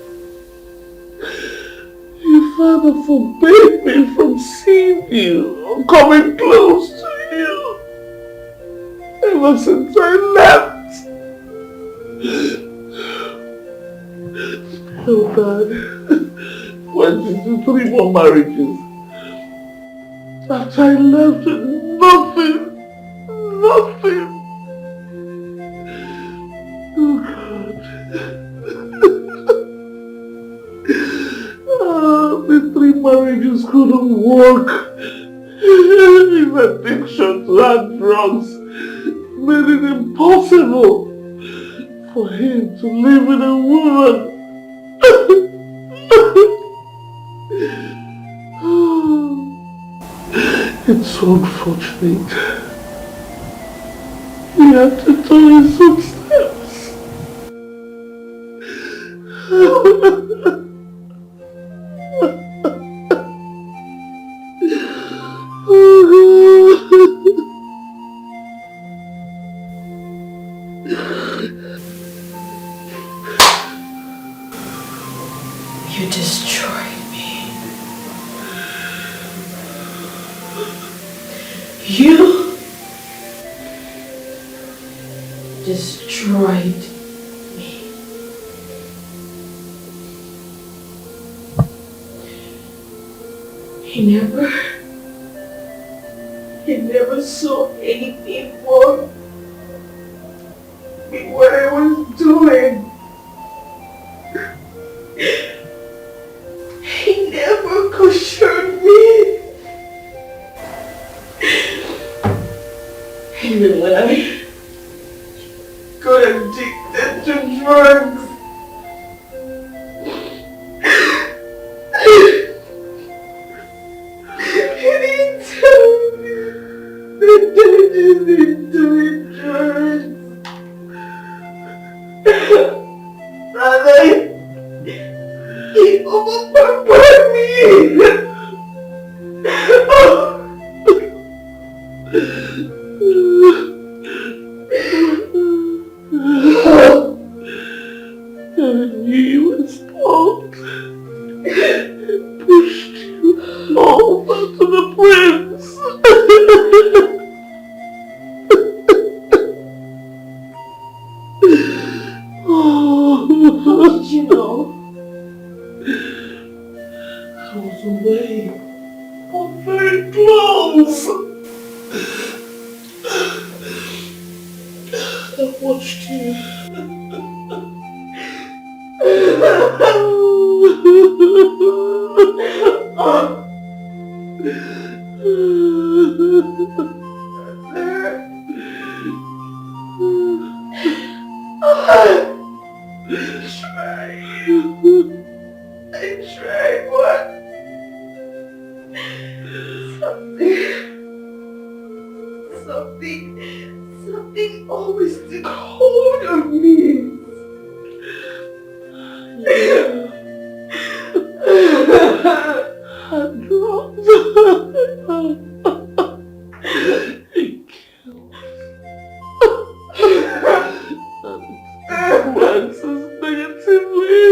Your father forbade me from seeing you or coming close to you ever since I left. Oh God, went into 3 more marriages. After I left, nothing. Oh God. The 3 marriages couldn't work. His addiction to hard drugs made it impossible for him to live with a woman. It's so unfortunate. He had to turn his footsteps. You destroyed me. You destroyed me. He never saw anything for me what I was doing. He never cautioned me. Even when I got addicted to drugs, he didn't tell me the dangers in doing drugs. Rather, he overpowered me. He was fault. He pushed you over to the prince. How did you know? I was away, but very close. I watched you. I tried, but something always took hold of me. Drugs. Influences negatively.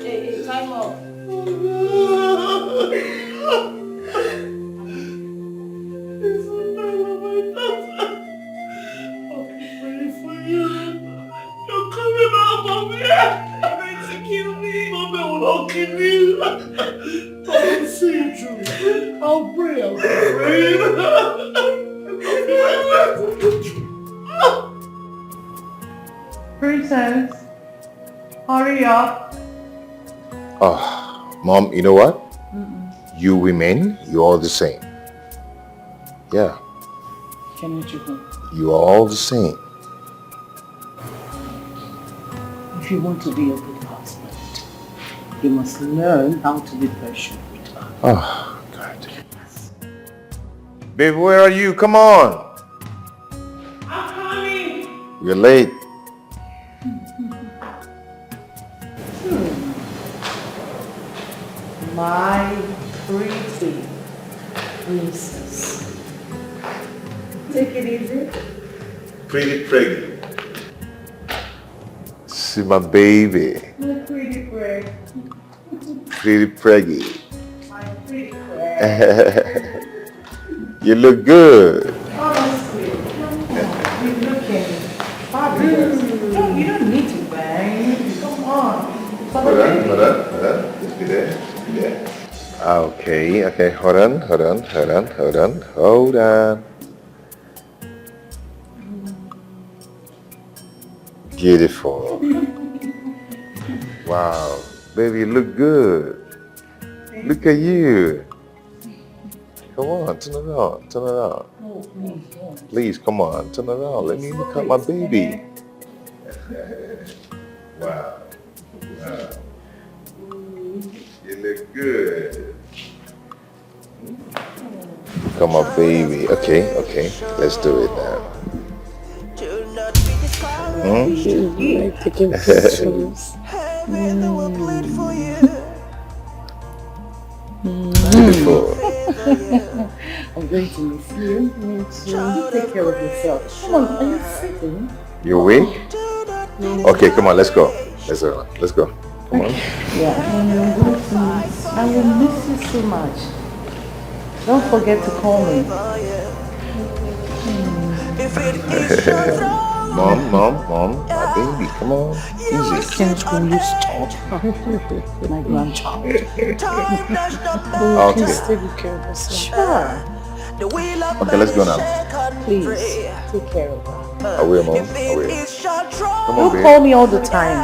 Hey, time up. I'll pray, I'll be afraid. Princess, hurry up. Oh, Mom, you know what? You women, you're all the same. Yeah. You are all the same. If you want to be a good husband, you must learn how to be patient with her. Oh, God. Babe, where are you? Come on. I'm coming. We're late. My pretty princess. Take it easy. Pretty preggy. See my baby. My pretty Greg. Pretty preggy. My pretty Greg. You look good. Honestly, you're looking fabulous. You don't need to bang. Come on. Hold on. Just be there. Okay, hold on. Beautiful. Wow, baby, you look good. Look at you. Come on, turn around. Oh, Please, come on, turn around. Let me look at my baby. Wow. You look good. Come on, baby. Okay. Let's do it now. Taking pictures. Beautiful. I'm going to miss you. You take care of yourself. Come on, are you sitting? You awake? Okay, come on, let's go. Let's go. Come on. Yeah, I will miss you so much. Don't forget to call me. Mom, my baby, come on, easy. Can you stop? My grandchild. Okay. Please take care of yourself. Sure. Okay, let's go now. Please, take care of her. I will, Mom. I will. Come on, You babe. call me all the time.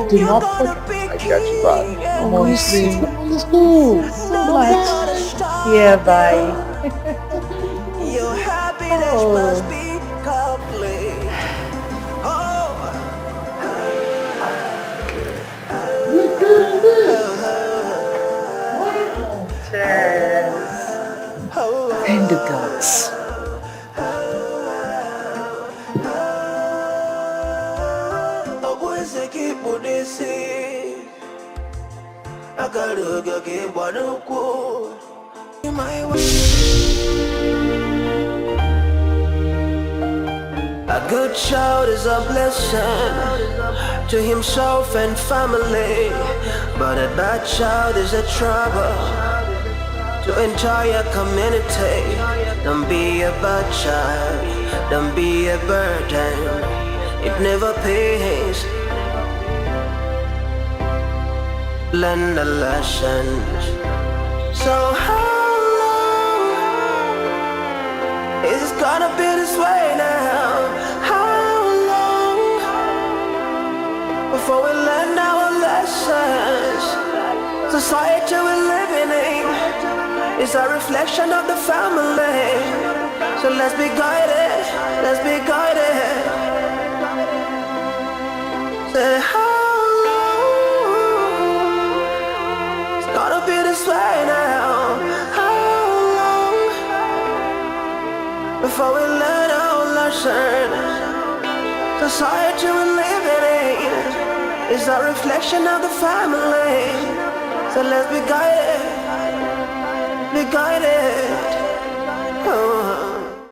Do not forget. I got you back. Come on, sweet. Let's go. So much. Yeah, bye. Your happiness must be complete. And the gods. A good child is a blessing to himself and family, but a bad child is a trouble to entire community. Don't be a bad child, don't be a burden, it never pays. Learn the lessons. So how long is it gonna be this way now? How long before we learn our lessons? Society we're living in is a reflection of the family. So let's be guided, let's be guided. Say how gotta be this way now. How long before we learn our lesson? Society we're living in is a reflection of the family. So let's be guided, be guided.